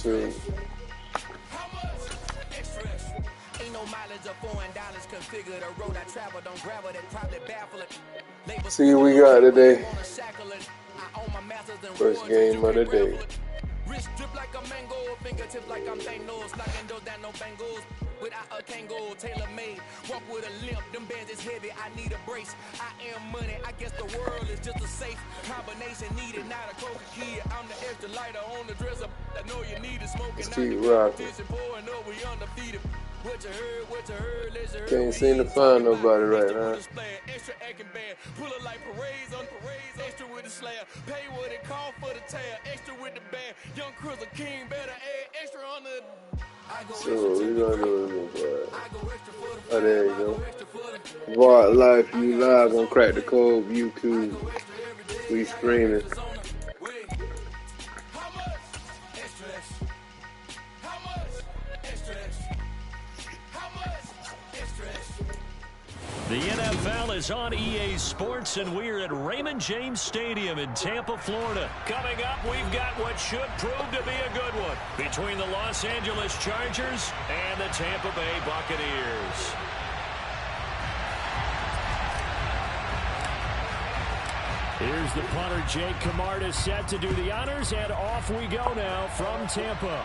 YouTube. See what we got today. First game of the day. Wrist drip like a mango, fingertips like I'm Thanos, knocking those down no bangles. Without a Kango, tailor made. Walk with a limp, them bands is heavy, I need a brace. I am money, I guess the world is just a safe combination needed, not a coca kid. I'm the extra lighter on the dresser. I know you need it, smoking. Let's keep rocking. Pouring up, we undefeated. What you heard, let's hear. Can't seem to find nobody right now. Extra acting band, pull it like parades on parades, extra with the slayer. Pay what it call for the tail, extra with the band. Young Cruiser King, better add extra on the. So what we gonna do with this, oh, there you go. Vart Life, you live on Crack the Code, YouTube. We streaming. The NFL is on EA Sports, and we're at Raymond James Stadium in Tampa, Florida. Coming up, we've got what should prove to be a good one between the Los Angeles Chargers and the Tampa Bay Buccaneers. Here's the punter, Jake Camarda, set to do the honors, and off we go now from Tampa.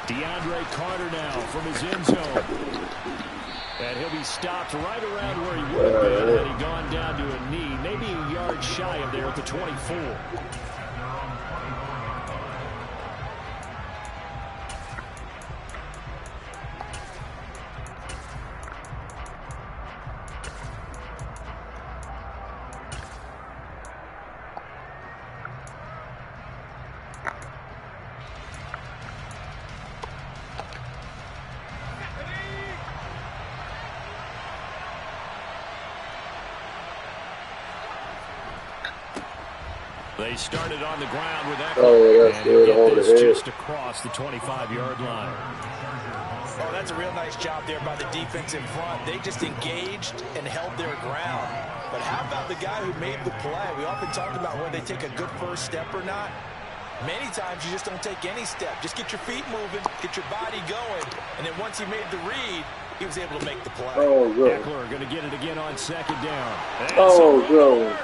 DeAndre Carter now from his end zone. And he'll be stopped right around where he would have been had he gone down to a knee, maybe a yard shy of there at the 24. They started on the ground with that. Oh, that's good. And get this just across the 25-yard line. Oh, that's a real nice job there by the defense in front. They just engaged and held their ground. But how about the guy who made the play? We often talk about whether they take a good first step or not. Many times you just don't take any step. Just get your feet moving, get your body going, and then once he made the read, he was able to make the play. Oh, good. Eckler going to get it again on second down. Oh, good.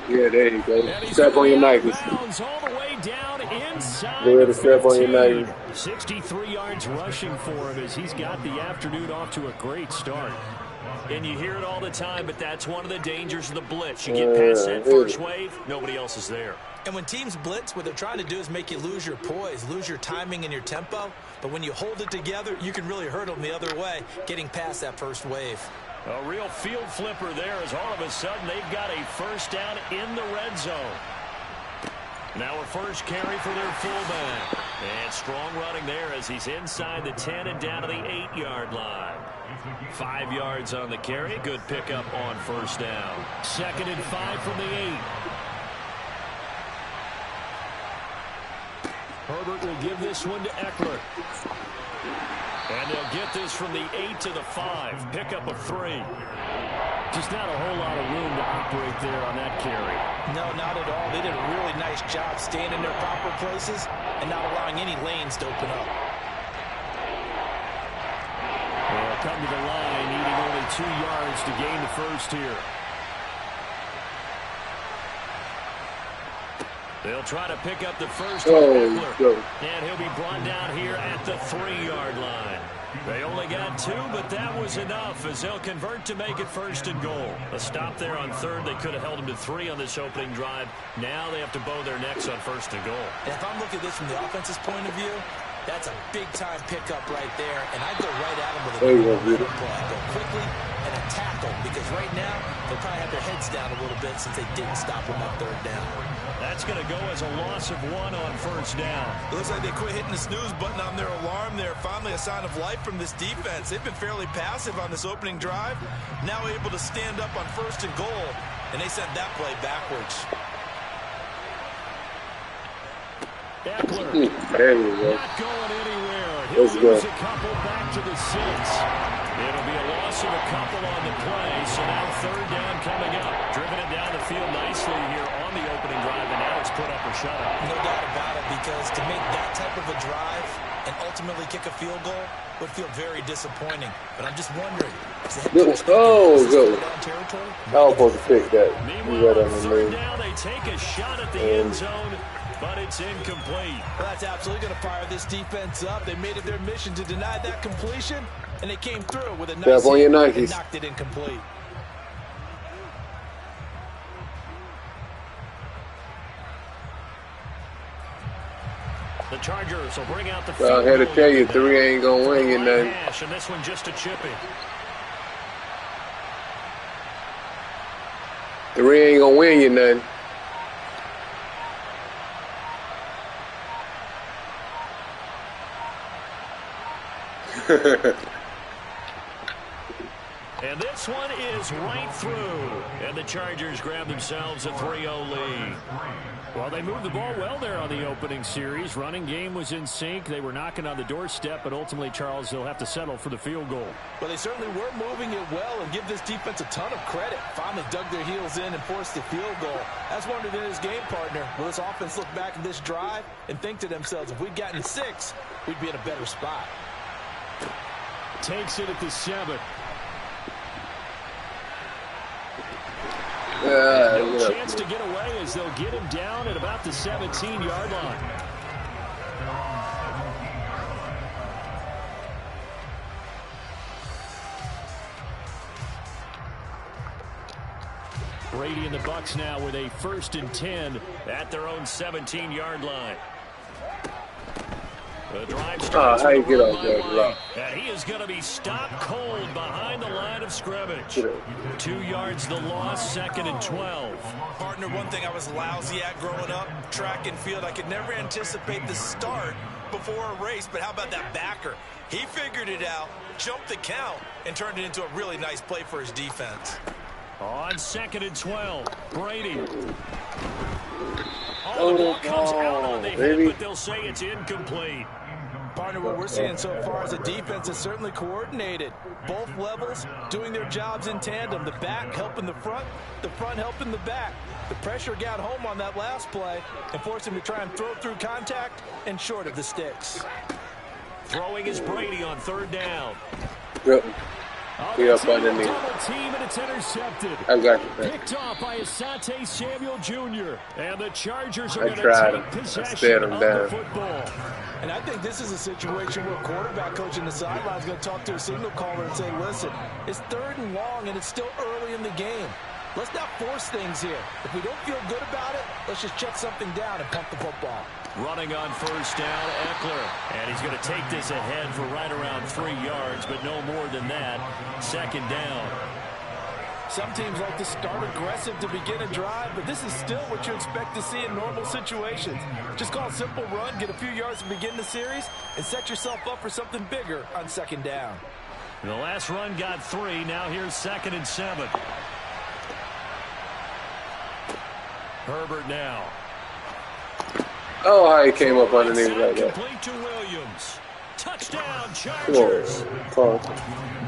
Yeah, there you go. Step on your Nikes. All the way down inside. Go ahead and step on your Nikes. 63 yards rushing for him as he's got the afternoon off to a great start. And you hear it all the time, but that's one of the dangers of the blitz. You get past that first wave, nobody else is there. And when teams blitz, what they're trying to do is make you lose your poise, lose your timing and your tempo. But when you hold it together, you can really hurt them the other way, getting past that first wave. A real field flipper there as all of a sudden they've got a first down in the red zone. Now a first carry for their fullback. And strong running there as he's inside the 10 and down to the 8-yard line. 5 yards on the carry. Good pickup on first down. 2nd and 5 from the 8. Herbert will give this one to Eckler. And they'll get this from the 8 to the 5. Pickup of 3. Just not a whole lot of room to operate there on that carry. No, not at all. They did a really nice job staying in their proper places and not allowing any lanes to open up. They'll come to the line, needing only 2 yards to gain the first here. They'll try to pick up the first with Eckler. And he'll be brought down here at the 3-yard line. They only got 2, but that was enough as they'll convert to make it 1st and goal. A stop there on 3rd. They could have held them to 3 on this opening drive. Now they have to bow their necks on 1st and goal. And if I'm looking at this from the offense's point of view, that's a big-time pickup right there. And I'd go right at them with a play. Go quickly and a tackle because right now they'll probably have their heads down a little bit since they didn't stop them on 3rd down. That's going to go as a loss of 1 on 1st down. It looks like they quit hitting the snooze button on their alarm there. Finally a sign of life from this defense. They've been fairly passive on this opening drive. Now able to stand up on 1st and goal. And they sent that play backwards. Eckler. There you go. Not going anywhere. He'll lose a couple back to the 6. It'll be a loss of a couple on the play. So now 3rd down coming up. Driven it down the field nicely here on the open put up or shut up. No doubt about it, because to make that type of a drive and ultimately kick a field goal would feel very disappointing. But I'm just wondering, is the head coach Go. territory? I was supposed to pick that. Meanwhile, on third down, they take a shot at the end zone, but it's incomplete. Well, that's absolutely going to fire this defense up. They made it their mission to deny that completion, and they came through with a nice hit and knocked it incomplete. The Chargers will bring out the field goal. I had to tell you, 3 ain't going to win you nothing. And this one just a chippy. 3 ain't going to win you nothing. And this one is right through. And the Chargers grab themselves a 3-0 lead. Well, they moved the ball well there on the opening series. Running game was in sync. They were knocking on the doorstep, but ultimately, Charles, they'll have to settle for the field goal. Well, they certainly were moving it well, and give this defense a ton of credit. Finally dug their heels in and forced the field goal. That's wondered in his game partner. Will this offense look back at this drive and think to themselves, if we'd gotten 6, we'd be in a better spot. Takes it at the 7. No chance to get away as they'll get him down at about the 17-yard line. Brady and the Bucs now with a 1st and 10 at their own 17-yard line. The drive starts with the run by White, and he is going to be stopped cold behind the line of scrimmage. 2 yards the loss, 2nd and 12. Partner, one thing I was lousy at growing up, track and field, I could never anticipate the start before a race, but how about that backer? He figured it out, jumped the count, and turned it into a really nice play for his defense. On 2nd and 12, Brady. Oh, the ball comes out on the hit, but they'll say it's incomplete. Partner, what we're seeing so far as a defense is certainly coordinated. Both levels doing their jobs in tandem. The back helping the front helping the back. The pressure got home on that last play and forced him to try and throw through contact and short of the sticks. Throwing is Brady on 3rd down. Yep. Double team, and it's intercepted. I got you. Picked off by Asante Samuel Jr. And the Chargers are going to take possession of the football. And I think this is a situation where a quarterback coach in the sideline is going to talk to a signal caller and say, listen, it's 3rd and long and it's still early in the game. Let's not force things here. If we don't feel good about it, let's just check something down and pump the football. Running on 1st down, Eckler. And he's going to take this ahead for right around 3 yards, but no more than that. 2nd down. Some teams like to start aggressive to begin a drive, but this is still what you expect to see in normal situations. Just call a simple run, get a few yards to begin the series, and set yourself up for something bigger on 2nd down. The last run got 3. Now here's 2nd and 7. Herbert now. Oh, how he came up underneath like that. Complete to Williams. Touchdown, Chargers.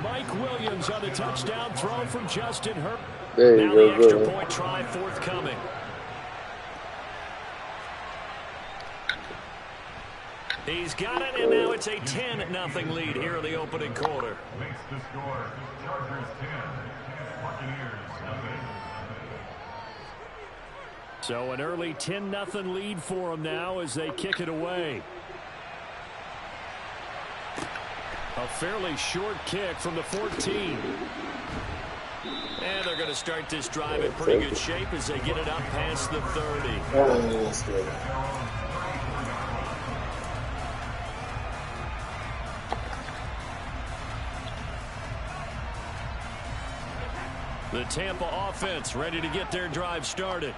Mike Williams on the touchdown throw from Justin Herbert. There you now go. The extra point try forthcoming. He's got it, and now it's a 10-0 lead here in the opening quarter. Makes the score Chargers 10, Buccaneers nothing. So an early 10-0 lead for them now as they kick it away. A fairly short kick from the 14. And they're going to start this drive in pretty good shape as they get it up past the 30. Oh, that's good. The Tampa offense ready to get their drive started.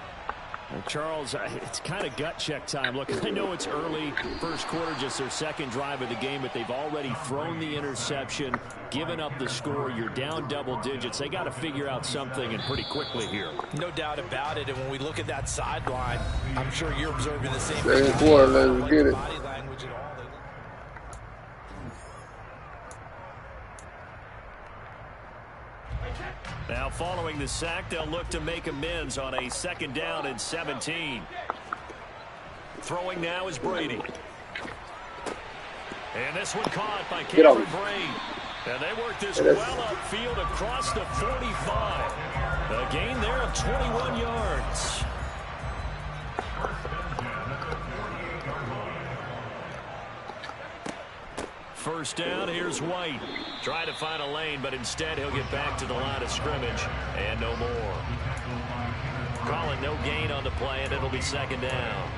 Well, Charles, it's kind of gut check time. Look, I know it's early, 1st quarter, just their 2nd drive of the game, but they've already thrown the interception, given up the score. You're down double digits. They got to figure out something, and pretty quickly here. No doubt about it. And when we look at that sideline, I'm sure you're observing the same thing. 2nd quarter, let's get it. Body language and all. Now following the sack, they'll look to make amends on a 2nd down and 17. Throwing now is Brady. And this one caught by Get Cameron off. Brady. And they work this well upfield across the 45. A gain there of 21 yards. First down, here's White. Trying to find a lane, but instead he'll get back to the line of scrimmage. And no more. Calling no gain on the play, and it'll be second down.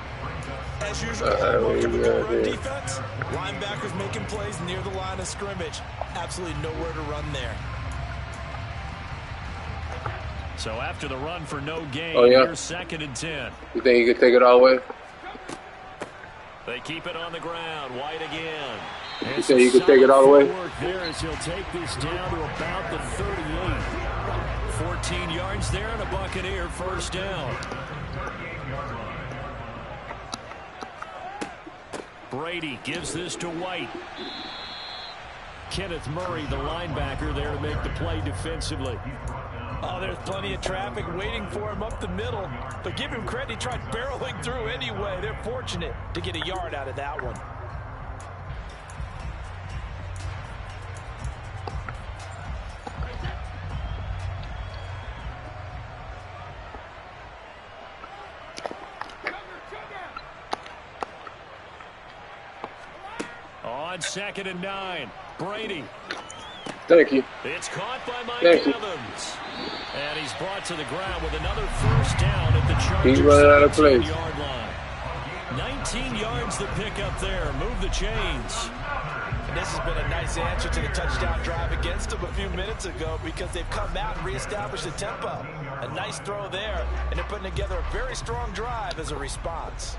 As usual, hallmark of a good run defense. Linebackers making plays near the line of scrimmage. Absolutely nowhere to run there. So after the run for no gain, here's second and 10. You think you could take it all the way? They keep it on the ground. White again. You think you could take it all the way? There as he'll take this down to about the 38. 14 yards there and a Buccaneer first down. Brady gives this to White. Kenneth Murray, the linebacker, there to make the play defensively. Oh, there's plenty of traffic waiting for him up the middle. But give him credit, he tried barreling through anyway. They're fortunate to get a yard out of that one. On second and 9, Brady. Thank you. It's caught by Mike Evans. And he's brought to the ground with another first down at the Chargers' 19-yard line. 19 yards the pick up there. Move the chains. And this has been a nice answer to the touchdown drive against them a few minutes ago because they've come out and reestablished the tempo. A nice throw there, and they're putting together a very strong drive as a response.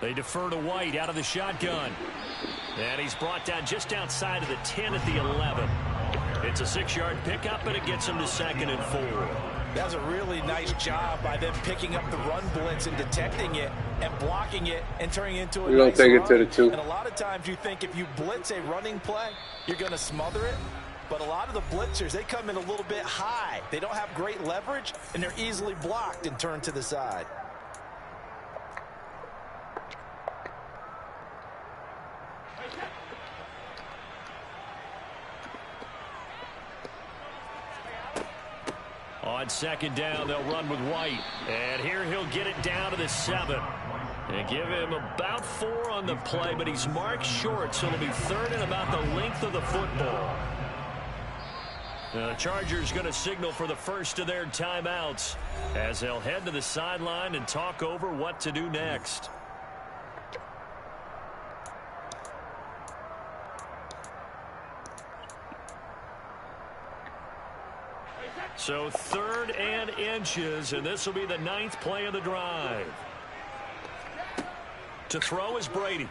They defer to White out of the shotgun. And he's brought down just outside of the 10 at the 11. It's a 6-yard pickup, and it gets him to second and 4. That's a really nice job by them picking up the run blitz and detecting it and blocking it and turning it into a We're going to take it to the 2. And a lot of times you think if you blitz a running play, you're going to smother it. But a lot of the blitzers, they come in a little bit high. They don't have great leverage, and they're easily blocked and turned to the side. On second down, they'll run with White. And here he'll get it down to the 7. And give him about 4 on the play, but he's marked short, so it'll be third and about the length of the football. The Chargers going to signal for the first of their timeouts as they'll head to the sideline and talk over what to do next. So 3rd and inches, and this will be the 9th play of the drive. To throw is Brady.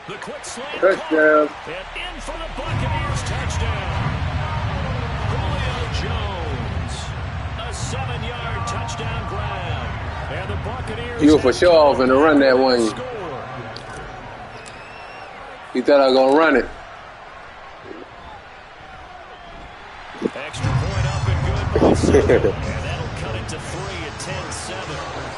The quick slant. Touchdown. And in for the Buccaneers touchdown. Julio Jones. A 7-yard touchdown grab. And the Buccaneers. You were for sure off in the run that one. You thought I was going to run it. Extra point up and good by 7. And that'll cut it to 3 at 10-7.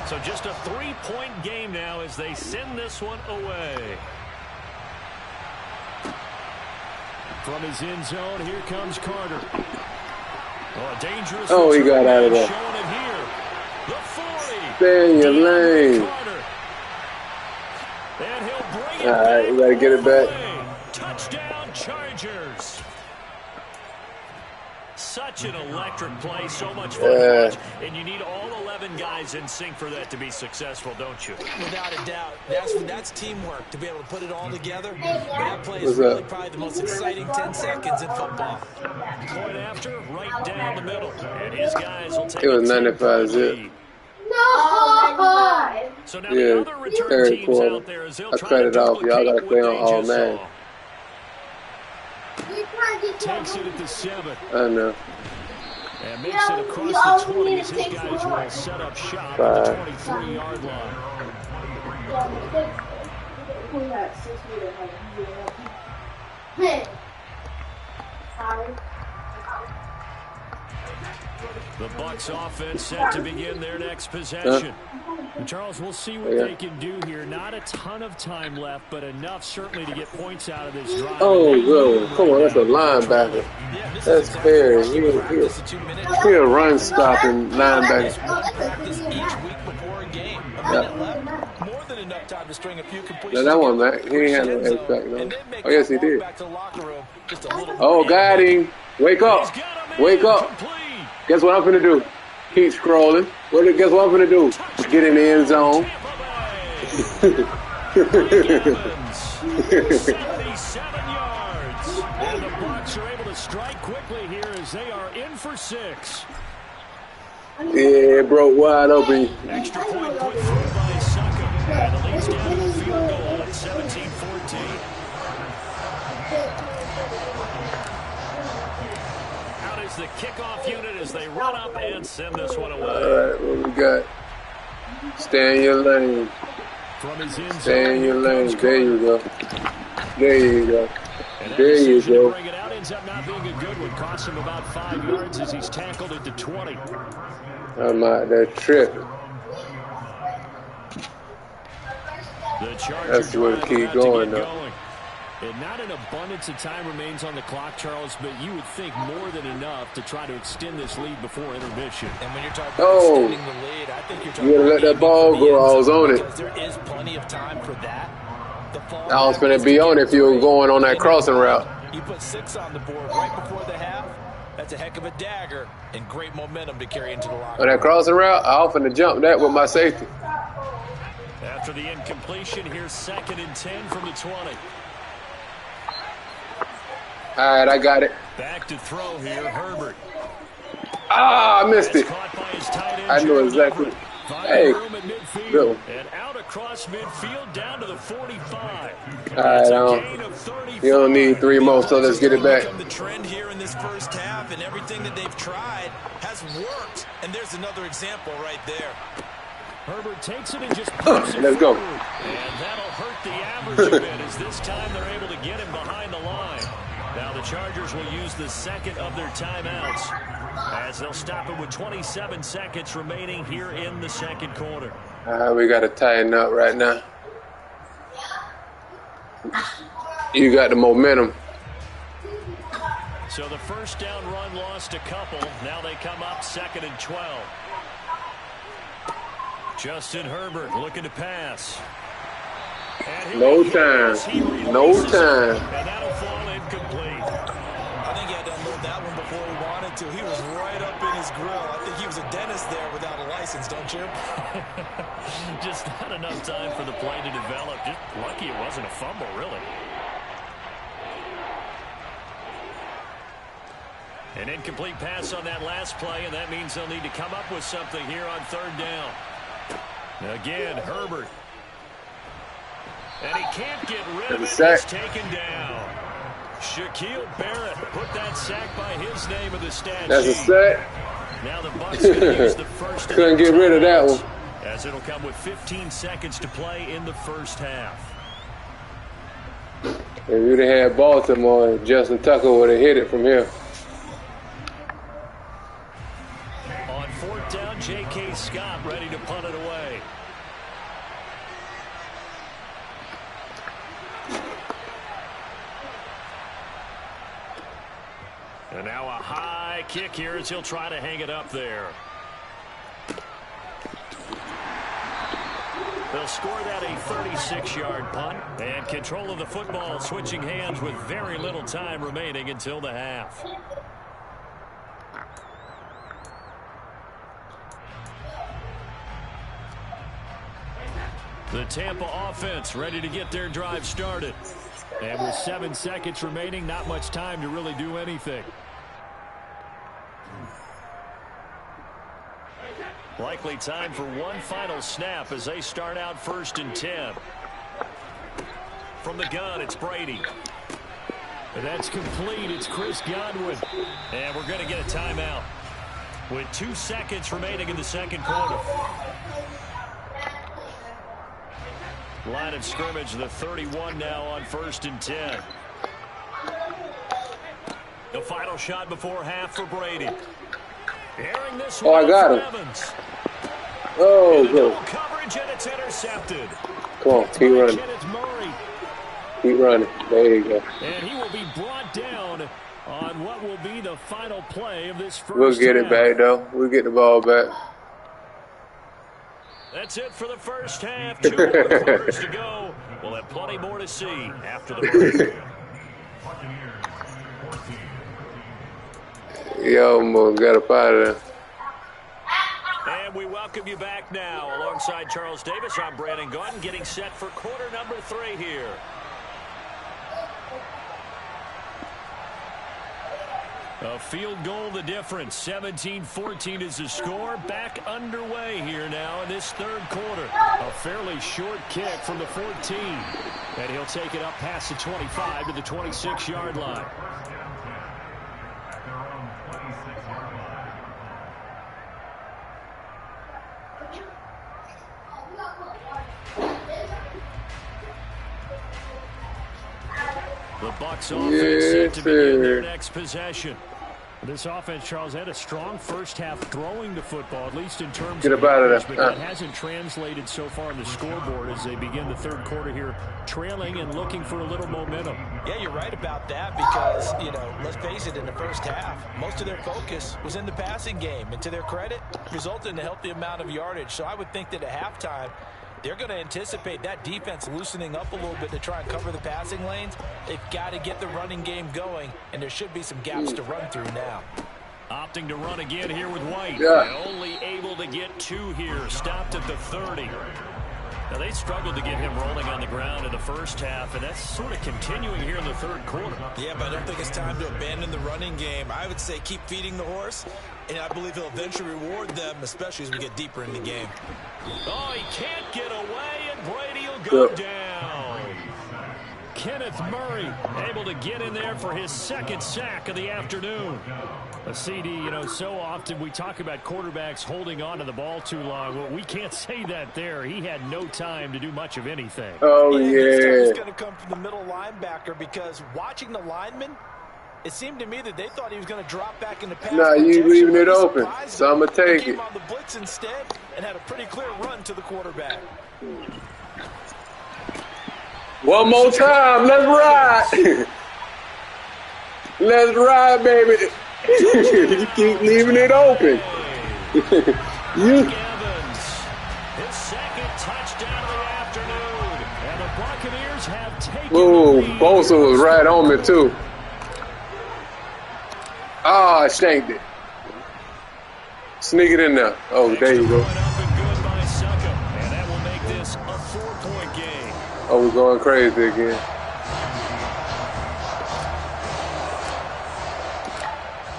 So just a 3-point game now as they send this one away. From his end zone, here comes Carter. Oh, dangerous. Oh, he got out of there. Showing it here. The 40. Stay in your lane. And he'll bring it all right, we got to get it back. Touchdown, Chargers. Such an electric play, so much fun to watch, and you need all 11 guys in sync for that to be successful, don't you? Without a doubt. That's teamwork, to be able to put it all together. But that play is really probably the most exciting 10 seconds in football. Point after, right down the middle, and his guys will take it. Was 95 zip. No! So now the other return teams out there as they'll try to off. Y'all got to play on all man. Takes it at the 7. I know. And makes it across the 20 as his guys will set up shop at the 23-yard line. The Bucs offense set to begin their next possession. And Charles, we'll see what they can do here. Not a ton of time left, but enough certainly to get points out of this drive. Oh, good. Come on, that's a linebacker. That's fair. He a run stopping linebacker. More than enough time to string a few completions. No, that one, Mac. He ain't had no edge back, though. Oh, yes, he did. Oh, got him. Wake up. Wake up. Guess what I'm finna do? Keep scrolling. Guess what I'm finna do? Get in the end zone. 77 yards. And the Bucs are able to strike quickly here as they are in for 6. Yeah, it broke wide open. Extra point put through by Succo. And it leads down to a field goal at 17-14. Out is the kickoff unit as they run up and send this one away. All right, what we got? Stay in your lane. Stay in your lane. There you go. There you go. There you go. Bring it out ends up not being a good one. Costs him about 5 yards as he's tackled at the 20. I'm out there tripping. That's the way to keep going, though. And not an abundance of time remains on the clock, Charles, but you would think more than enough to try to extend this lead before intermission. And when you're talking about extending the lead, I think you're talking about let that ball go. I was on it. There is plenty of time for that. I was going to be on it if you were going on that crossing route. You put 6 on the board right before the half. That's a heck of a dagger and great momentum to carry into the locker room. On that crossing route, I often to jump that with my safety. After the incompletion, here's 2nd and 10 from the 20. All right, I got it. Back to throw here, Herbert. Ah, I missed it. I know exactly. Hey, good. And out across midfield down to the 45. All right, you don't need 3 more, so let's get it back. The trend here in this first half and everything that they've tried has worked. And there's another example right there. Herbert takes it and just pumps it. Let's go. And that'll hurt the average a bit as this time they're able to get him behind the line. Now the Chargers will use the second of their timeouts as they'll stop it with 27 seconds remaining here in the second quarter. We got to tighten up right now. You got the momentum. So the first down run lost a couple. Now they come up 2nd and 12. Justin Herbert looking to pass. No time. No time. And that'll fall incomplete. I think he had to unload that one before he wanted to. He was right up in his grill. I think he was a dentist there without a license, don't you? Just not enough time for the play to develop. Just lucky it wasn't a fumble, really. An incomplete pass on that last play, and that means they'll need to come up with something here on 3rd down. Again, Herbert. And he can't get rid of it. He's taken down. Shaquille Barrett put that sack by his name of the stat That's sheet. A sack. Now the Bucs going to use the first. Couldn't get rid of that one. As it'll come with 15 seconds to play in the first half. If you'd have had Baltimore, Justin Tucker would have hit it from here. On 4th down, J.K. Scott ready to punt it away. And now a high kick here as he'll try to hang it up there. They'll score that a 36-yard punt. And control of the football switching hands with very little time remaining until the half. The Tampa offense ready to get their drive started. And with 7 seconds remaining, not much time to really do anything. Likely time for one final snap as they start out 1st and 10. From the gun, it's Brady. And that's complete. It's Chris Godwin. And we're going to get a timeout with 2 seconds remaining in the second quarter. Line of scrimmage, the 31 now on 1st and 10. The final shot before half for Brady. Airing this Oh, I got him. Evans. Oh, Double good. coverage, and it's intercepted. Come on, keep running. Murray. Keep running. There you go. And he will be brought down on what will be the final play of this first We'll get it half. back, though. We'll get the ball back. That's it for the first half. 2 quarters to go. We'll have plenty more to see after the break. Yo, almost got up out of there. And we welcome you back now. Alongside Charles Davis, I'm Brandon Gordon, getting set for quarter number 3 here. A field goal the difference. 17-14 is the score. Back underway here now in this third quarter. A fairly short kick from the 14. And he'll take it up past the 25 to the 26-yard line. The Bucs offense set to begin their next possession. This offense, Charles, had a strong first half throwing the football, at least in terms of yards, but that hasn't translated so far on the scoreboard as they begin the third quarter here, trailing and looking for a little momentum. Yeah, you're right about that because, you know, let's face it, in the first half, most of their focus was in the passing game, and to their credit, resulted in a healthy amount of yardage. So I would think that at halftime, they're going to anticipate that defense loosening up a little bit to try and cover the passing lanes. They've got to get the running game going, and there should be some gaps to run through now. Opting to run again here with White. Yeah. Only able to get 2 here. Stopped at the 30. Now, they struggled to get him rolling on the ground in the first half, and that's sort of continuing here in the third quarter. Yeah, but I don't think it's time to abandon the running game. I would say keep feeding the horse, and I believe he'll eventually reward them, especially as we get deeper in the game. Oh, he can't get away, and Brady will go down. Kenneth Murray able to get in there for his second sack of the afternoon. A CD, you know, so often we talk about quarterbacks holding on to the ball too long. Well, we can't say that there. He had no time to do much of anything. Oh, This time yeah. it's going to come from the middle linebacker because watching the lineman, it seemed to me that they thought he was going to drop back in the pass. Nah, you protection, leaving but it he open, surprised so I'm him. going to take He it. came on the blitz instead and had a pretty clear run to the quarterback. One more time. Let's ride. Let's ride, baby. You keep leaving it open. You. Evans, his second touchdown of the afternoon. And the Buccaneers have taken the Ooh, lead. Bosa was right on me, too. Ah, I shanked it. Sneak it in there. Oh, there you go. Extra point up and good by Suckup. And that will make this a 4-point game. Oh, we're going crazy again.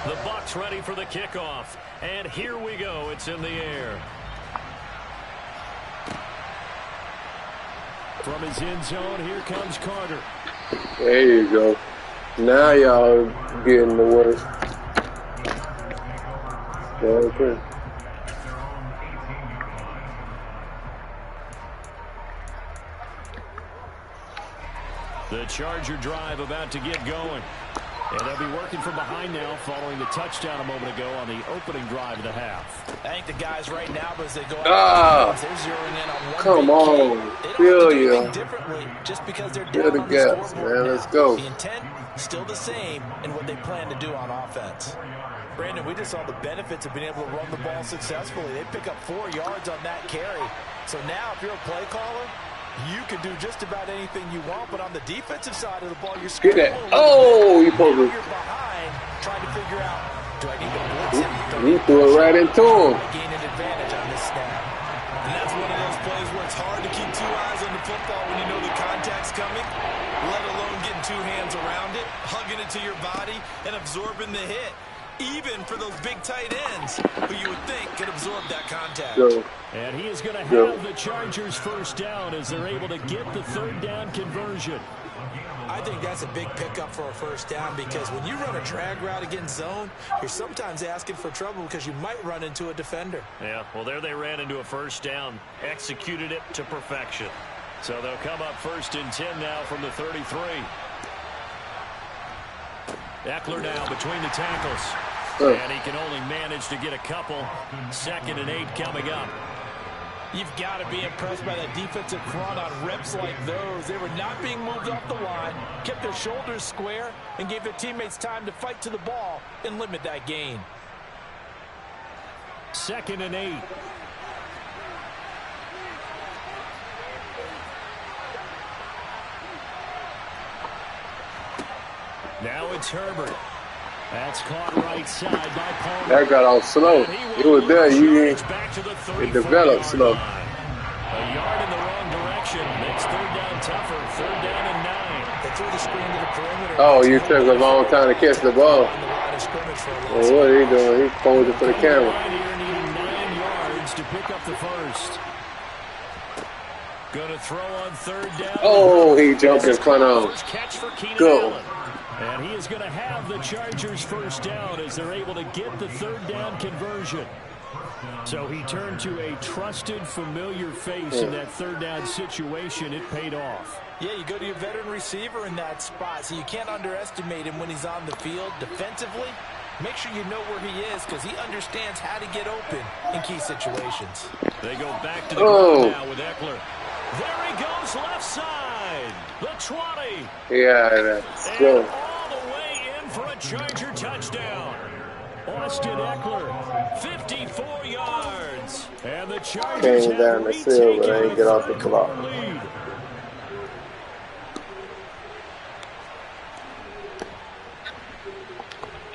The Bucs ready for the kickoff. And here we go. It's in the air. From his end zone, here comes Carter. There you go. Now y'all getting the worst. Okay. The Charger drive about to get going. And they'll be working from behind now following the touchdown a moment ago on the opening drive of the half. I think the guys right now, as they go out, they're zeroing in on one. Come on. They don't Feel have to do you. anything differently just because they're Feel down the on gaps, scoreboard man. now. Let's go. The intent still the same in what they plan to do on offense. Brandon, we just saw the benefits of being able to run the ball successfully. They pick up 4 yards on that carry. So now if you're a play caller, you can do just about anything you want, but on the defensive side of the ball, you're Get that. Oh, you pulled it. You're behind, trying to figure out, do I need to blitz him? Do I You need to threw it blitz right him? into him. I gain an advantage on this snap. And that's one of those plays where it's hard to keep 2 eyes on the football when you know the contact's coming, let alone getting 2 hands around it, hugging it to your body, and absorbing the hit. Even for those big tight ends who you would think could absorb that contact. Go. And he is going to have the Chargers first down as they're able to get the third down conversion. I think that's a big pickup for a first down because when you run a drag route against zone, you're sometimes asking for trouble because you might run into a defender. Yeah, well, there they ran into a first down, executed it to perfection. So they'll come up 1st and 10 now from the 33. Eckler now between the tackles. And he can only manage to get a couple. 2nd and 8 coming up. You've got to be impressed by that defensive front on reps like those. They were not being moved off the line, kept their shoulders square, and gave their teammates time to fight to the ball and limit that gain. 2nd and 8. Now it's Herbert. That's caught right side by Palmer. That got off slow. It was there. It developed slow. A yard in the wrong direction. Makes 3rd down tougher. 3rd down and 9. They threw the screen to the perimeter. Oh, you took a long time to catch the ball. Well, what are you doing? He's posing for the camera. Here needing 9 yards to pick up the first. Going to throw on 3rd down. Oh, he jumped in front of him. Go. And he is going to have the Chargers first down as they're able to get the 3rd down conversion. So he turned to a trusted, familiar face in that 3rd down situation. It paid off. Yeah, you go to your veteran receiver in that spot, so you can't underestimate him when he's on the field defensively. Make sure you know where he is because he understands how to get open in key situations. They go back to the ground now with Eckler. There he goes, left side. The 20. Yeah, that's true. All the way in for a Charger touchdown. Austin Eckler, 54 yards. And the Chargers came down the field, but they didn't get off the clock. Lead.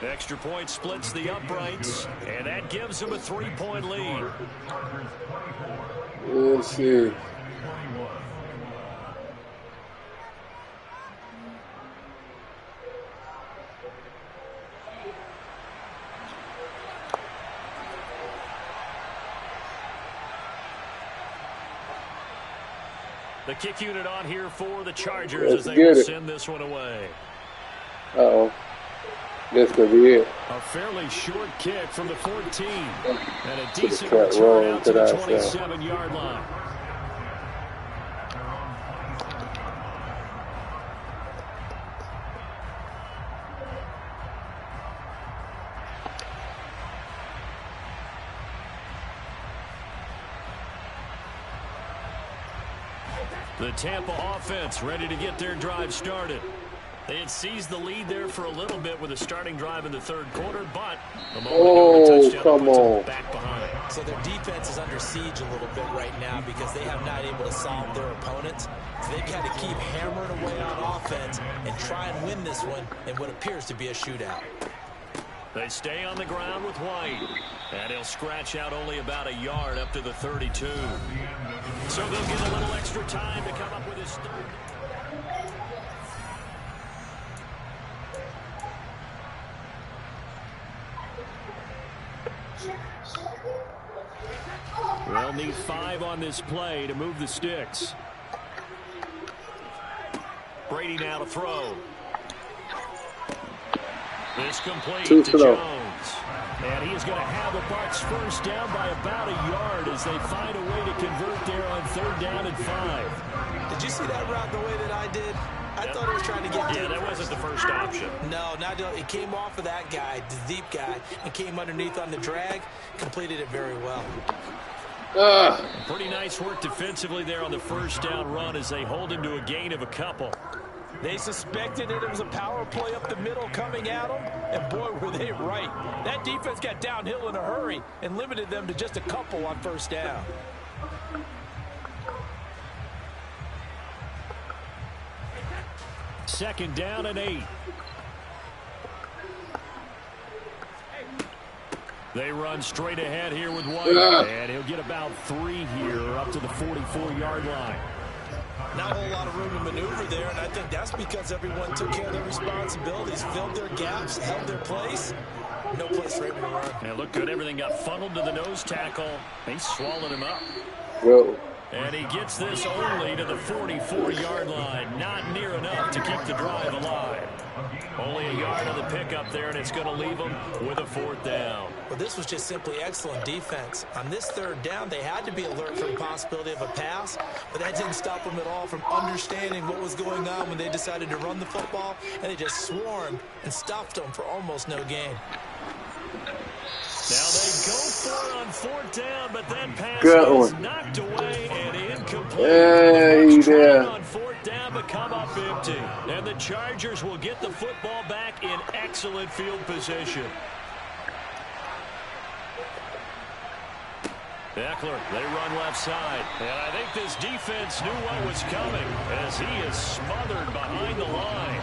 Extra point splits the uprights, and that gives them a 3-point lead. Let's see. The kick unit on here for the Chargers as they will send this one away. Uh-oh. This could be it. A fairly short kick from the 14. And a decent return out to the 27-yard line. The Tampa offense ready to get their drive started. They had seized the lead there for a little bit with a starting drive in the 3rd quarter, but a moment ago, come on. Back behind. So their defense is under siege a little bit right now because they have not able to solve their opponents. So they've got to keep hammering away on offense and try and win this one in what appears to be a shootout. They stay on the ground with White, and he'll scratch out only about a yard up to the 32. So they'll get a little extra time to come up with his third. They'll need 5 on this play to move the sticks. Brady now to throw. This complete to Jones. And he is going to have the Bucs first down by about a yard as they find a way to convert there on 3rd down and 5. Did you see that route the way that I did? I thought he was trying to get deep. That wasn't the first option. No, it came off of that guy, the deep guy, and came underneath on the drag. Completed it very well. Pretty nice work defensively there on the first down run as they hold him to a gain of a couple. They suspected it was a power play up the middle coming at them, and boy, were they right. That defense got downhill in a hurry and limited them to just a couple on first down. Second down and 8. They run straight ahead here with White, and he'll get about 3 here up to the 44-yard line. Not a whole lot of room to maneuver there, and I think that's because everyone took care of their responsibilities, filled their gaps, held their place. No place for him to run. And look good. Everything got funneled to the nose tackle. They swallowed him up. Well, And he gets this only to the 44-yard line. Not near enough to keep the drive alive. Only a yard on the pickup there, and it's going to leave them with a 4th down. Well, this was just simply excellent defense. On this 3rd down, they had to be alert for the possibility of a pass, but that didn't stop them at all from understanding what was going on when they decided to run the football, and they just swarmed and stuffed them for almost no gain. Now they go for it on 4th down, but that pass is knocked away and incomplete. Hey, there. On 4th down, but come up empty. And the Chargers will get the football back in excellent field position. Eckler, they run left side. And I think this defense knew what was coming as he is smothered behind the line.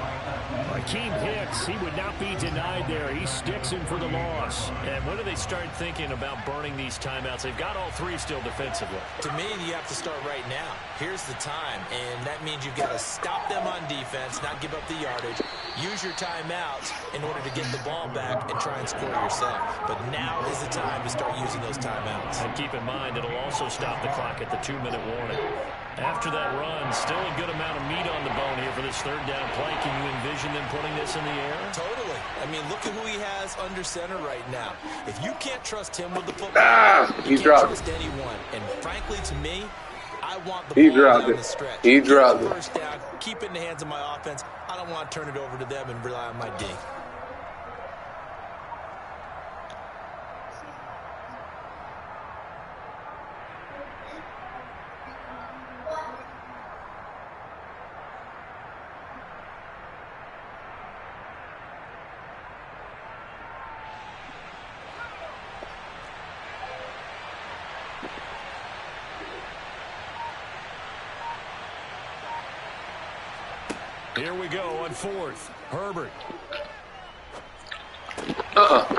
Akeem Hicks, he would not be denied there. He sticks him for the loss. And when do they start thinking about burning these timeouts? They've got all 3 still defensively. To me, you have to start right now. Here's the time, and that means you've got to stop them on defense, not give up the yardage. Use your timeouts in order to get the ball back and try and score yourself. But now is the time to start using those timeouts. And keep in mind, it'll also stop the clock at the 2-minute warning. After that run, still a good amount of meat on the bone here for this 3rd down play. Can you envision them putting this in the air? Totally. I mean, look at who he has under center right now. If you can't trust him with the football, you can't trust anyone. And frankly, to me, I want the ball down the stretch. He dropped it. First down, keep it in the hands of my offense. I don't want to turn it over to them and rely on my D. Here we go on 4th. Herbert.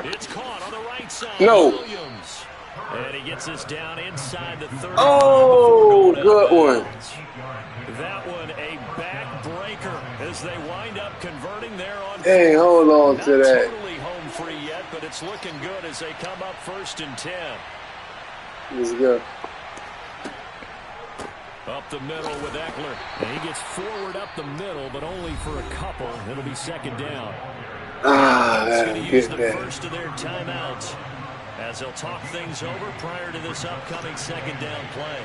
It's caught on the right side. No. Williams. And he gets this down inside the 30. Oh, good one. That one a backbreaker as they wind up converting there on. Hey, hold on to that. Not totally home free yet, but it's looking good as they come up 1st and 10. Let's go. Up the middle with Eckler. And he gets forward up the middle, but only for a couple. It'll be 2nd down. It's going to use the first of their timeouts as they'll talk things over prior to this upcoming 2nd down play.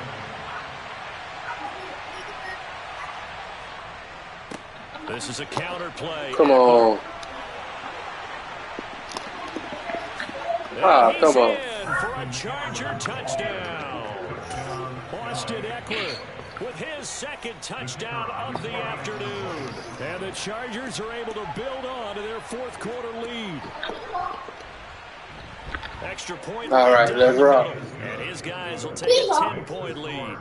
This is a counter play. Come on. Come on. For a Charger touchdown. Austin Eckler with his 2nd touchdown of the afternoon. And the Chargers are able to build on to their 4th quarter lead. Extra point. All right, let's rock. And his guys will take a 10-point lead.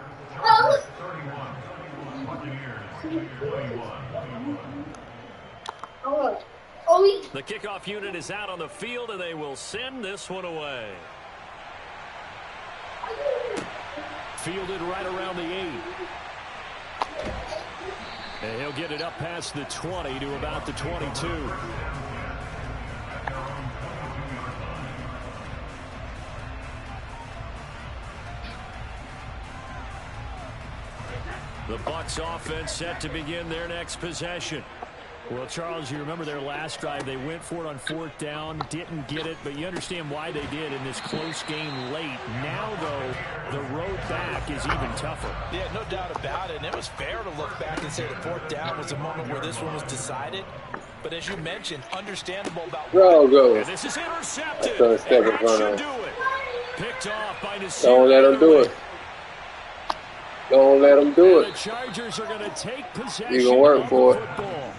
The kickoff unit is out on the field, and they will send this one away. Fielded right around the 8. And he'll get it up past the 20 to about the 22. The Bucs offense set to begin their next possession. Well, Charles, you remember their last drive. They went for it on 4th down, didn't get it, but you understand why they did in this close game late. Now, though, the road back is even tougher. Yeah, no doubt about it. And it was fair to look back and say the 4th down was the moment where this one was decided. But as you mentioned, understandable about Go. And this is intercepted. That's And step in that front should of. do it. Picked off by Nasir. Don't let him do it. Don't let him do The it. Chargers are going to take possession. You gonna work for it. Football.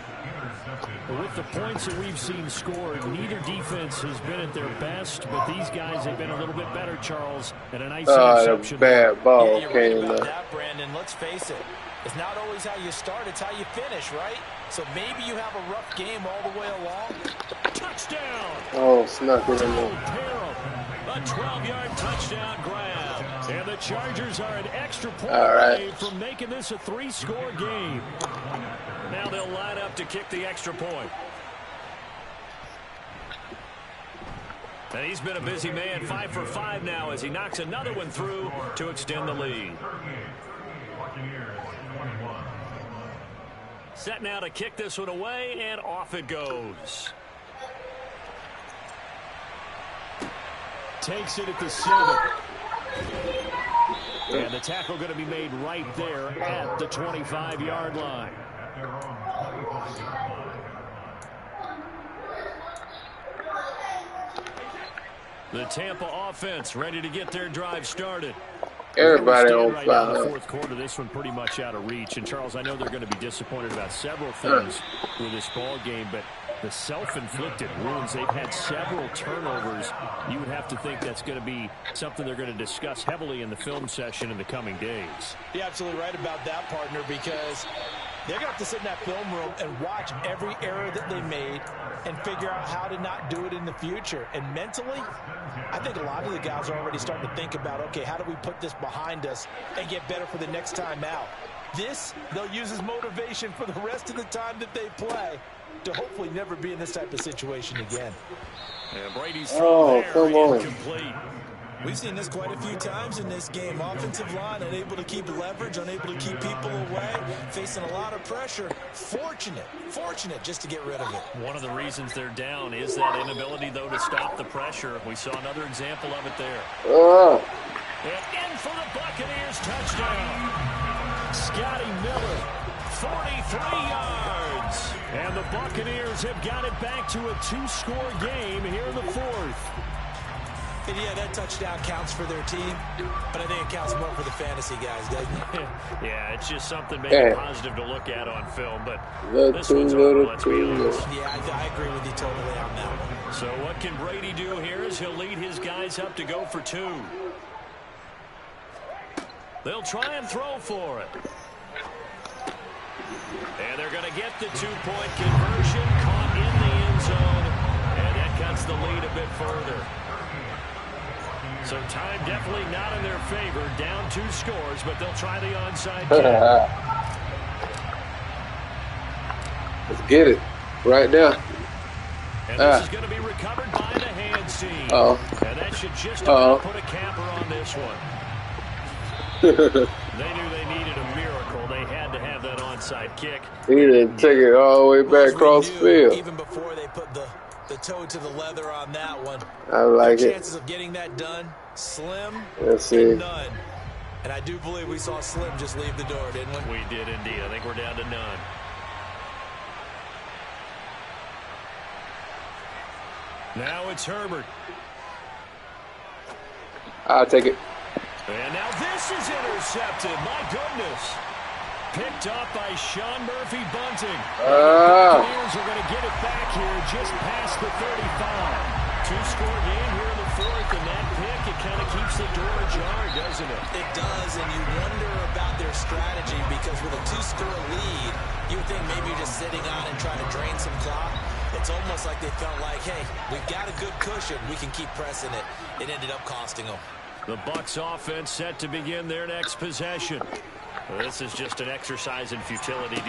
With the points that we've seen scored, neither defense has been at their best, but these guys have been a little bit better, Charles, and a nice interception. Bad ball you're right came about up. that, Brandon. Let's face it. It's not always how you start, it's how you finish, right? So maybe you have a rough game all the way along. Touchdown. Oh, snuck it in there. A 12-yard touchdown grab. And the Chargers are an extra point right. away from making this a 3-score game. Now they'll line up to kick the extra point. And he's been a busy man, 5 for 5 now as he knocks another one through to extend the lead. Set now to kick this one away, and off it goes. Takes it at the 7. And the tackle going to be made right there at the 25-yard line. The Tampa offense ready to get their drive started. Everybody on right fire. now in the fourth quarter, this one pretty much out of reach. And, Charles, I know they're going to be disappointed about several things with this ball game, but the self-inflicted wounds, they've had several turnovers. You would have to think that's going to be something they're going to discuss heavily in the film session in the coming days. You're absolutely right about that, partner, because they're going to have to sit in that film room and watch every error that they made and figure out how to not do it in the future. And mentally, I think a lot of the guys are already starting to think about, okay, how do we put this behind us and get better for the next time out? This, they'll use as motivation for the rest of the time that they play to hopefully never be in this type of situation again. And Brady's throw there, incomplete. We've seen this quite a few times in this game. Offensive line unable to keep leverage, unable to keep people away, facing a lot of pressure. Fortunate just to get rid of it. One of the reasons they're down is that inability, though, to stop the pressure. We saw another example of it there. And in for the Buccaneers, touchdown. Scotty Miller, 43 yards. And the Buccaneers have got it back to a 2-score game here in the fourth. And yeah, that touchdown counts for their team, but I think it counts more for the fantasy guys, doesn't it? Yeah, it's just something maybe positive to look at on film, but this one's over, let's be honest. Yeah, I agree with you totally on that one. So what can Brady do here as he'll lead his guys up to go for 2. They'll try and throw for it. And they're going to get the 2-point conversion, caught in the end zone, and that cuts the lead a bit further. So time definitely not in their favor. Down 2 scores, but they'll try the onside kick. Let's get it. Right there. And this is going to be recovered by the hands team. And that should just about put a capper on this one. They knew they needed a miracle. They had to have that onside kick. He didn't take it all the way back across the field. Even before they put the toe to the leather on that one. I like it. Chances of getting that done, slim. Let's see. None. And I do believe we saw Slim just leave the door, didn't we? We did indeed. I think we're down to none. Now it's Herbert. I'll take it. And now this is intercepted. My goodness. Picked up by Sean Murphy Bunting. The Buccaneers are going to get it back here just past the 35. 2-score game here in the fourth, and that pick, it kind of keeps the door ajar, doesn't it? It does, and you wonder about their strategy, because with a 2-score lead, you would think maybe you're just sitting on and trying to drain some clock. It's almost like they felt like, hey, we've got a good cushion. We can keep pressing it. It ended up costing them. The Bucs offense set to begin their next possession. This is just an exercise in futility.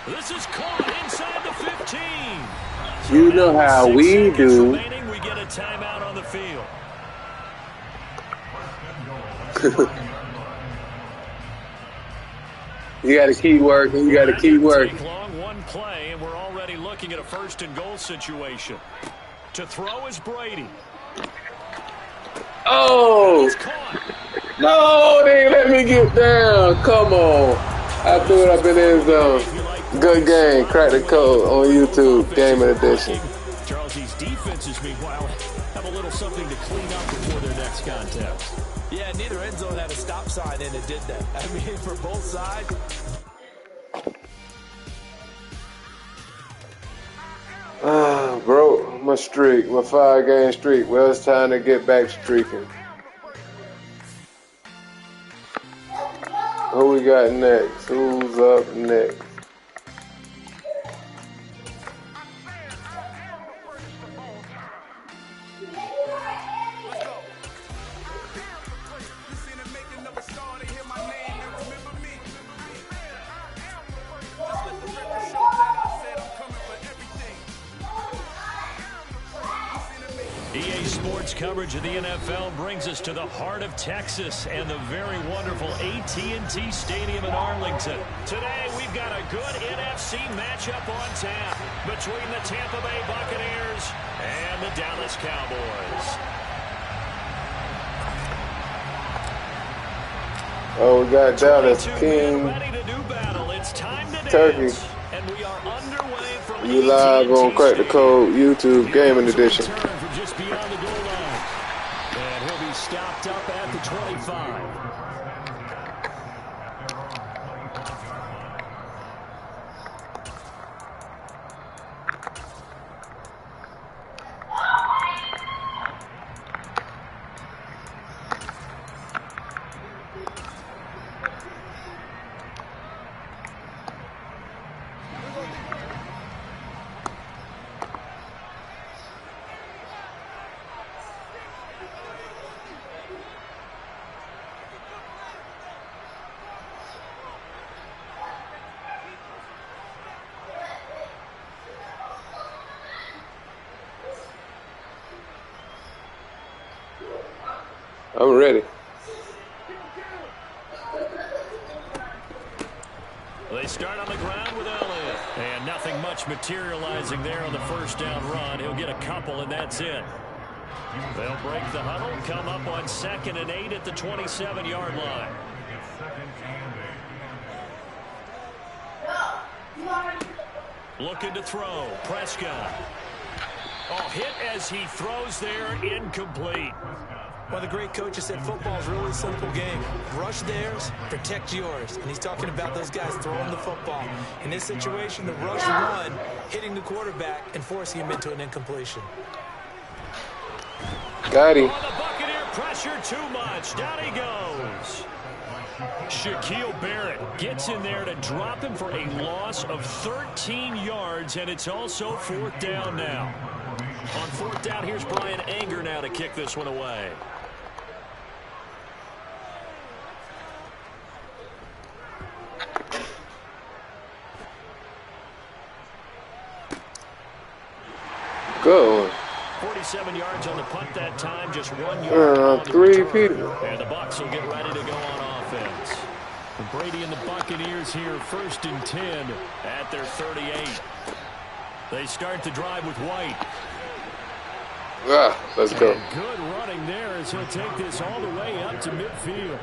This is caught inside the 15. So you know how we do. Remaining, we get a timeout on the field. You got to keep working. You got to keep working. Take long, one play, and we're already looking at a 1st-and-goal situation. To throw is Brady. Oh! No, they ain't let me get down. Come on. I threw it up in the end zone. Good game. Crack the code on YouTube. Game edition. Charles, these defenses, meanwhile, have a little something to clean up before their next contest. Yeah, neither end zone had a stop sign in it, did they? I mean, for both sides. Broke my streak, my 5-game streak. Well, it's time to get back streaking. Who we got next? Who's up next? EA Sports coverage of the NFL brings us to the heart of Texas and the very wonderful AT&T Stadium in Arlington. Today we've we've got a good NFC matchup on tap between the Tampa Bay Buccaneers and the Dallas Cowboys. Oh, we got Dallas King Turkey. And we are underway from you live on Crack the Code YouTube Gaming Edition. Just beyond the goal line. And he'll be stopped up at the 25. I'm ready. They start on the ground with Elliott. And nothing much materializing there on the first down run. He'll get a couple, and that's it. They'll break the huddle, come up on 2nd and 8 at the 27-yard line. Looking to throw. Prescott. Oh, hit as he throws there, incomplete. One of the great coaches said football is a really simple game. Rush theirs, protect yours. And he's talking about those guys throwing the football. In this situation, the rush one, hitting the quarterback and forcing him into an incompletion. Got him. Oh, the Buccaneer pressure too much. Down he goes. Shaquille Barrett gets in there to drop him for a loss of 13 yards, and it's also 4th down now. On 4th down, here's Brian Anger now to kick this one away. Good one. 47 yards on the punt that time, just 1 yard. 3 people. And the Bucs will get ready to go on offense. And Brady and the Buccaneers here, 1st and 10 at their 38. They start the drive with White. Let's go. And good running there as he'll take this all the way up to midfield.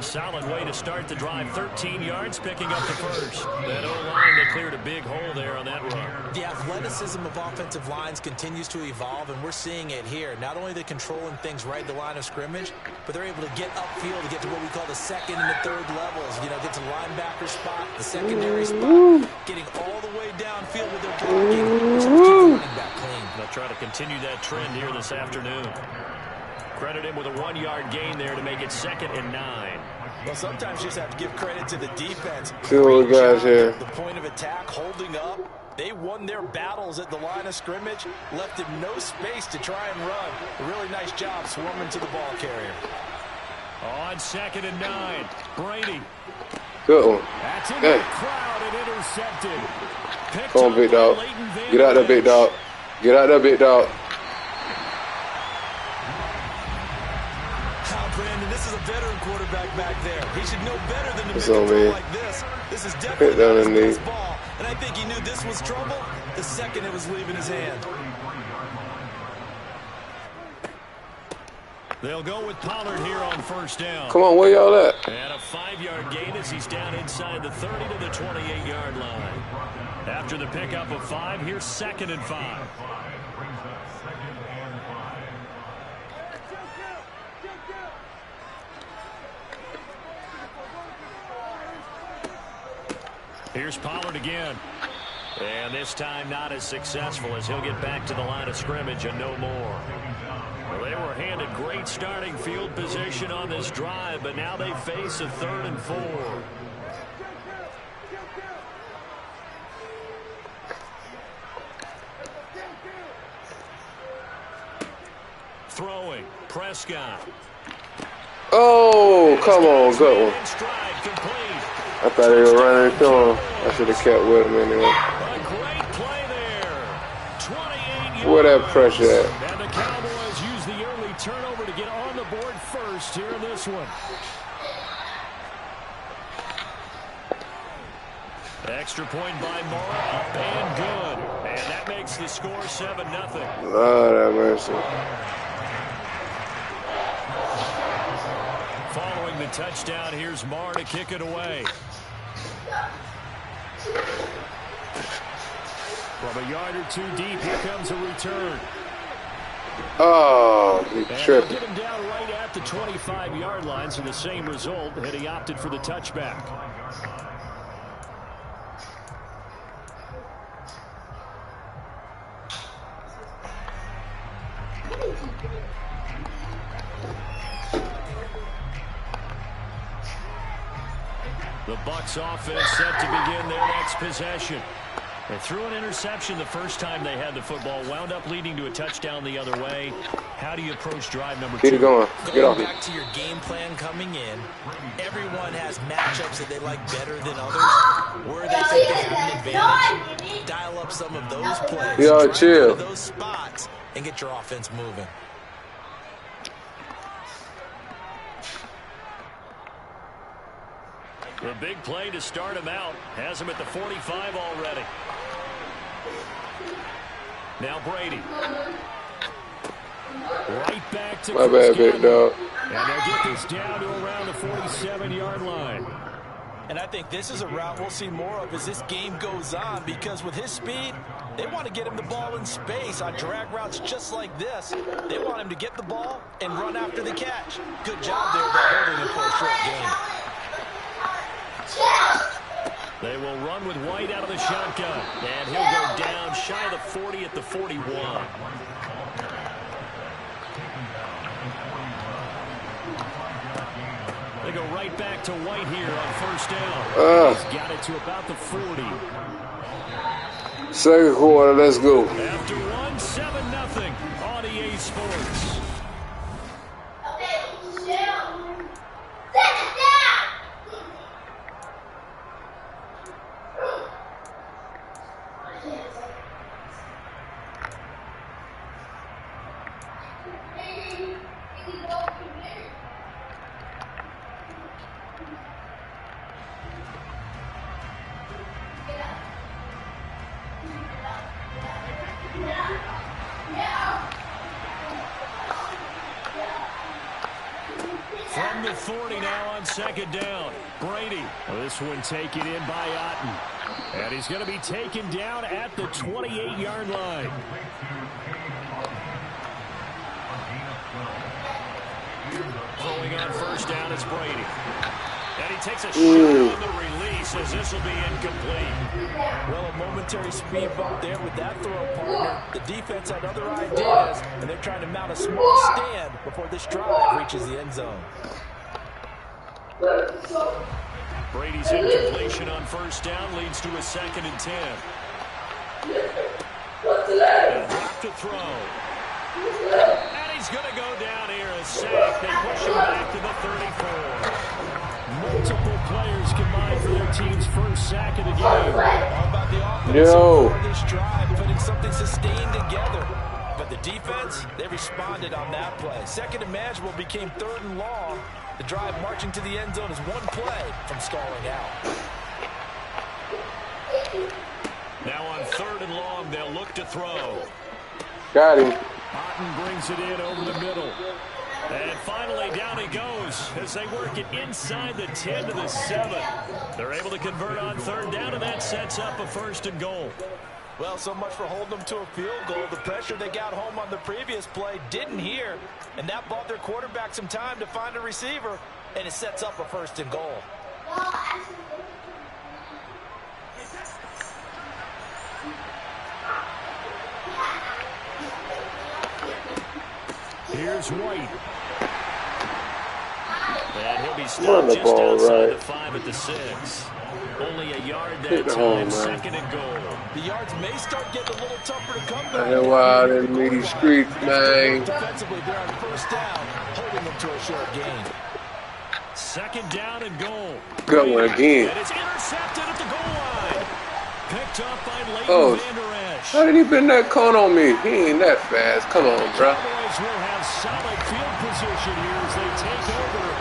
Solid way to start the drive. 13 yards, picking up the first. That O-line, they cleared a big hole there on that run. The athleticism of offensive lines continues to evolve, and we're seeing it here. Not only are they controlling things right at the line of scrimmage, but they're able to get upfield to get to what we call the 2nd and the 3rd levels. You know, get to the linebacker spot, the secondary spot, getting all the way downfield with their blocking, which helps keep the running back clean. They'll try to continue that trend here this afternoon. Credit him with a 1-yard gain there to make it 2nd and 9. Well, sometimes you just have to give credit to the defense. See what we got here. The point of attack, holding up. They won their battles at the line of scrimmage, left him no space to try and run. A really nice job swarming to the ball carrier. On 2nd and 9, Brady. Good one. That's in the crowd and intercepted. Come on, big dog. Get out there, big dog. Get out there, big dog. Brandon, this is a veteran quarterback back there. He should know better than to make a on throw me. like this. This is definitely not his best ball. And I think he knew this was trouble the second it was leaving his hand. They'll go with Pollard here on 1st down. Come on, where y'all at? And a 5-yard gain as he's down inside the 30 to the 28-yard line. After the pickup of 5, here's 2nd and 5. Here's Pollard again. And this time not as successful as he'll get back to the line of scrimmage and no more. Well, they were handed great starting field position on this drive, but now they face a 3rd and 4. Throwing. Prescott. Oh, come on. Good one. I thought they were running into him. I should have kept with him anyway. A great play there. 28 Where that pressure at? And the Cowboys use the early turnover to get on the board first here in this one. Extra point by Mora, up and good. And that makes the score 7-0. Lord have mercy. Following the touchdown, here's Marr to kick it away. From a yard or two deep, here comes a return. Oh, he tripped. Get him down right at the 25-yard line, so the same result, and he opted for the touchback. The Bucs offense set to begin their next possession. They threw an interception the first time they had the football, wound up leading to a touchdown the other way. How do you approach drive number 2? Keep going. Get off. Going back to your game plan coming in, everyone has matchups that they like better than others. Where they think they have an advantage, dial up some of those plays. Yo, chill. Those spots and get your offense moving. The big play to start him out has him at the 45 already. Now Brady. Right back to my bad, big dog. And they'll get this down to around the 47-yard line. And I think this is a route we'll see more of as this game goes on, because with his speed, they want to get him the ball in space on drag routes just like this. They want him to get the ball and run after the catch. Good job there by holding him for a short game. They will run with White out of the shotgun. And he'll go down shy of the 40 at the 41. They go right back to White here on first down. He's got it to about the 40. Second quarter, let's go. After 7-0 on EA Sports. From the 40 now on second down. Brady. Well, this one taken in by Otten. And he's going to be taken down at the 28-yard line. Throwing on first down, it's Brady. And he takes a shot on the release as this will be incomplete. Well, a momentary speed bump there with that throw, partner. The defense had other ideas, and they're trying to mount a small stand before this drive reaches the end zone. Brady's incompletion on first down leads to a 2nd and 10. And drop to throw. And he's going to go down here, a sack. They push him back to the 34. Multiple players combined for their team's first sack of the game. How about the offense Yo. this drive, putting something sustained together? But the defense, they responded on that play. 2nd and manageable became 3rd and long. The drive marching to the end zone is one play from stalling out. Now on 3rd and long, they'll look to throw. Got him. Otten brings it in over the middle. And finally, down he goes as they work it inside the 10 to the 7. They're able to convert on 3rd down, and that sets up a 1st and goal. Well, so much for holding them to a field goal. The pressure they got home on the previous play didn't hear, and that bought their quarterback some time to find a receiver, and it sets up a 1st and goal. Here's White. And he'll be stopped just outside the 5 at the 6. Only a yard that time, 2nd and goal. The yards may start getting a little tougher to come I back. know wild in these streets, man. Defensively, they're on first down, holding them to a short gain. 2nd down and goal. Good one again. And it's intercepted at the goal line. Picked up by Leighton Vander Esch. How did he bend that cone on me? He ain't that fast. Come on, bro. Cowboys will have solid field position here as they take over.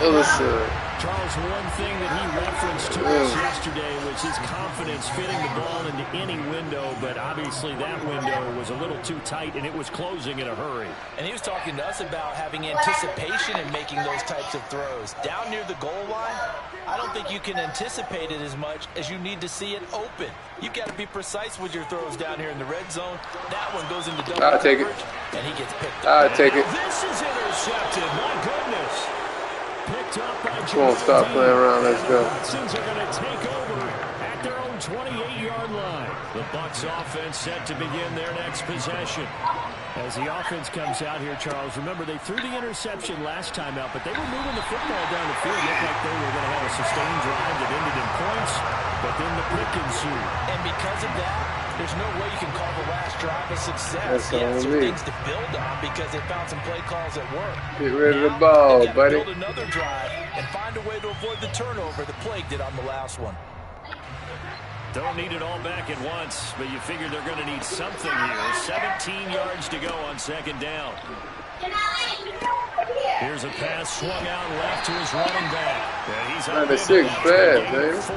Listen. Charles, one thing that he referenced to us yesterday was his confidence fitting the ball into any window, but obviously that window was a little too tight, and it was closing in a hurry. And he was talking to us about having anticipation in making those types of throws. Down near the goal line, I don't think you can anticipate it as much as you need to see it open. You've got to be precise with your throws down here in the red zone. That one goes into double coverage, and he gets picked up. I'll take it. This is intercepted. My goodness. Picked up by Come on, stop playing around. Let's go. Bucks are going to take over at their own 28-yard line. The Bucks offense set to begin their next possession. As the offense comes out here, Charles, remember they threw the interception last time out, but they were moving the football down the field. Looked like they were going to have a sustained drive that ended in points, but then the pick ensued. And because of that, there's no way you can call the last drive a success. Yes, there are things to build on because they found some play calls that work. Get rid of the ball, buddy. Build another drive and find a way to avoid the turnover the plague did on the last one. Don't need it all back at once, but you figure they're going to need something here. 17 yards to go on second down. Here's a pass swung out left to his running back. Yeah, he's up to 96 fast, man. 4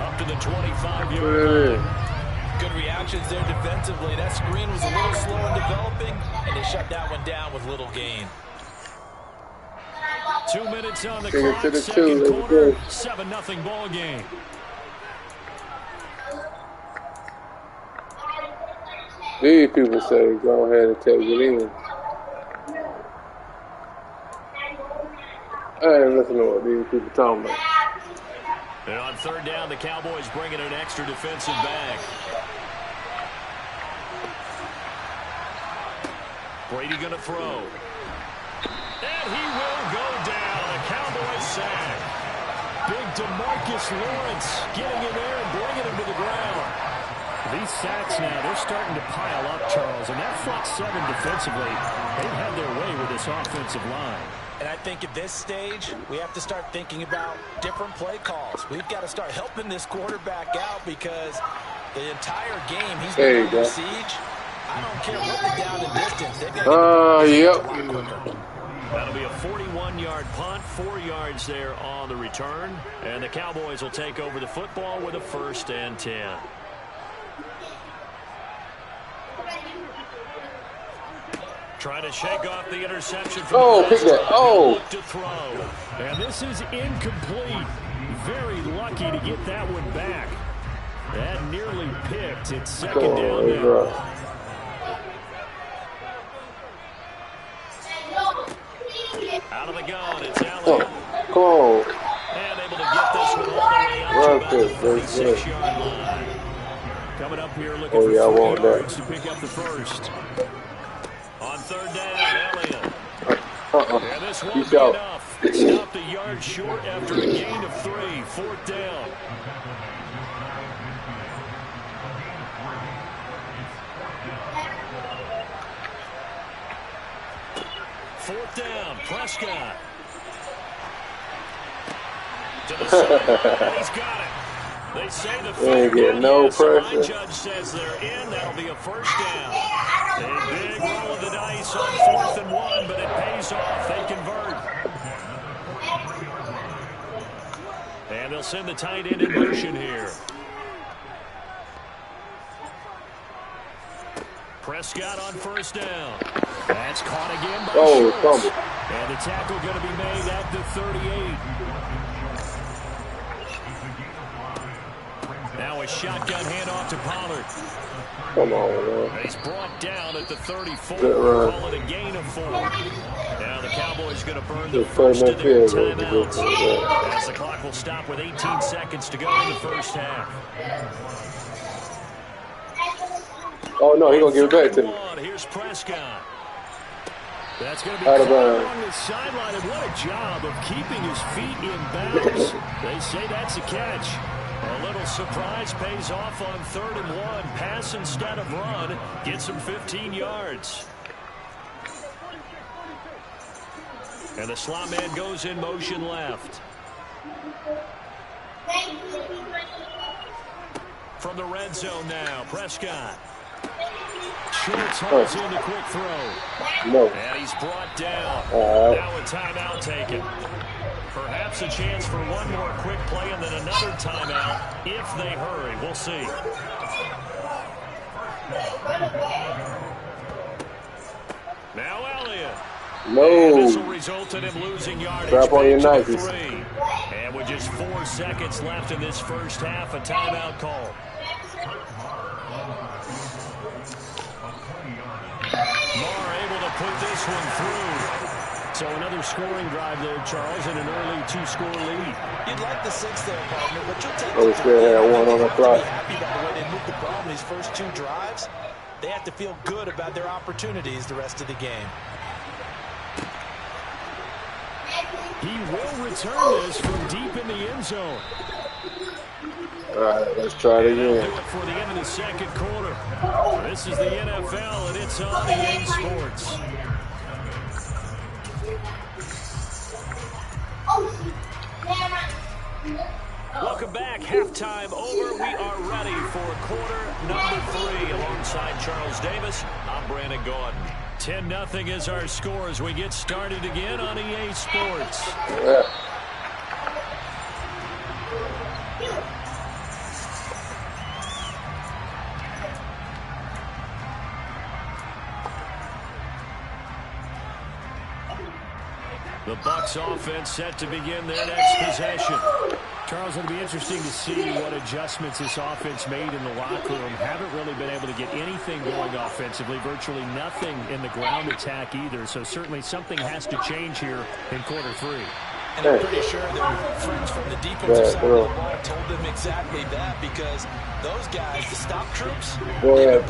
up to the 25-yard line. Good reactions there defensively. That screen was a little slow in developing, and they shut that one down with little gain. 2 minutes on the Take it clock, to the second 2, quarter, 7-0 ball game. These people say go ahead and take it in. I ain't listening to what these people talking about. And on third down, the Cowboys bringing an extra defensive back. Brady going to throw. And he will go down. A Cowboys sack. Big DeMarcus Lawrence getting in there and bringing him to the ground. These sacks now, they're starting to pile up, Charles. And that front seven defensively, they've had their way with this offensive line. And I think at this stage, we have to start thinking about different play calls. We've got to start helping this quarterback out because the entire game he's been under siege. I don't care what the down and distance. They've got to get the ball a lot quicker. That'll be a 41-yard punt, 4 yards there on the return. And the Cowboys will take over the football with a 1st and 10. Trying to shake off the interception from pick that. to throw. And this is incomplete. Very lucky to get that one back. That nearly picked. It's second down now. Out of the gun, it's Allen. Cool. And able to get this one all the way out to about the 46-yard line. Coming up here looking for 4 yards to pick up the first. On third down, Elliott. And this won't be enough. Stopped a yard short after a gain of 3. 4th down. Fourth down, Prescott. To the side, he's got it. They say the ain't getting no pressure. Judge says they're in. That'll be a 1st down. A big roll of the dice on 4th and 1, but it pays off. They convert. And they'll send the tight end in motion here. Prescott on 1st down. That's caught again by Schultz. And the tackle going to be made at the 38. Now a shotgun handoff to Pollard. Come on, man. He's brought down at the 34. Call it a gain of 4. Now the Cowboys going to burn the first of their timeouts. As the clock will stop with 18 seconds to go in the first half. Oh, no, he's going to give it back to me. Here's Prescott. That's going to be out along the sideline, and what a job of keeping his feet in bounds. They say that's a catch. A little surprise pays off on 3rd and 1. Pass instead of run. Gets him 15 yards. And the slot man goes in motion left. From the red zone now, Prescott. Schultz holds in the quick throw. No. And he's brought down. Now a timeout taken. Perhaps a chance for one more quick play and then another timeout if they hurry. We'll see. Now Elliott. No. And this will result in him losing yardage. Drop on your back to knives. the 3. And with just 4 seconds left in this first half, a timeout call. Marr able to put this one through. So another scoring drive there, Charles, and an early 2-score lead. You'd like the 6 there, partner, but you'll take We still had one on the clock. happy about the way they moved the ball in these first 2 drives. They have to feel good about their opportunities the rest of the game. He will return this from deep in the end zone. All right, let's try it again. Do it for the end of the second quarter. This is the NFL, and it's on EA Sports. Welcome back. Halftime over. We are ready for quarter number 3. Alongside Charles Davis, I'm Brandon Gordon. 10-0 is our score as we get started again on EA Sports. Yeah. The Bucs offense set to begin their next possession. Charles, it'll be interesting to see what adjustments this offense made in the locker room. Haven't really been able to get anything going offensively, virtually nothing in the ground attack either. So certainly something has to change here in quarter 3. And I'm pretty sure their friends from the defensive side of the ball told them exactly that, because those guys, the stop troops, they've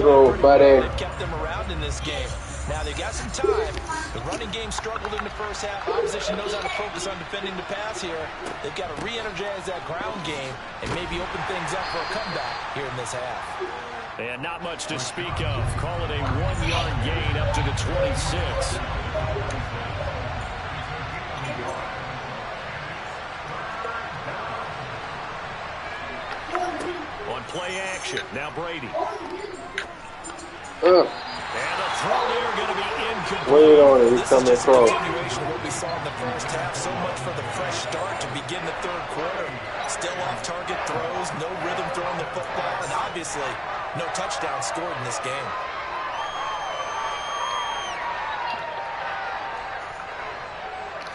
kept them around in this game. Now they've got some time. The running game struggled in the first half. Opposition knows how to focus on defending the pass here. They've got to re-energize that ground game and maybe open things up for a comeback here in this half. And not much to speak of. Call it a 1-yard gain up to the 26. On play action, now Brady. And the throw there going to be incomplete. Wait on it, he's coming close. Continuation of what we saw in the first half. So much for the fresh start to begin the third quarter. Still off-target throws, no rhythm throwing the football, and obviously no touchdown scored in this game.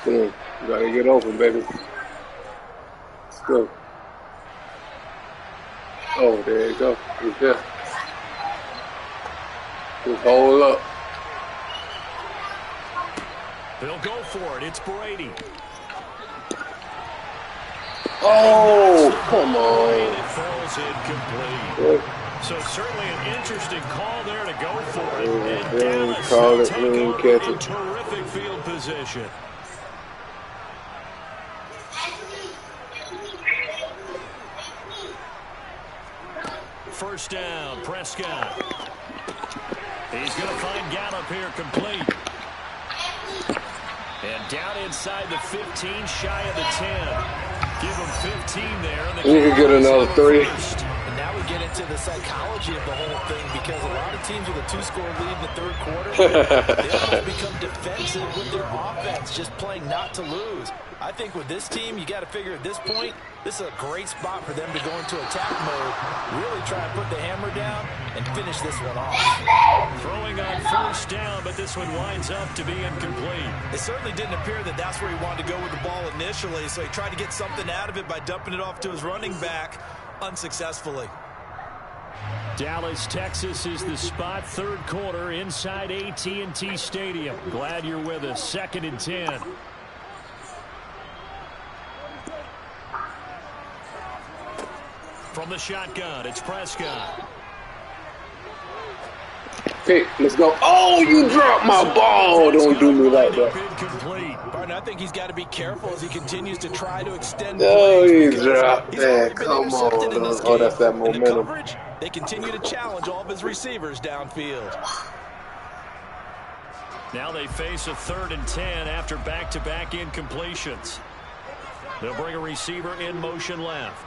You gotta get open, baby. Let's go. Oh, there you go. He's there. Just hold up. They'll go for it. It's Brady. Oh, come on. It falls incomplete. So certainly an interesting call there to go for it. And Dallas will take over in terrific field position. First down, Prescott. He's going to find Gallup here complete. And down inside the 15, shy of the 10. Give him 15 there. You can get another 3. And now we get into the psychology of the whole thing, because a lot of teams with a 2-score lead in the third quarter, they almost become defensive with their offense, just playing not to lose. I think with this team, you got to figure at this point, this is a great spot for them to go into attack mode, really try and put the hammer down and finish this one off. Throwing on first down, but this one winds up to be incomplete. It certainly didn't appear that that's where he wanted to go with the ball initially, so he tried to get something out of it by dumping it off to his running back unsuccessfully. Dallas, Texas is the spot. Third quarter inside AT&T Stadium. Glad you're with us. 2nd and 10. From the shotgun, it's Prescott. Pick, let's go. Oh, you dropped my ball. Don't do me like that. Barton, I think he's got to be careful as he continues to try to extend. Oh, he dropped that. Come on. Oh, that's that momentum. They continue to challenge all of his receivers downfield. Now they face a 3rd and 10 after back-to-back incompletions. They'll bring a receiver in motion left.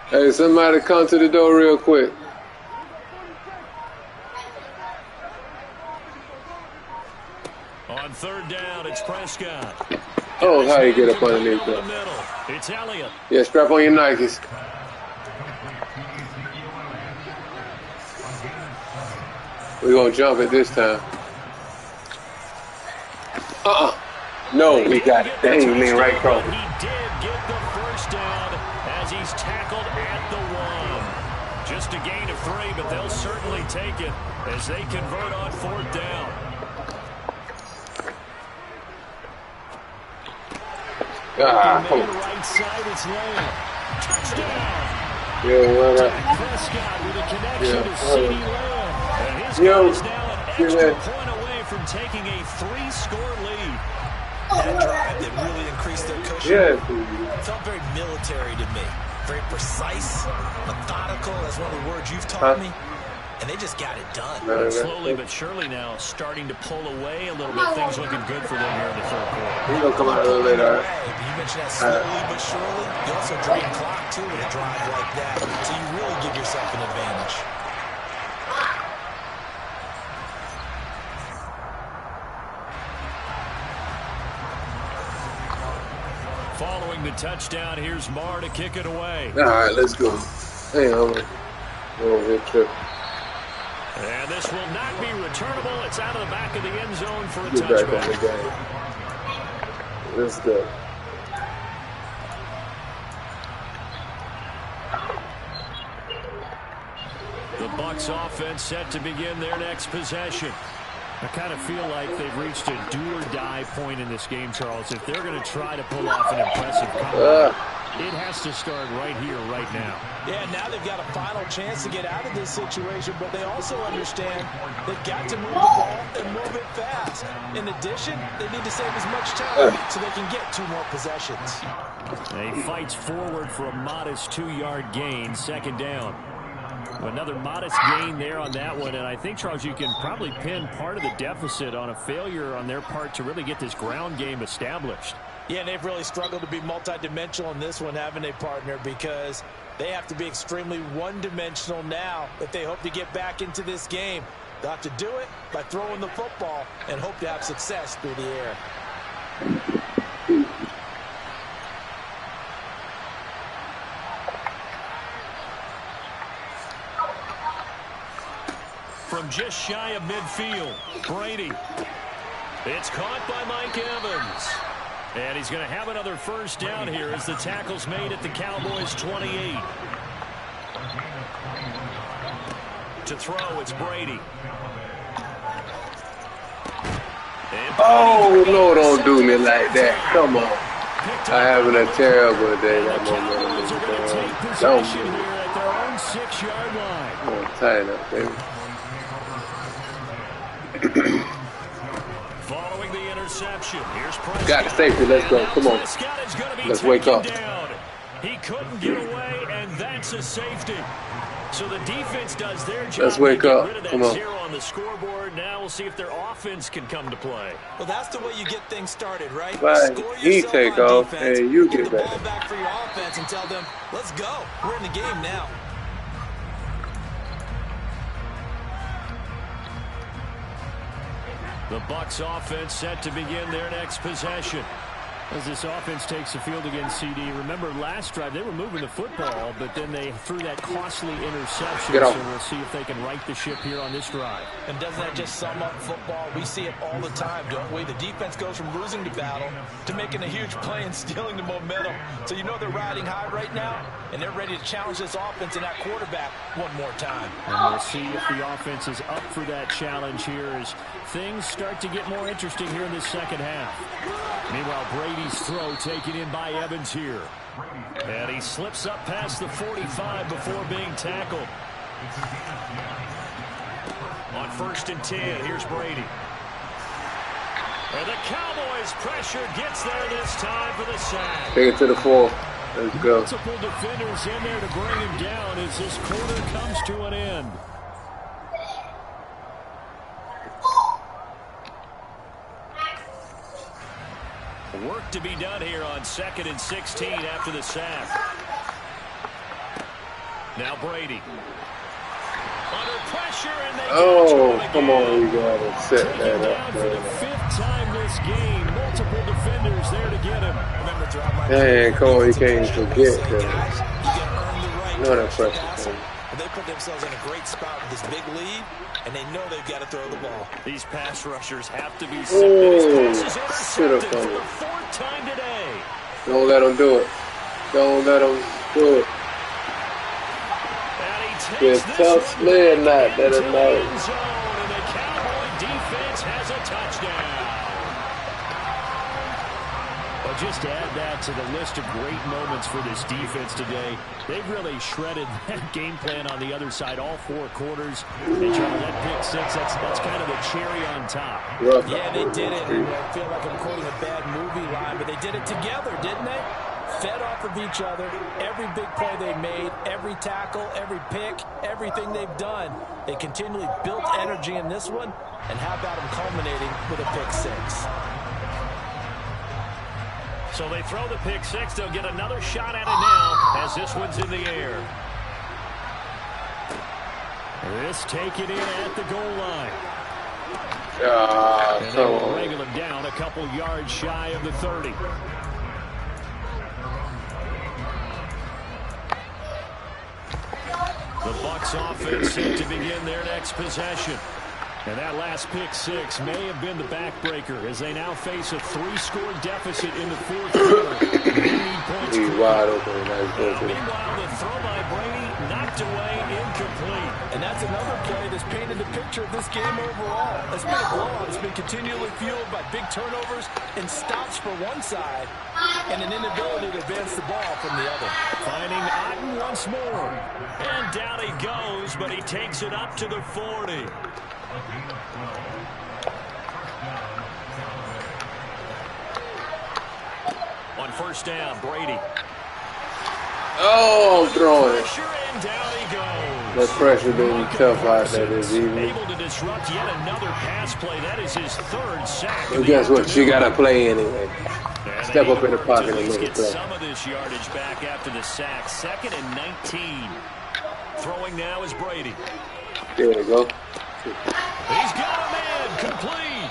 Hey, somebody come to the door real quick. It's Prescott. Oh, how you get up underneath that? It's Elliott. Yeah, strap on your Nikes. We're going to jump it this time. No, we got it. Dang, you lean right across. He did get the first down as he's tackled at the 1. Just a gain of 3, but they'll certainly take it as they convert on 4th down. Come on. Right side, it's Lamb. Touchdown. Yeah, well, Prescott with a connection to CeeDee Lamb. And his Yo, is now an extra point away from taking a 3-score lead. That drive that really increased their cushion. Yeah. It felt very military to me. Very precise, methodical. That's one of the words you've taught me. And they just got it done. And slowly but surely now starting to pull away a little bit. Things looking good for them here in the 3rd quarter. He's going to come out a little later. You mentioned that slowly but surely. You also drain clock, too, with a drive like that. So you really give yourself an advantage. Following the touchdown, here's Marr to kick it away. All right, let's go. Hang on. Trip. And this will not be returnable. It's out of the back of the end zone for a Get back on touchback. the game. Let's go. The Bucs offense set to begin their next possession. I kind of feel like they've reached a do-or-die point in this game, Charles. If they're going to try to pull off an impressive comeback, it has to start right here, right now. Yeah, now they've got a final chance to get out of this situation, but they also understand they've got to move the ball and move it fast. In addition, they need to save as much time so they can get 2 more possessions. And he fights forward for a modest 2-yard gain, 2nd down. Another modest gain there on that one, and I think, Charles, you can probably pin part of the deficit on a failure on their part to really get this ground game established. Yeah, and they've really struggled to be multidimensional in this one, haven't they, partner? Because they have to be extremely one-dimensional now if they hope to get back into this game. They'll have to do it by throwing the football and hope to have success through the air. From just shy of midfield, Brady. It's caught by Mike Evans. And he's going to have another first down here as the tackle's made at the Cowboys' 28. To throw, it's Brady. Oh, no, don't do me like that. Come on. I'm having a terrible day. That momentum is Don't here at their own 6-yard line. Oh, tighten up, baby. Following the interception, here's Prescott. Got the safety. Let's go. Come on. Let's wake up. Down. He couldn't get away, and that's a safety. So the defense does their job. Let's wake up. Come on. 0 on the scoreboard. Now we'll see if their offense can come to play. Well, that's the way you get things started, right? Right. He take off, and you get back. Ball back for your offense and tell them, let's go. We're in the game now. The Bucs offense set to begin their next possession. As this offense takes the field against CD, remember last drive they were moving the football, but then they threw that costly interception. So we'll see if they can right the ship here on this drive. And doesn't that just sum up football? We see it all the time, don't we? The defense goes from losing the battle to making a huge play and stealing the momentum. So you know they're riding high right now, and they're ready to challenge this offense and that quarterback one more time. And we'll see if the offense is up for that challenge here as things start to get more interesting here in this second half. Meanwhile, Brady's throw taken in by Evans here. And he slips up past the 45 before being tackled. On 1st and 10, here's Brady. And the Cowboys' pressure gets there this time for the sack. Take it to the 4. Let's go. Multiple defenders in there to bring him down as this quarter comes to an end. Work to be done here on 2nd and 16 after the sack. Now Brady. Under pressure, and they Oh, come on, you gotta set Take that him down up, for the man. 5th time this game. Multiple defenders there to get him. Remember throughout my Dang, career, Cole, you defensive can't coordinator forget say, that. guys, you got to earn the right No, to that rush the pressure passer. coming. And they put themselves in a great spot with this big lead, and they know they've got to throw the ball. These pass rushers have to be set. Oh, This pass is should have intercepted for come. the 4th time today. Don't let him do it. Don't let him do it. And he takes It's this tough one sled back night that into is the night. end zone, and the Cowboy defense has a touchdown. Well, just to add that to the list of great moments for this defense today, they've really shredded that game plan on the other side all 4 quarters. They try to let pick 6. That's kind of the cherry on top. Yeah, they did it. And I feel like I'm quoting a bad movie line, but they did it together, didn't they? Fed off of each other. Every big play they made, every tackle, every pick, everything they've done. They continually built energy in this one. And how about them culminating with a pick 6? So they throw the pick 6. They'll get another shot at it now as this one's in the air. This taken in at the goal line. And they will wrangle him down a couple yards shy of the 30. The Bucs offense set to begin their next possession. And that last pick 6 may have been the backbreaker as they now face a 3-score deficit in the 4th quarter. They need points. He's wide open. Meanwhile, the throw by Brady knocked away, incomplete. And that's another play that's painted the picture of this game overall. It's been a blowout. It's been continually fueled by big turnovers and stops for one side and an inability to advance the ball from the other. Finding Otten once more. And down he goes, but he takes it up to the 40. On 1st down, Brady. Oh, I'm throwing it. Pressure, and down he goes. That pressure been tough out there this evening. Able to disrupt yet another pass play. That is his 3rd sack. Well, guess what? She got to play anyway. Step up in the pocket and make a get play. some of this yardage back after the sack. 2nd and 19. Throwing now is Brady. There we go. He's got a man complete.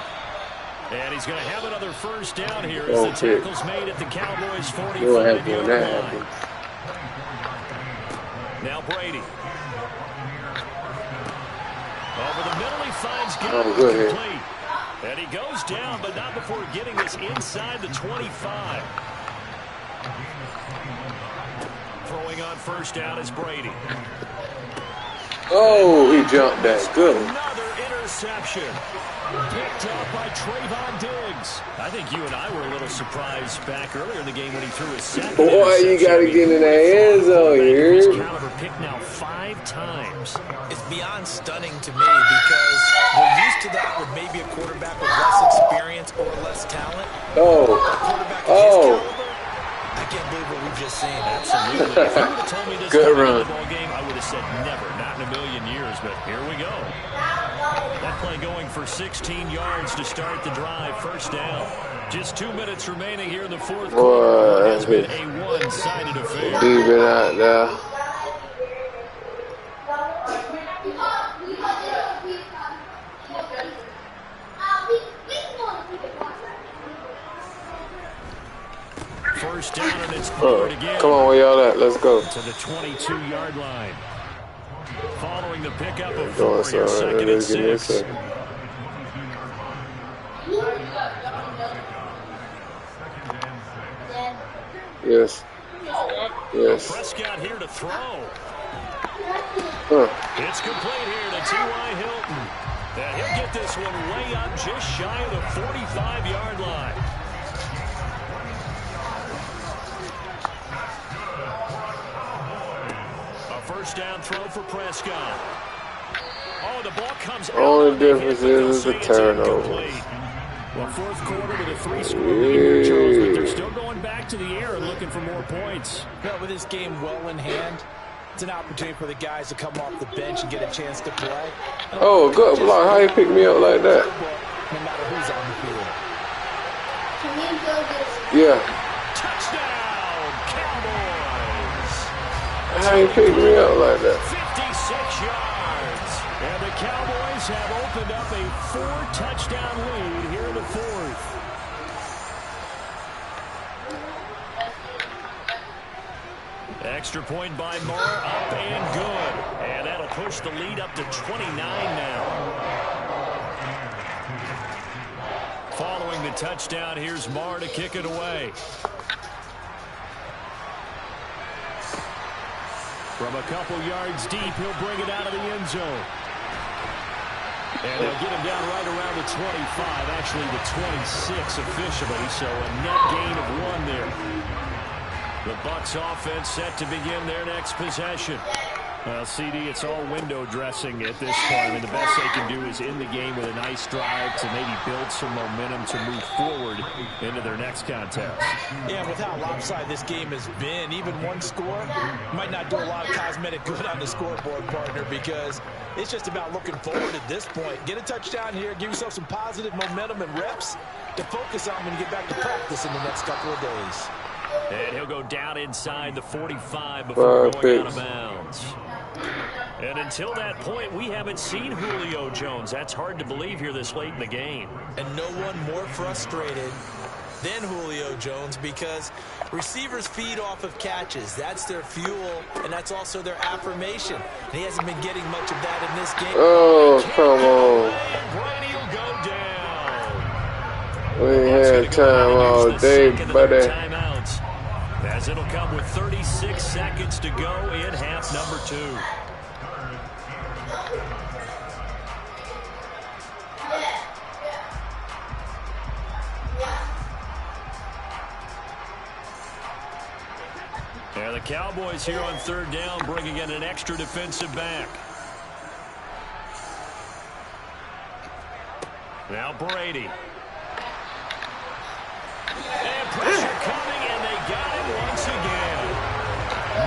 And he's going to have another 1st down here as the tackle's made at the Cowboys' 45-yard line. Now Brady. Over the middle, he finds Goodwin complete. And he goes down, but not before getting this inside the 25. Throwing on 1st down is Brady. Oh, he jumped that good. Another interception. Picked up by Trayvon Diggs. I think you and I were a little surprised back earlier in the game when he threw his 2nd Boy, you got to get in that end zone here. Caliber picked now 5 times. It's beyond stunning to me because we're used to that with maybe a quarterback with less experience or less talent. Oh. I can't believe what we've just seen. Absolutely. If you would have told me this Good ball run. game, I would have said never, not in a million years, but here we go. That play going for 16 yards to start the drive. 1st down. Just 2 minutes remaining here in the 4th quarter. It has been a one-sided affair. Leave it out there. First down, and it's forward again. Come on, where y'all at? Let's go. To the 22-yard line. Following the pickup of Going 4, your 2nd and 6. Yes. Yes. Prescott here to throw. Huh. It's complete here to T.Y. Hilton. And he'll get this one way up just shy of the 45-yard line. A 1st down throw for Prescott. Oh, the ball comes out. Only difference is the turnover. Well, 4th quarter with a 3-score lead here, Charles, but they're still going back to the air and looking for more points. Well, with this game well in hand, it's an opportunity for the guys to come off the bench and get a chance to play. Oh, good block. How you pick me up like that? No matter who's on the field. Yeah. Touchdown, Cowboys. How you pick me up like that? 56 yards. Cowboys have opened up a 4-touchdown lead here in the fourth. Extra point by Moore, up and good. And that'll push the lead up to 29 now. Following the touchdown, here's Moore to kick it away. From a couple yards deep, he'll bring it out of the end zone. And they'll get him down right around the 25, actually the 26 officially, so a net gain of 1 there. The Bucs offense set to begin their next possession. Well, CD, it's all window dressing at this point. I mean, the best they can do is end the game with a nice drive to maybe build some momentum to move forward into their next contest. Yeah, with how lopsided this game has been, even one score might not do a lot of cosmetic good on the scoreboard, partner, because it's just about looking forward at this point. Get a touchdown here, give yourself some positive momentum and reps to focus on when you get back to practice in the next couple of days. And he'll go down inside the 45 before going out of bounds. And until that point, we haven't seen Julio Jones. That's hard to believe here this late in the game. And no one more frustrated than Julio Jones, because receivers feed off of catches. That's their fuel, and that's also their affirmation. And he hasn't been getting much of that in this game. Oh, come on. Brady will go down. We ain't had time all day, buddy. As it'll come with 36 seconds to go in half number 2. And the Cowboys here on 3rd down, bringing in an extra defensive back. Now Brady. And pressure coming, and they got him once again.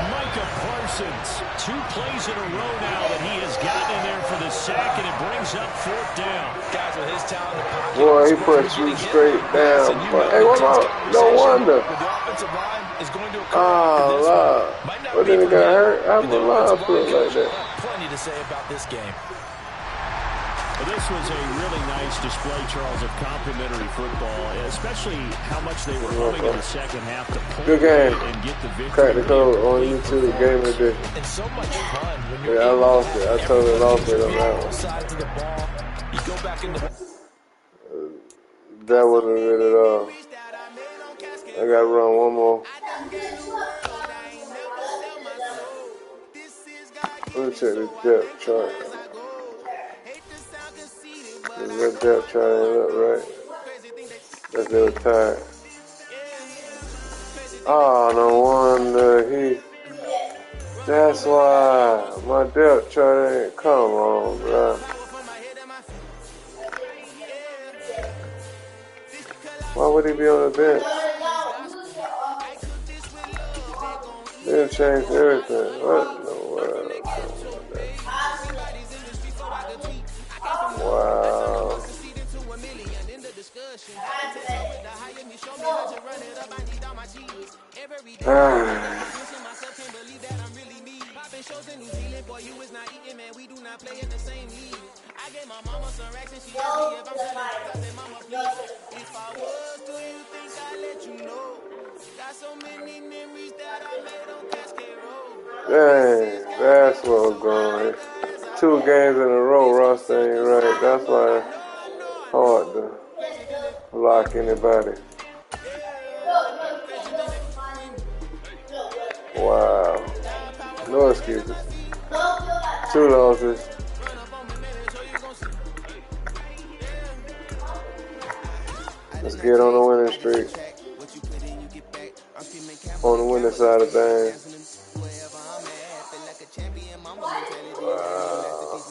Micah Parsons, 2 plays in a row now that he has gotten in there for the sack, and it brings up 4th down. Guys with his talent in the pocket. Boy, he puts you straight down. Hey, what about? No wonder. The offensive line is going to Oh, Lord. What did he got hurt? How the line feel like that? Plenty to say about this game. Well, this was a really nice display, Charles, of complimentary football, especially how much they were humming in the second half to pull and get the victory. Crack the code on YouTube, Game Edition. And so much fun when you're I lost it. I totally lost it on that one. Sides of the ball. You go back in the That wasn't it at all. I got to run one more. Let me check the depth chart. That depth chart ain't up right. That's they were tired. Oh, no wonder that's why my depth chart ain't come on, bro. Why would he be on the bench? They'll change everything. What in the world? Wow. Dang, that's what I'm going. 2 games in a row, Ross ain't right. That's why it's hard to lock anybody. Wow. No excuses. 2 losses. Let's get on the winning streak. On the winning side of things. Wow.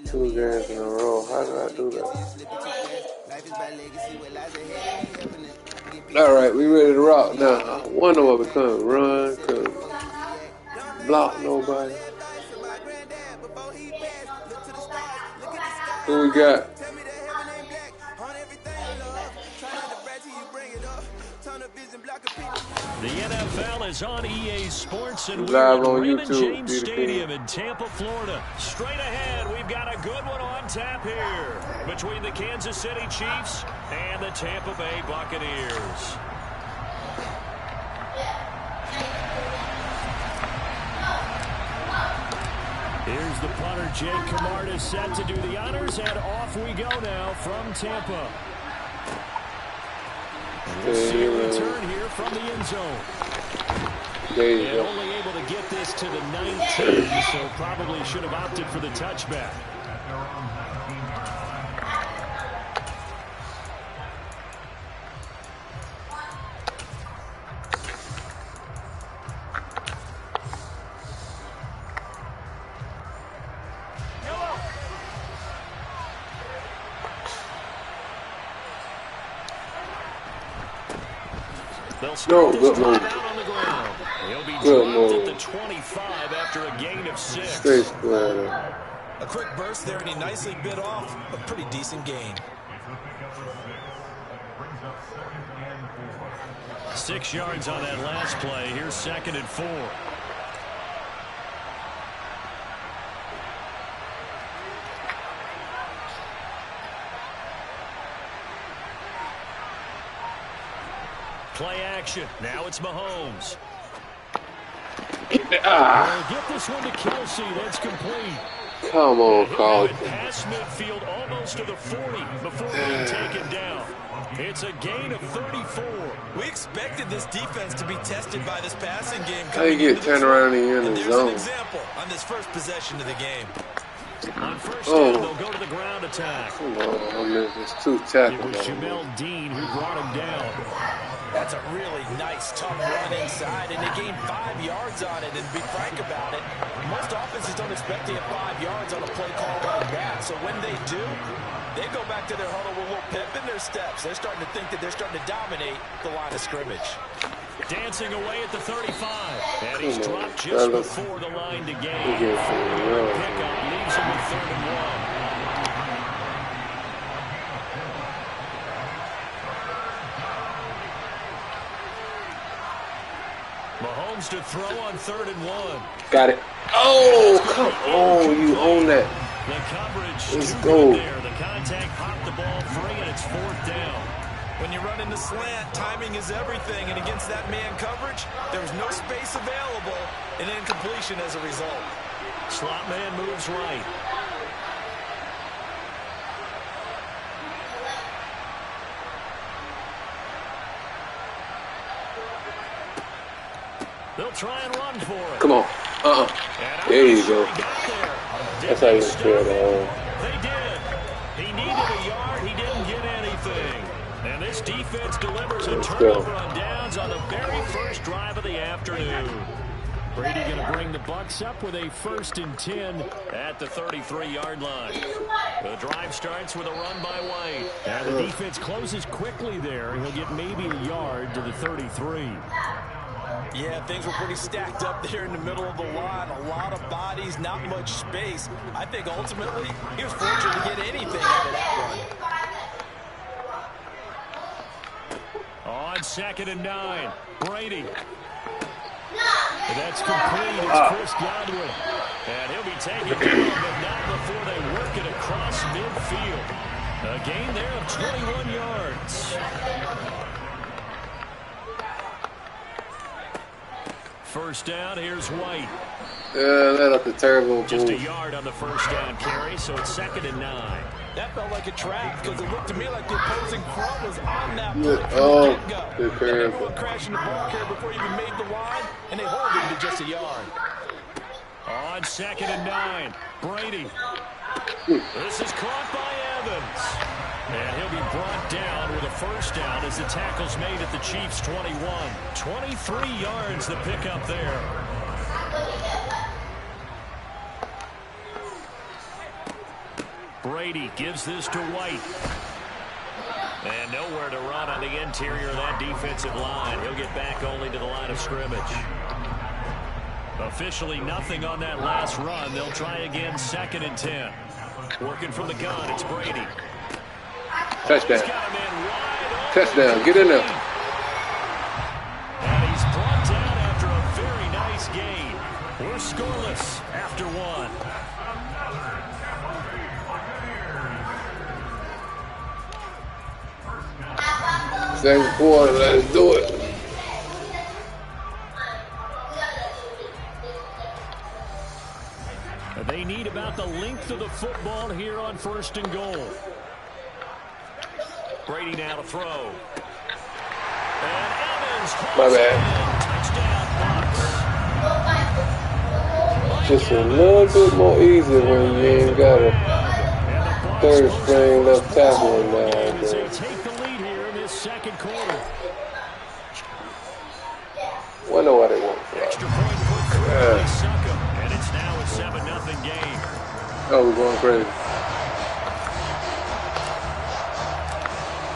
2 games in a row. How did I do that? Alright, we ready to rock now. I wonder what we couldn't run, couldn't block nobody. Who we got? The NFL is on EA Sports, and we're Live at on Raymond YouTube, James Stadium in Tampa, Florida. Straight ahead, we've got a good one on tap here between the Kansas City Chiefs and the Tampa Bay Buccaneers. Here's the punter, Jake Camarda, set to do the honors, and off we go now from Tampa. We'll see a return here from the end zone. And only able to get this to the 19, so probably should have opted for the touchback. They'll start this drive out on the ground. He'll be dropped at the 25 after a gain of 6. A quick burst there, and he nicely bit off a pretty decent gain. 6 yards on that last play. Here's 2nd and 4. Play action. Now it's Mahomes. Get this one to Kelsey. That's complete. Come on, Carl. Past midfield almost to the 40 before being taken down. It's a gain of 34. We expected this defense to be tested by this passing game. How you get turned around and you're in the there's zone? An example on this first possession of the game. On first down, they'll go to the ground attack. Come on, it's 2 tackles. It was Jamel Dean who brought him down. That's a really nice, tough run inside, and they gained 5 yards on it. And to be frank about it, most offenses don't expect to get 5 yards on a play call like that. So when they do, they go back to their huddle with a little pep in their steps. They're starting to think that they're starting to dominate the line of scrimmage. Dancing away at the 35. And he's dropped just before the line to gain. Pickup leaves him with 3rd and 1. Mahomes to throw on 3rd and 1. Got it. Oh, come on. You own that. The coverage Let's too go. good there. The contact popped the ball free, and it's 4th down. When you run into slant, timing is everything. And against that man coverage, there was no space available, and incompletion as a result. Slot man moves right. They'll try and run for it. Come on. There you go. That's how you feel, though. They did. He needed a yard. He didn't get anything. And this defense delivers a turnover on downs on the very first drive of the afternoon. Brady going to bring the Bucs up with a 1st and 10 at the 33-yard line. The drive starts with a run by White. And the defense closes quickly there. He'll get maybe a yard to the 33. Yeah, things were pretty stacked up there in the middle of the line. A lot of bodies, not much space. I think ultimately he was fortunate to get anything out of that run. On 2nd and 9, Brady. That's complete. It's Chris Godwin. And he'll be taken down, but not before they work it across midfield. A gain there of 21 yards. First down, here's White. Let up the terrible Just a yard on the first down carry, so it's 2nd and 9. That felt like a trap because it looked to me like the opposing front was on that Yeah. play from the get-go. Everyone crashing the ball carrier before you even made the line, and they hold him to just a yard. On 2nd and 9, Brady. This is caught by Evans. And he'll be brought down with a first down as the tackle's made at the Chiefs' 21. 23 yards the pickup there. Brady gives this to White. And nowhere to run on the interior of that defensive line. He'll get back only to the line of scrimmage. Officially nothing on that last run. They'll try again 2nd and 10. Working from the gun, it's Brady. Touchdown. Touchdown. Get in there. 6 gain. We're scoreless after 1. Second quarter, let's do it. They need about the length of the football here on 1st and goal. Brady now to throw. And Evans My bad. Touchdown, Bucs. Just a little bit more easy when you ain't got a third string left tackle in there. They take the lead here in this 2nd quarter. Wonder what they want. Extra point put through by Suckham, and it's now a 7-0 game. Oh, we're going crazy.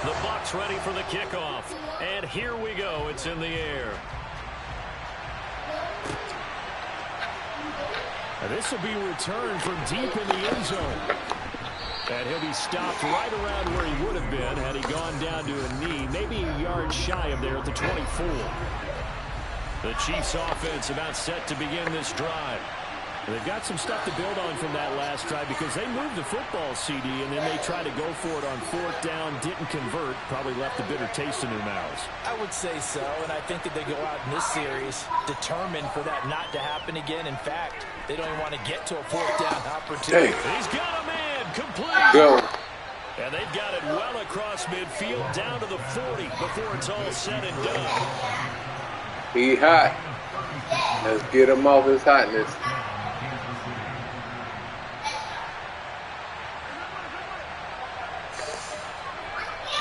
The Bucs ready for the kickoff, and here we go. It's in the air. And this will be returned from deep in the end zone. And he'll be stopped right around where he would have been had he gone down to a knee, maybe a yard shy of there at the 24. The Chiefs offense about set to begin this drive. They've got some stuff to build on from that last drive because they moved the football, CD, and then they tried to go for it on 4th down, didn't convert, probably left a bitter taste in their mouths. I would say so, and I think that they go out in this series determined for that not to happen again. In fact, they don't even want to get to a 4th down opportunity. Hey. He's got a man complete. Go. And they've got it well across midfield down to the 40 before it's all said and done. He hot. Let's get him off his hotness.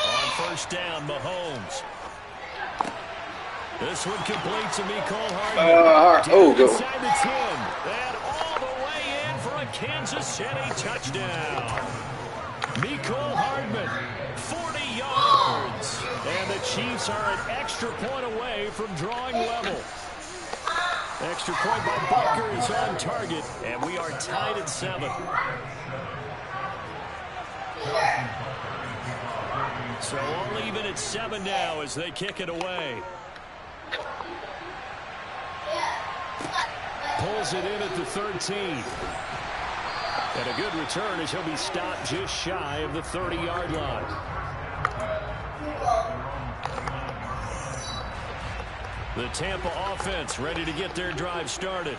On 1st down, Mahomes. This one complete to Mecole Hardman. Go. Inside the 10. And all the way in for a Kansas City touchdown. Mecole Hardman, 40 yards. And the Chiefs are an extra point away from drawing level. Extra point by Butker is on target, and we are tied at 7. So all even at 7 now as they kick it away. Pulls it in at the 13. And a good return as he'll be stopped just shy of the 30-yard line. The Tampa offense ready to get their drive started.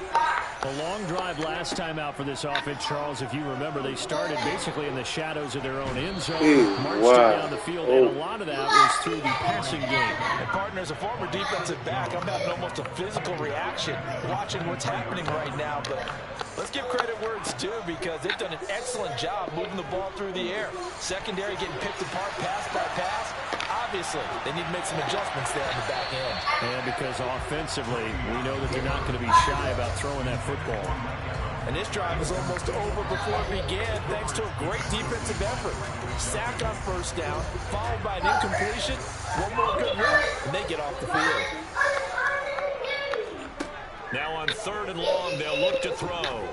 A long drive last time out for this offense, Charles. If you remember, they started basically in the shadows of their own end zone, marched down the field, and a lot of that was through the passing game. And partner, as a former defensive back, I'm having almost a physical reaction watching what's happening right now. But let's give credit where it's due because they've done an excellent job moving the ball through the air. Secondary getting picked apart pass by pass. Obviously, they need to make some adjustments there on the back end. And because offensively, we know that they're not going to be shy about throwing that football. And this drive was almost over before it began thanks to a great defensive effort. Sack on 1st down, followed by an incompletion. One more good run, and they get off the field. Now on 3rd and long, they'll look to throw.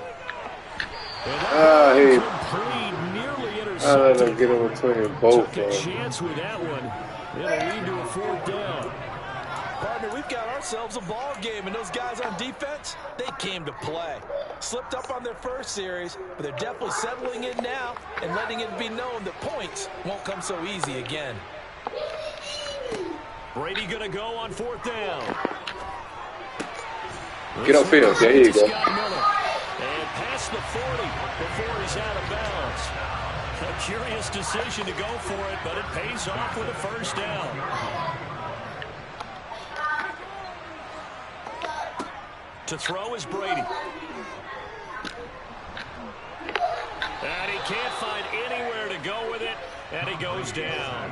Complete, nearly intercepted. I let them get in between both. Took a chance with that one. It'll lead to a 4th down. Partner, we've got ourselves a ball game, and those guys on defense, they came to play. Slipped up on their first series, but they're definitely settling in now and letting it be known that points won't come so easy again. Brady gonna go on 4th down. Get upfield. There you go. And past the 40 before he's out of bounds. A curious decision to go for it, but it pays off with a 1st down. To throw is Brady. And he can't find anywhere to go with it, and he goes down.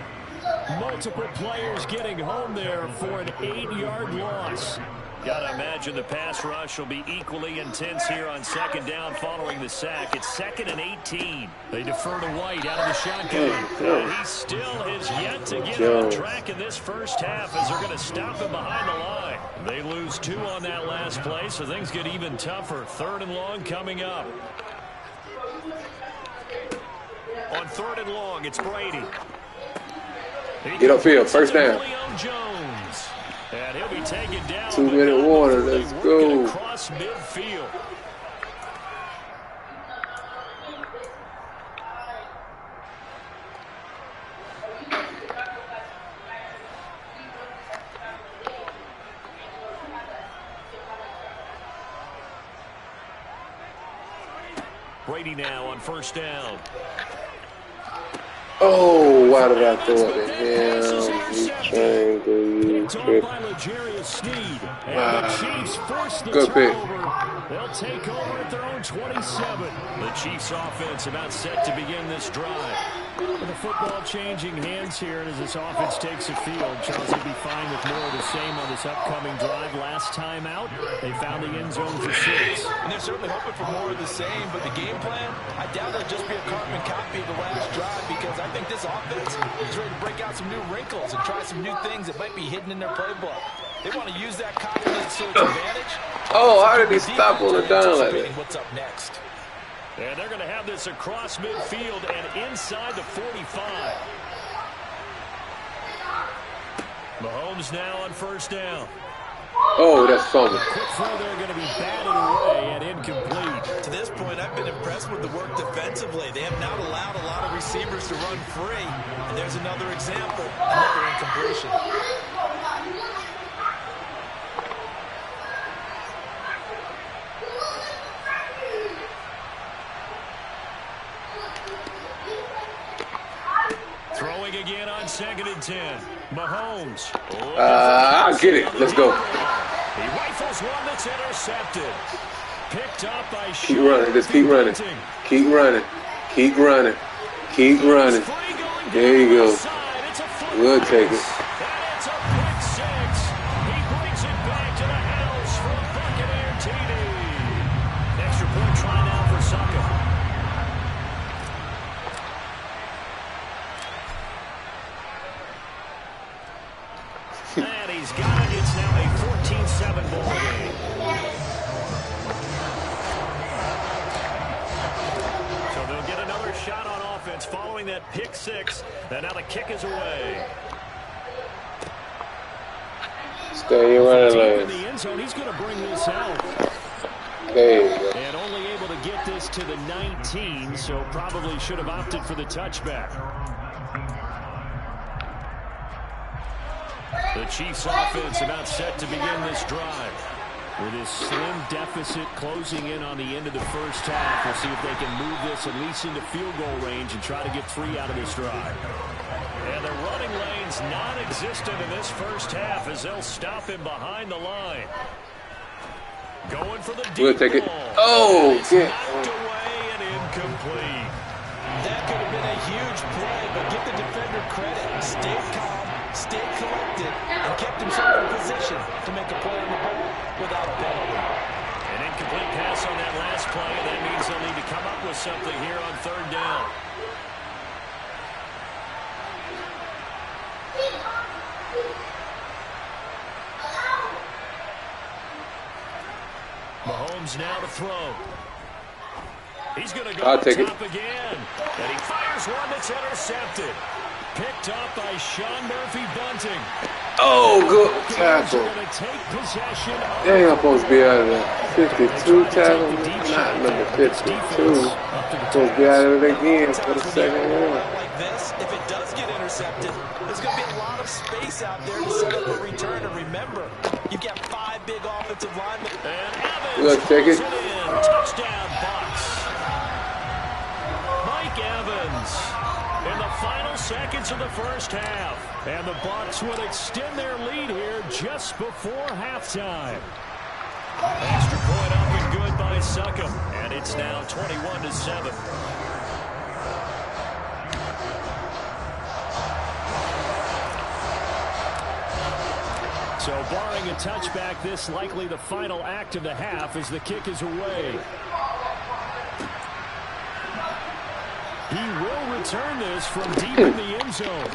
Multiple players getting home there for an 8-yard loss. Gotta imagine the pass rush will be equally intense here on 2nd down following the sack. It's 2nd and 18. They defer to White out of the shotgun. And he still has yet to get on track in this first half as they're going to stop him behind the line. They lose 2 on that last play, so things get even tougher. 3rd and long coming up. On 3rd and long, it's Brady. Get upfield, 1st down. Jones. And he'll be taken down. 2-minute warner. Let's go. Across midfield. Brady now on first down. Oh, why did I throw it to him? You triangle, trip. Good pick. They'll take over at their own 27. The Chiefs offense about set to begin this drive. With the football changing hands here, and as this offense takes the field, Charles will be fine with more of the same on this upcoming drive. Last time out, they found the end zone for 6. And they're certainly hoping for more of the same, but the game plan, I doubt it'll just be a carbon copy of the last drive, because I think this offense is ready to break out some new wrinkles and try some new things that might be hidden in their playbook. They want to use that confidence to its advantage. Oh, how did he stop on the down like that? What's up next? And they're going to have this across midfield and inside the 45. Mahomes now on first down. Oh, that's something. Quick throw there, going to be batted away and incomplete. To this point, I've been impressed with the work defensively. They have not allowed a lot of receivers to run free. And there's another example, another incompletion. Throwing again on 2nd and 10. Mahomes. I'll get it. Let's go. He rifles one that's intercepted. Picked up by Keep running. Just keep running. Keep running. Keep running. Keep running. There you go. We'll take it. And it's a pick 6. He brings it back to the house for a Buccaneer TD. Extra point try now for Saka. And he's got it. It's now a 14-7 ball game. So they'll get another shot on offense following that pick 6. And now the kick is away. Stay running lane. In the end zone, he's going to bring this out. There you go. And only able to get this to the 19, so probably should have opted for the touchback. The Chiefs offense about set to begin this drive. With his slim deficit closing in on the end of the first half, we'll see if they can move this at least into field goal range and try to get 3 out of this drive. And the running lane's non-existent in this first half as they'll stop him behind the line. Going for the deep We'll take it. ball. Oh, yeah. Knocked away and incomplete. That could have been a huge play, but give the defender credit. Stayed calm, stayed collected, and kept himself in position to make a play on the ball without a penalty. An incomplete pass on that last play, and that means they'll need to come up with something here on 3rd down. Mahomes now to throw. He's going to go I'll take top again. And he fires one that's intercepted. Picked up by Sean Murphy-Bunting. Oh, good tackle. Going to take possession of Dang, I'm supposed to be out of there. 52 tackle, not number 52. Supposed to be out of it again for the second one. Like this, if it does get intercepted, there's going to be a lot of space out there to set up a return. And remember, you've got 5 big offensive linemen. And Evans We'll take it. Touchdown, Bucs. Mike Evans in the final seconds of the first half. And the Bucs would extend their lead here just before halftime. Extra point up and good by Suckham. And it's now 21-7. So barring a touchback, this likely the final act of the half as the kick is away. He will return this from deep in the end zone.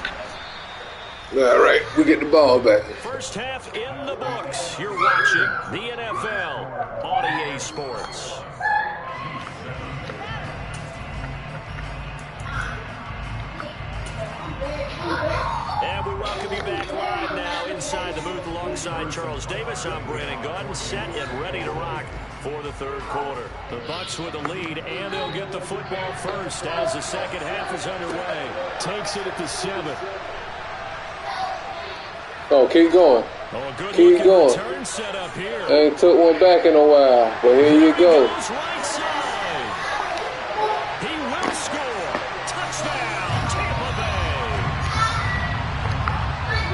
All right, we get the ball back. First half in the books. You're watching the NFL on EA Sports. And we welcome you back live now inside the booth alongside Charles Davis. I'm Brandon Gaudin, set and ready to rock for the third quarter. The Bucks with the lead, and they'll get the football first as the second half is underway. Takes it at the 7. Oh, keep going. Oh, good keep going. Return set up here. Ain't took one back in a while, but here you go. Right side. He will score. Touchdown, Tampa Bay.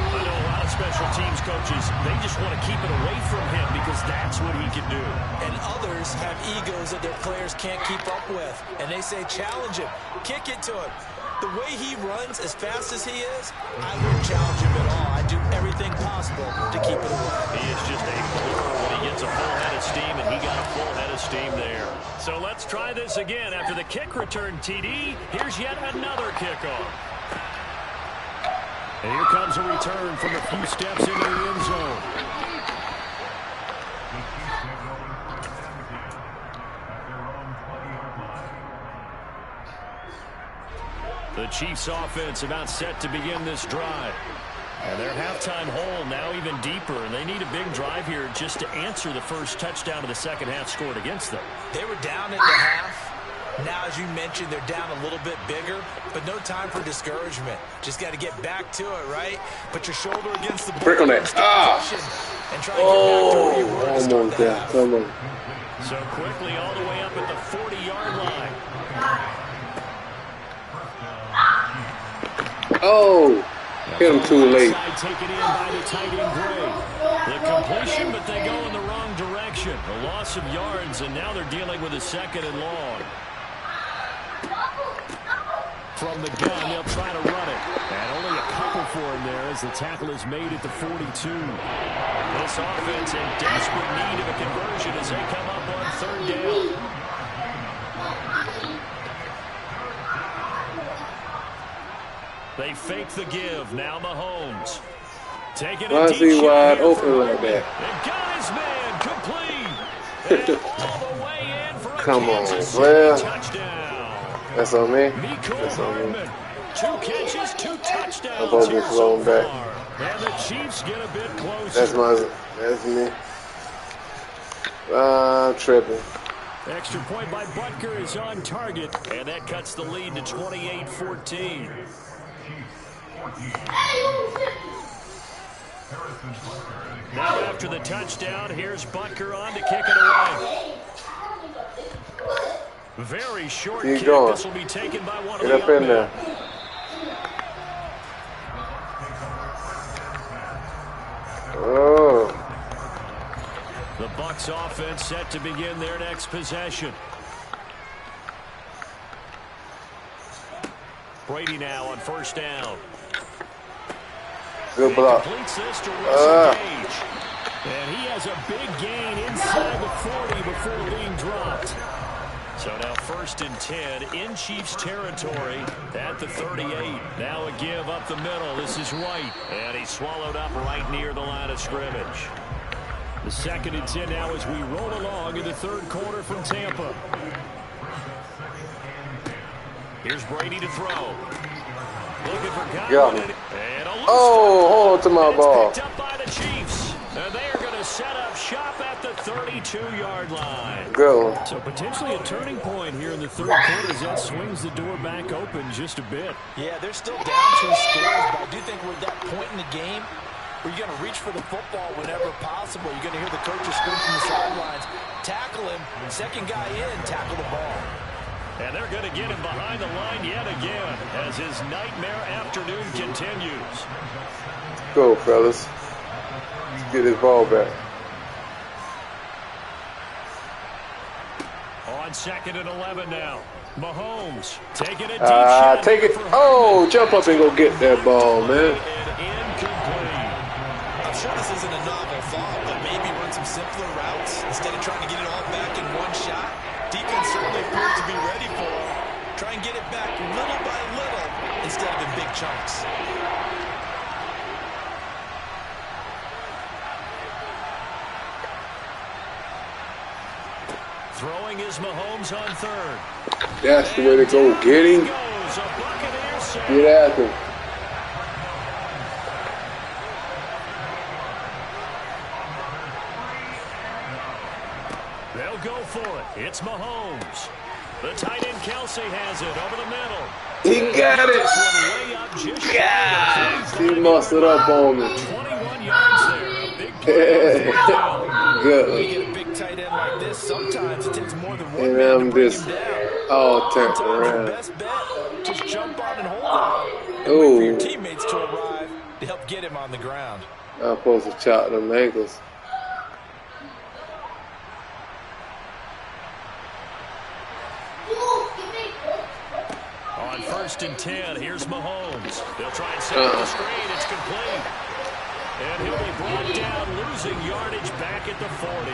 I know a lot of special teams coaches, they just want to keep it away from him because that's what he can do. And others have egos that their players can't keep up with. And they say, challenge him. Kick it to him. The way he runs as fast as he is, I wouldn't challenge him at all. I'd do everything possible to keep it away. He is just a blur when he gets a full head of steam, and he got a full head of steam there. So let's try this again. After the kick return TD, here's yet another kickoff. And here comes a return from a few steps into the end zone. The Chiefs offense about set to begin this drive. And their halftime hole now even deeper, and they need a big drive here just to answer the first touchdown of the second half scored against them. They were down at the half. Now, as you mentioned, they're down a little bit bigger, but no time for discouragement. Just got to get back to it, right? Put your shoulder against the ball. Brick on that. And try to get back to where you were to start the half. So quickly all the way up at the 40-yard line. Oh, hit him too late. Taken in by the tight end Gray. The completion, but they go in the wrong direction. A loss of yards, and now they're dealing with a second and long. From the gun, they'll try to run it. And only a couple for him there as the tackle is made at the 42. This offense in desperate need of a conversion as they come up on third down. They fake the give. Now Mahomes. Taking Why is he wide open like that? And got his man complete. And all the way in for a Come on, Kansas well, City touchdown. That's on me. That's on me. 2 catches, 2 touchdowns. I'm supposed to be thrown back. And the Chiefs get a bit closer. That's me. I'm tripping. Extra point by Butker is on target, and that cuts the lead to 28-14. Now after the touchdown, here's Butker on to kick it away. Very short Keep kick. going. This will be taken by one Get of up the in there. Oh. The Bucs offense set to begin their next possession. Brady now on first down. Good block. Completes this to Russell Gage. And he has a big gain inside the 40 before being dropped. So now 1st and 10 in Chiefs territory at the 38. Now a give up the middle. This is White. And he's swallowed up right near the line of scrimmage. The 2nd and 10 now as we roll along in the third quarter from Tampa. Here's Brady to throw. Looking for Godwin. Oh, hold on to my ball. Picked up by the Chiefs. And they are going to set up shop at the 32-yard line. Go. So potentially a turning point here in the third quarter as that swings the door back open just a bit. Yeah, they're still down 2 scores, but I do think we're at that point in the game where you're going to reach for the football whenever possible. You're going to hear the coaches scream from the sidelines. Tackle him. Second guy in, tackle the ball. And they're going to get him behind the line yet again as his nightmare afternoon continues. Go, fellas. Let's get his ball back. On 2nd and 11 now. Mahomes taking a deep shot. Take it. Oh, jump up and go get that ball, man. Incomplete. I'm sure this isn't a novel thought, but maybe run some simpler routes instead of trying to get it all back in one shot. Defense certainly appeared to be ready for him. Try and get it back little by little instead of in big chunks. Throwing is Mahomes on 3rd. That's the way to go. Get him. Get after him. They'll go for it. It's Mahomes. The tight end Kelsey has it over the middle. He got it. God, he mustered up on me. 21 yards there. A big play on fourth down. Good. When you get a big tight end like this, sometimes it takes more than one And man I'm to bring just him down. all turned Sometimes your around. best bet, just jump on and hold on. And wait Ooh. for your teammates to arrive to help get him on the ground. I'm supposed to chop them ankles. On 1st and 10, here's Mahomes. They'll try and set up the screen. It's complete. And he'll be brought down, losing yardage back at the 40.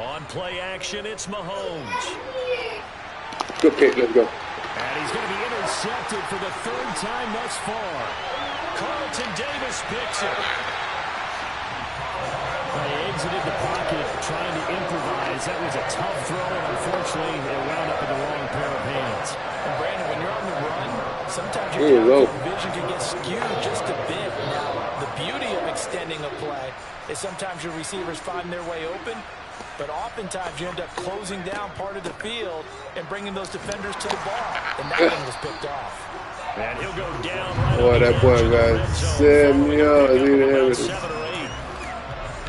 On play action, it's Mahomes. Good pick, let's go. And he's going to be intercepted for the 3rd time thus far. Carlton Davis picks it. They exited the pocket trying to improvise. That was a tough throw, and unfortunately, it wound up in the wrong pair of hands. And Brandon, when you're on the run, sometimes your vision can get skewed just a bit. Now, the beauty of extending a play is sometimes your receivers find their way open, but oftentimes you end up closing down part of the field and bringing those defenders to the ball. And that one was picked off. And he'll go down right. Boy, that boy got 7 yards. He didn't have it.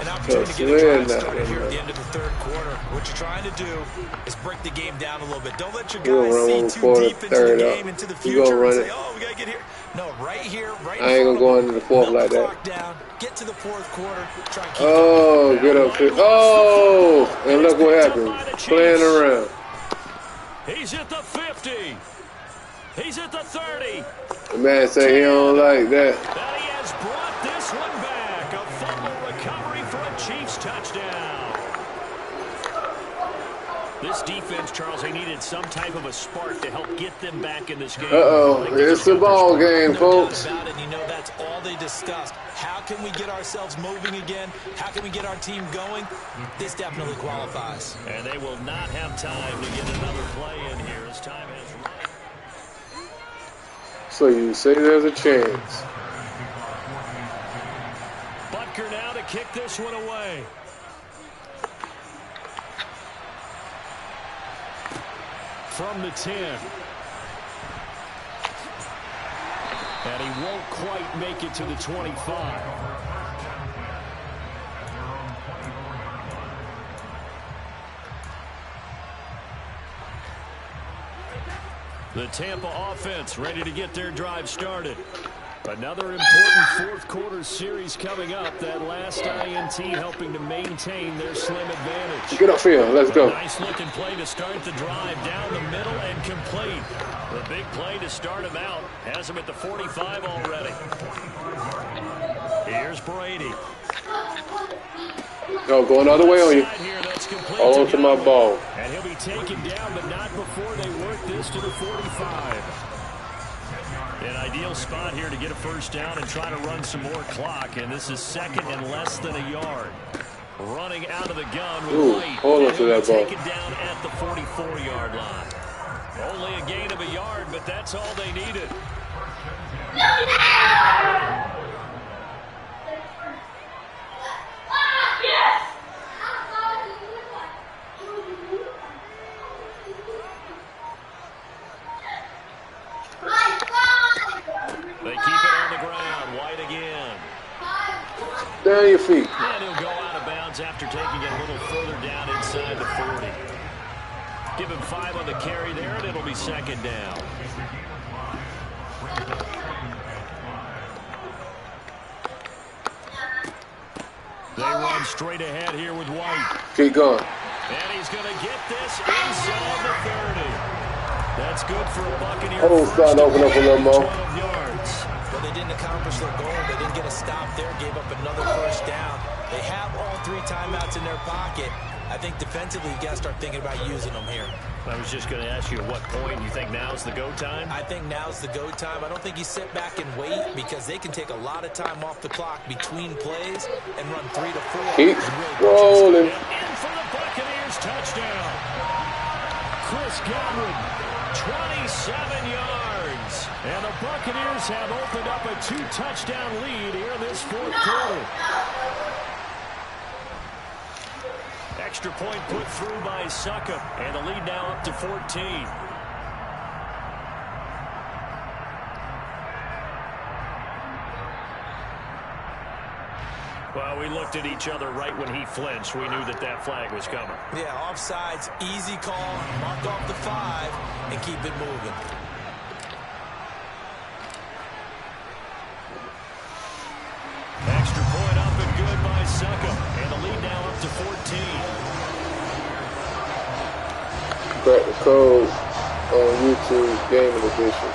An opportunity to get a drive started here at the end of the 3rd quarter. What you're trying to do is break the game down a little bit. Don't let your guys see too deep into the game, into the future, and say, oh, we got to get here. No, right here, right I ain't going to go into the 4th like that. Down, get to the 4th quarter, try and keep Oh, get up here. Oh, and look what happened. Playing around. He's at the 50. He's at the 30. The man say he don't like that. And he has brought this one back. A fumble recovery for a Chiefs touchdown. This defense, Charles, they needed some type of a spark to help get them back in this game. Uh-oh, it's a ball game, folks. About it, you know, that's all they discussed. How can we get ourselves moving again? How can we get our team going? This definitely qualifies. And they will not have time to get another play in here as time has run. So you say there's a chance. Butker now to kick this one away. From the 10. And he won't quite make it to the 25. The Tampa offense ready to get their drive started. Another important 4th quarter series coming up. That last INT helping to maintain their slim advantage. Get upfield. Let's go. Nice looking play to start the drive down the middle and complete. The big play to start him out. Has him at the 45 already. Here's Brady. No, going the other way on you. All onto my ball. And he'll be taken down, but not before they work this to the 45. An ideal spot here to get a 1st down and try to run some more clock. And this is 2nd and less than a yard. Running out of the gun with White. Hold on to that ball. Taken down at the 44-yard line. Only a gain of a yard, but that's all they needed. They keep it on the ground. White again. Down your feet. And he'll go out of bounds after taking it a little further down inside the 40. Give him 5 on the carry there, and it'll be 2nd down. They run straight ahead here with White. Keep going. And he's going to get this inside the 30. That's good for a Buccaneer. Oh, starting to open up a little more. 12 yards. Well, they didn't accomplish their goal. They didn't get a stop there, gave up another 1st down. They have all 3 timeouts in their pocket. I think defensively, you got to start thinking about using them here. I was just going to ask you at what point you think now's the go time? I think now's the go time. I don't think you sit back and wait because they can take a lot of time off the clock between plays and run 3 to 4. Keep rolling. In for the Buccaneers touchdown. Chris Godwin 27 yards. And the Buccaneers have opened up a 2-touchdown lead here in this fourth quarter. Extra point put through by Succop, and the lead now up to 14. Well, we looked at each other right when he flinched. We knew that that flag was coming. Yeah, offsides, easy call. Mark off the 5 and keep it moving. Extra point up and good by Succop, and the lead now up to 14. Crack the code on YouTube Gaming Edition.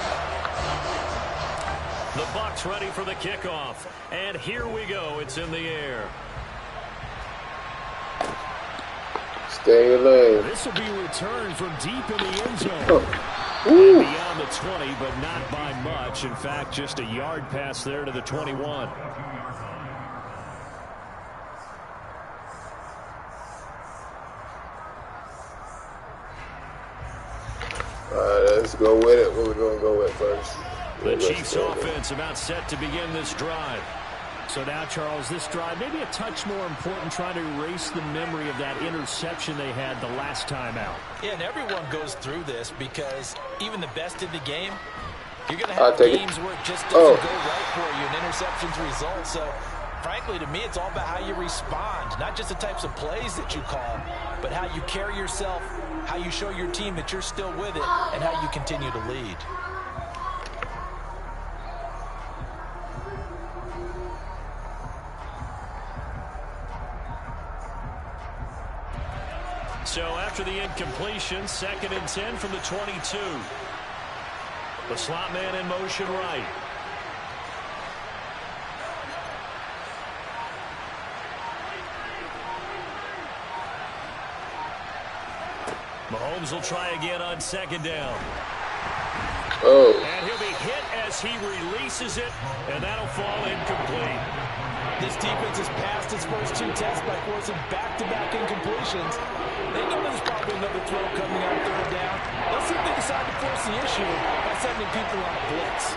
The Bucs ready for the kickoff. And here we go. It's in the air. Stay in your lane. This will be returned from deep in the end zone. Oh. And beyond the 20, but not by much. In fact, just a yard pass there to the 21. Let's go with it. What we're going to go with first. The Chiefs offense about set to begin this drive. So now, Charles, this drive maybe a touch more important, trying to erase the memory of that interception they had the last time out. Yeah, and everyone goes through this because even the best in the game, you're going to have games where it just doesn't go right for you, and interceptions result. So, frankly, to me, it's all about how you respond, not just the types of plays that you call, but how you carry yourself, how you show your team that you're still with it, and how you continue to lead. So after the incompletion, 2nd and 10 from the 22. The slot man in motion right. Mahomes will try again on 2nd down. And he'll be hit as he releases it, and that'll fall incomplete. This defense has passed its first 2 tests by forcing back-to-back incompletions. They know there's probably another throw coming on 3rd down. They'll see if they decide to force the issue by sending people on a blitz.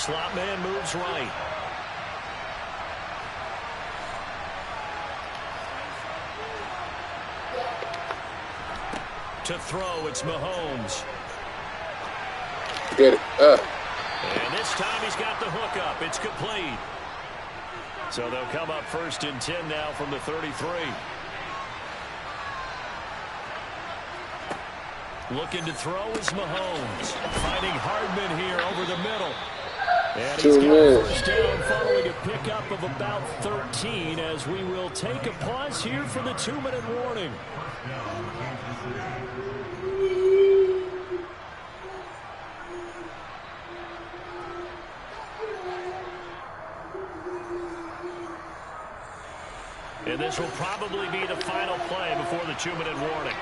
Slot man moves right. To throw, it's Mahomes. Get it. And this time he's got the hook up. It's complete. So they'll come up 1st and 10 now from the 33. Looking to throw is Mahomes. Finding Hardman here over the middle. And he's got a 1st down following a pickup of about 13 as we will take a pause here for the 2-minute warning. And this will probably be the final play before the 2-minute warning.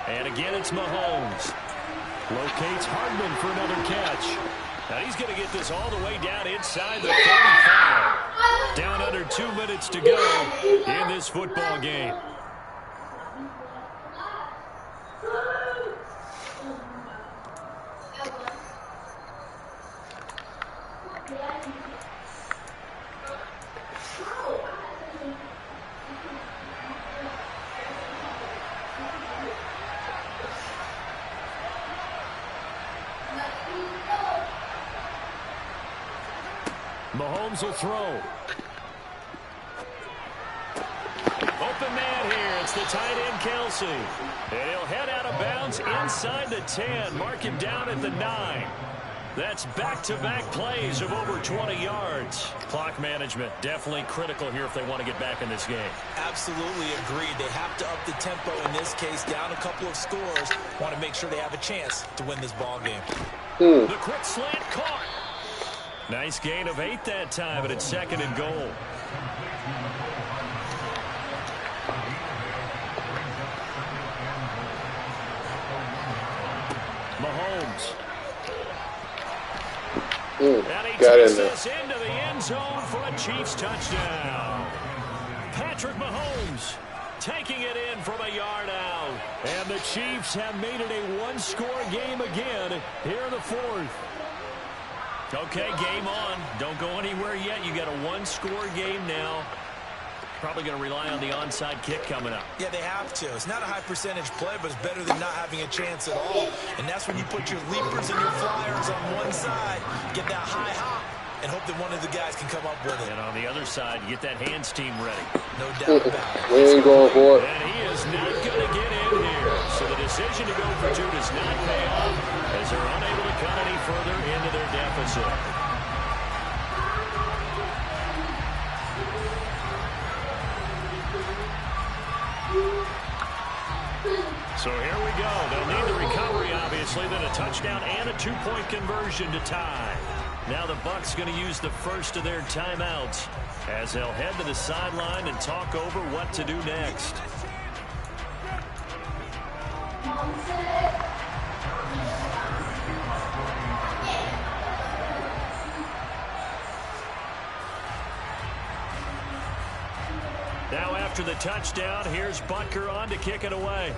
And again, it's Mahomes. Locates Hardman for another catch. Now he's going to get this all the way down inside the 35. Down under 2 minutes to go in this football game. Mahomes will throw. Open man here. It's the tight end, Kelsey. And he'll head out of bounds inside the 10. Mark him down at the 9. That's back-to-back plays of over 20 yards. Clock management definitely critical here if they want to get back in this game. Absolutely agreed. They have to up the tempo in this case, down a couple of scores. Want to make sure they have a chance to win this ball game. The quick slant caught. Nice gain of 8 that time, but it's 2nd and goal. Mahomes. And he takes this into the end zone for a Chiefs touchdown. taking it in from a yard out. And the Chiefs have made it a one-score game again here in the fourth. Okay, game on. Don't go anywhere yet. You got a one-score game now. Probably going to rely on the onside kick coming up. Yeah, they have to. It's not a high-percentage play, but it's better than not having a chance at all. And that's when you put your leapers and your flyers on one side, get that high hop, and hope that one of the guys can come up with it. And on the other side, get that hands team ready. No doubt about it. We ain't going for it. And he is not going to get in here. So the decision to go for two does not pay off as they're unable to cut any further into their deficit. So here we go. They'll need the recovery, obviously, then a touchdown and a two-point conversion to tie. Now the Bucs going to use the first of their timeouts as they'll head to the sideline and talk over what to do next. Now after the touchdown, here's Butker on to kick it away.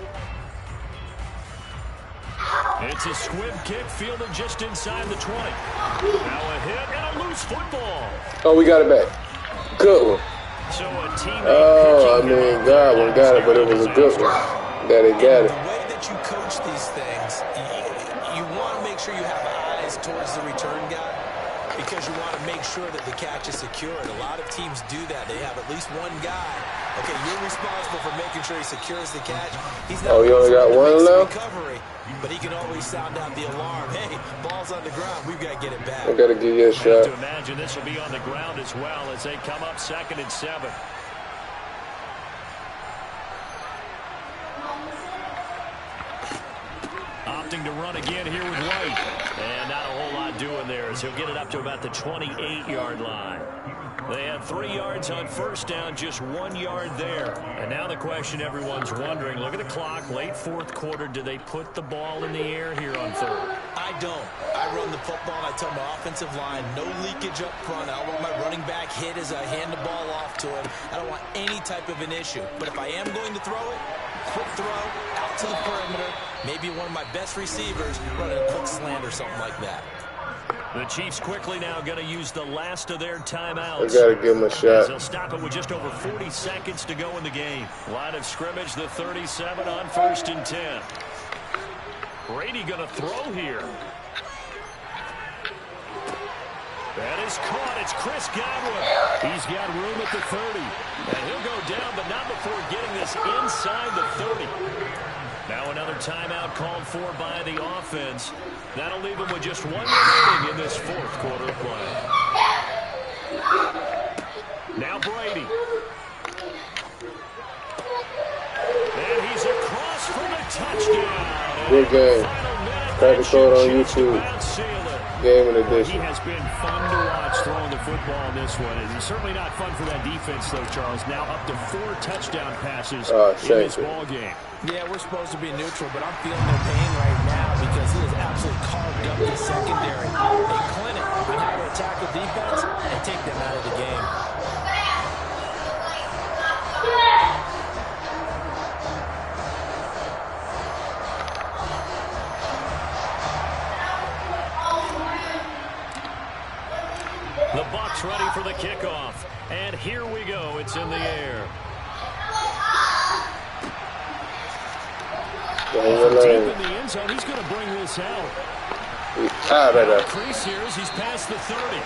It's a squib kick fielded just inside the 20. Now a hit and a loose football. Oh, we got it back. Good one. So a teammate Godwin got it, but it was a good one. That he got it. The way that you coach these things, you want to make sure you have eyes towards the return guy because you want to make sure that the catch is secured. A lot of teams do that. They have at least one guy. Okay, you're responsible for making sure he secures the catch. He's not you only got one left? Recovery, but he can always sound out the alarm. Hey, ball's on the ground. We've got to get it back. I got to give you a shot. I have to imagine this will be on the ground as well as they come up 2nd and 7. Opting to run again here with White. And not a whole lot doing there as he'll get it up to about the 28-yard line. They had 3 yards on first down, just 1 yard there. And now the question everyone's wondering, look at the clock, late fourth quarter, do they put the ball in the air here on third? I don't. I run the football and I tell my offensive line, no leakage up front. I don't want my running back hit as I hand the ball off to him. I don't want any type of an issue. But if I am going to throw it, quick throw, out to the perimeter, maybe one of my best receivers running a quick slant or something like that. The Chiefs quickly now going to use the last of their timeouts. We got to give him a shot. They'll stop it with just over 40 seconds to go in the game. Line of scrimmage, the 37 on 1st and 10. Brady going to throw here. That is caught. It's Chris Godwin. He's got room at the 30. And he'll go down, but not before getting this inside the 30. Now another timeout called for by the offense. That'll leave him with just 1 remaining in this fourth quarter of play. Now Brady. And he's across for the touchdown. Good game. Practice code on YouTube. Game in addition. He has been fun to watch throwing the football in this one. It's certainly not fun for that defense, though, Charles. Now up to 4 touchdown passes in this ball game. Yeah, we're supposed to be neutral, but I'm feeling their pain right now because he has absolutely carved up the secondary. A clinic on how to attack the defense and take them out of the game. The Bucs ready for the kickoff. And here we go. It's in the air. Deep in the end zone. He's going to bring this out. Crease here as he's past the 30.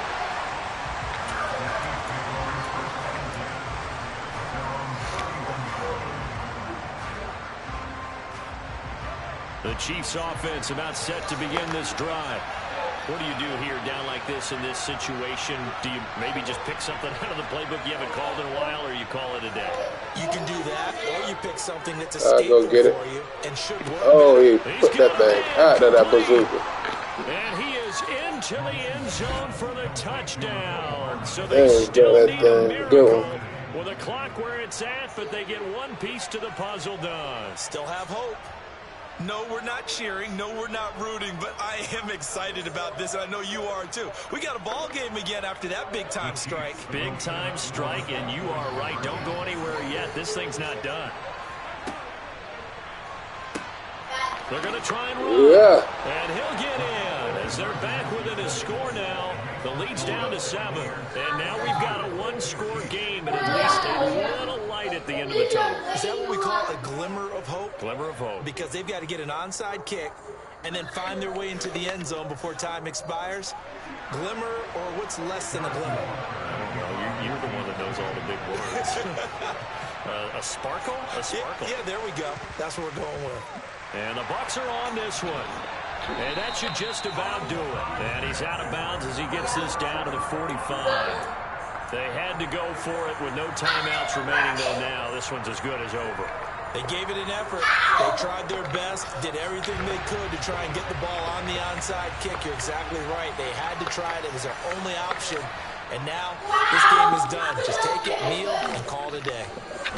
The Chiefs offense about set to begin this drive. What do you do here down like this in this situation? Do you maybe just pick something out of the playbook you haven't called in a while, or you call it a day? You can do that, or you pick something that's a staple for you and should work. Oh, he put that thing out of that bazooka. And he is into the end zone for the touchdown. So they still need a miracle with a clock where it's at, but they get one piece to the puzzle done. Still have hope. No, we're not cheering. No, we're not rooting. But I am excited about this, and I know you are too. We got a ball game again after that big-time strike. Big-time strike, and you are right. Don't go anywhere yet. that, this thing's not done. They're going to try and run. Yeah. And he'll get in as they're back within a score now. The lead's down to 7. And now we've got a one-score game and at least a little light at the end of the tunnel. Is that what we call a glimmer of hope? Glimmer of hope. Because they've got to get an onside kick and then find their way into the end zone before time expires. Glimmer, or what's less than a glimmer? I don't know. You're the one that knows all the big words. A sparkle? A sparkle. Yeah, there we go. That's what we're going with. And the Bucs are on this one. And that should just about do it. And he's out of bounds as he gets this down to the 45. They had to go for it with no timeouts remaining, though now. This one's as good as over. They gave it an effort. They tried their best, did everything they could to try and get the ball on the onside kick. You're exactly right. They had to try it. It was their only option. And now this game is done. Just take it, kneel, and call it a day.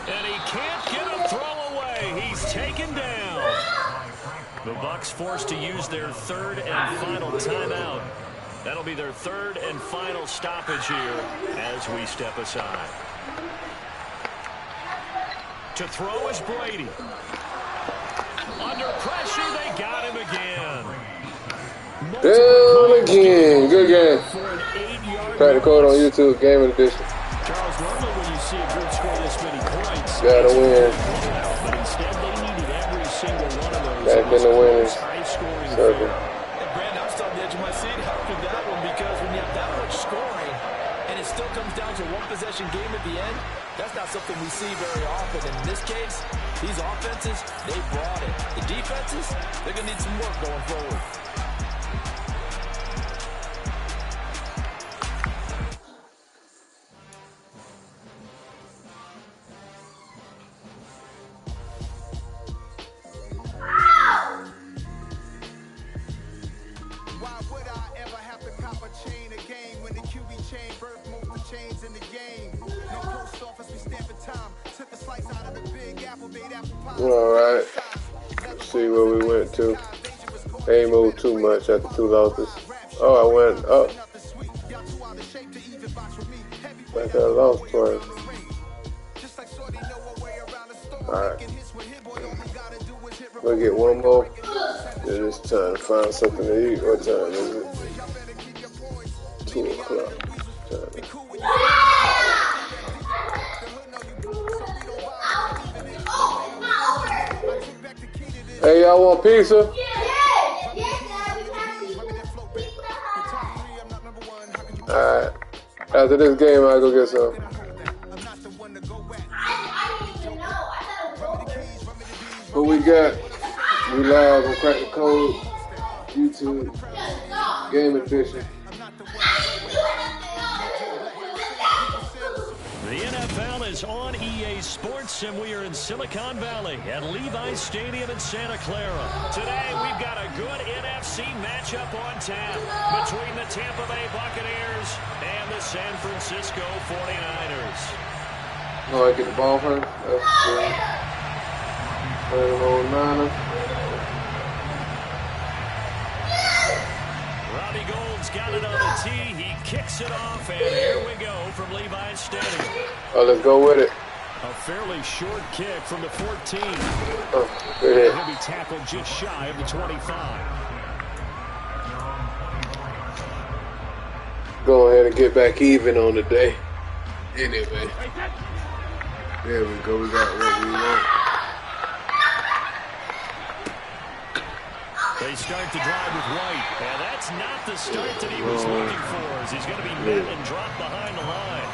And he can't get a throw away. He's taken down. The Bucs forced to use their third and final timeout. That'll be their third and final stoppage here as we step aside. To throw is Brady. Under pressure, they got him again. Down again. Good game. Crack the code on YouTube, Gaming Edition. Charles, normally when you see a group score this many points, Gotta win. but instead they needed every single one of those. Back in the winning High-scoring circle. And Brandon, I'm still on the edge of my seat after that one because when you have that much scoring and it still comes down to a one-possession game at the end, that's not something we see very often. And in this case, these offenses, they brought it. The defenses, they're going to need some work going forward. Alright. Let's see where we went to. Ain't moved too much after 2 losses. Oh, I went up. Like I lost twice. Alright. We'll get one more. Then it's time to find something to eat. What time is it? 2 o'clock. Hey, y'all want pizza? Alright. After this game, I'll go get some. What we got? We live on Crack the Code, YouTube, Gaming Edition. The NFL is on EA Sports, and we are in Silicon Valley at Levi's Stadium in Santa Clara. Today, we've got a good NFC matchup on tap between the Tampa Bay Buccaneers and the San Francisco 49ers. Oh, I get the ball first? That's good. Robbie Gould's got it on the tee. He kicks it off, and here we go from Levi's Stadium. Oh, let's go with it. A fairly short kick from the 14. Oh, good hit. He'll be tackled just shy of the 25. Go ahead and get back even on the day. Anyway. There we go. We got what we want. They start the drive with White, and that's not the start that he was looking for, as he's going to be met and dropped behind the line.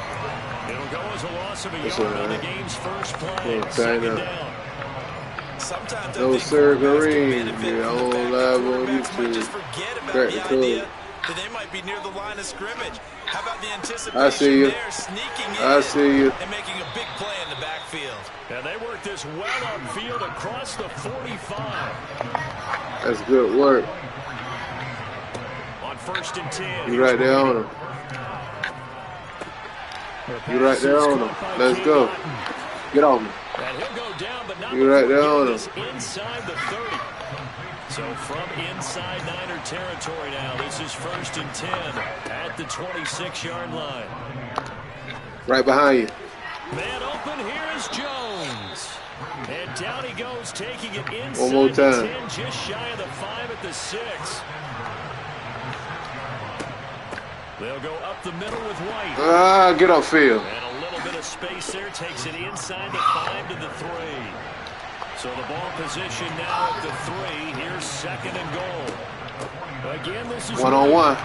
It'll go as a loss of a yard on the game's first play. Second down. Sometimes No Sir Green. Yeah, on live on YouTube. Just forget about Crack the the code. idea that they might be near the line of scrimmage. How about the anticipation I see you. there, sneaking in I see you. and making a big play in the backfield. And they work this well upfield across the 45. That's good work. On 1st and 10. You right there on him. You right there on him. Let's go. Get on me. And he'll go down, but not You right there on him. inside the 30. So from inside Niner territory now, this is 1st and 10 at the 26-yard line. Right behind you. Man open, here's Jones. And down he goes, taking it inside one more time. the 10, just shy of the 5 at the 6. They'll go up the middle with White. Get upfield. And a little bit of space there, takes it inside the 5 to the 3. So the ball position now at the 3. Here's 2nd and goal. Again, this is one-on-one.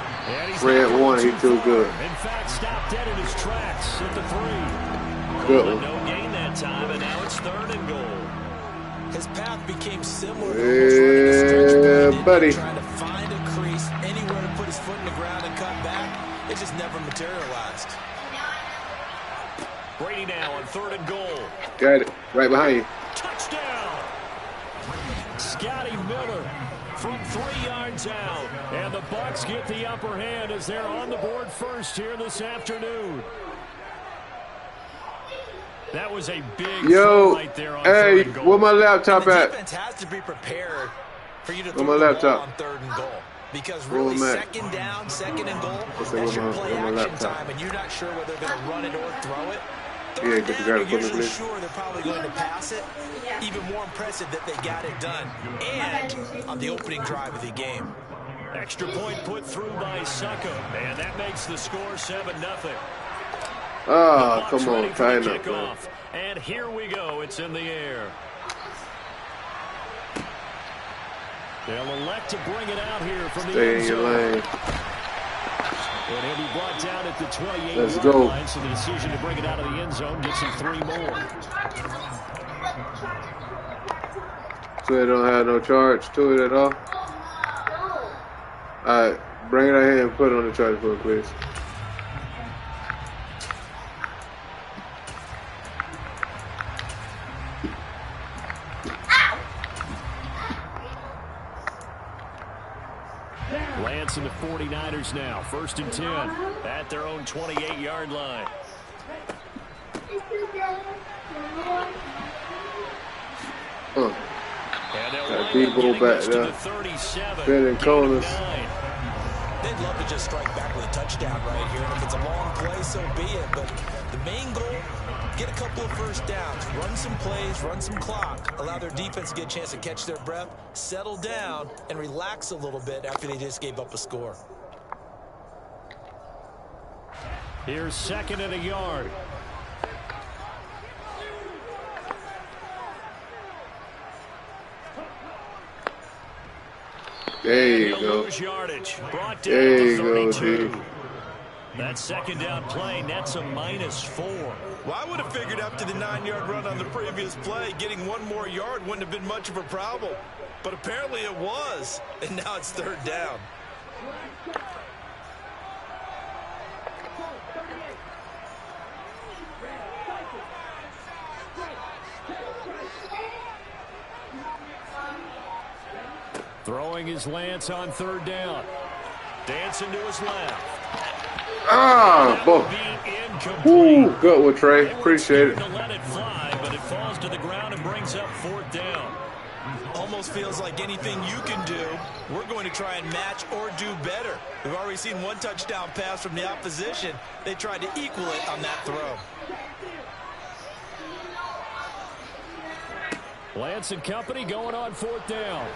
Red one, he too good. In fact, stopped dead in his tracks at the 3. Good one. No gain that time, and now it's 3rd and goal. His path became similar to almost running a stretch, buddy. Trying to find a crease, anywhere to put his foot in the ground and cut back. It just never materialized. Brady now on 3rd and goal. Got it. Right behind you. Touchdown! Scotty Miller from 3 yards out. And the Bucs get the upper hand as they're on the board first here this afternoon. That was a big throw right there on 3rd and goal. Where my laptop the at? defense has to be prepared for you to Where throw my the laptop? ball on 3rd and goal. Because really, 2nd down, 2nd and goal, that's your play action time, and you're not sure whether they're going to run it or throw it. 3rd down, you're usually sure they're probably going to pass it. Even more impressive that they got it done, and on the opening drive of the game. Extra point put through by Succo, and that makes the score 7-0. Come on, tighten up, man. And here we go. It's in the air. They'll elect to bring it out here from the end zone. Stay in your lane. And he'll be brought down at the 28-yard Let's go. line, so the decision to bring it out of the end zone gets him 3 more. So they don't have no charge to it at all? All right, bring it out here and put it on the charge board, please. Lance and the 49ers now. 1st and 10 at their own 28-yard line. Got people back there. Been in corners. They'd love to just strike back with a touchdown right here. And if it's a long play, so be it. But the main goal, get a couple of first downs, run some plays, run some clock, allow their defense to get a chance to catch their breath, settle down, and relax a little bit after they just gave up a score. Here's 2nd and a yard. There you go. There you go, dude. That 2nd down play nets a -4. Well, I would have figured after the 9-yard run on the previous play, getting 1 more yard wouldn't have been much of a problem. But apparently it was, and now it's 3rd down. Throwing his Lance on 3rd down. Dancing to his left. Boy. Ooh, good with Trey. Appreciate it. To let it fly, but it falls to the ground and brings up 4th down. Almost feels like anything you can do, we're going to try and match or do better. We've already seen 1 touchdown pass from the opposition. They tried to equal it on that throw. Lance and company going on 4th down.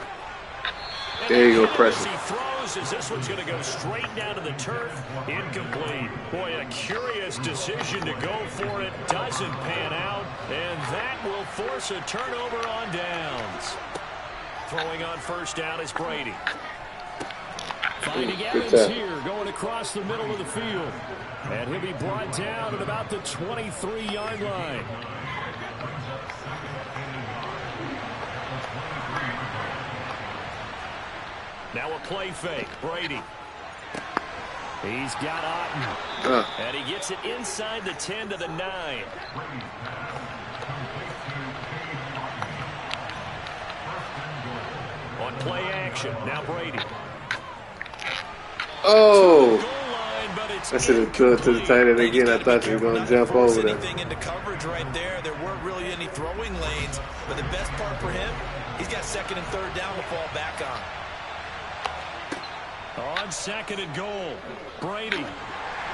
There you go, pressure. He throws as this one's going to go straight down to the turf. Incomplete. Boy, a curious decision to go for it. Doesn't pan out, and that will force a turnover on downs. Throwing on 1st down is Brady. Finding Evans here, going across the middle of the field. And he'll be brought down at about the 23-yard line. Now a play fake. Brady. He's got Otten. And he gets it inside the 10 to the 9. On play action. Now Brady. Oh. I should have threw it to the tight end again. I thought you were going to jump over there. Anything into coverage right there. There weren't really any throwing lanes. But the best part for him, he's got 2nd and 3rd down to fall back on. On 2nd and goal, Brady.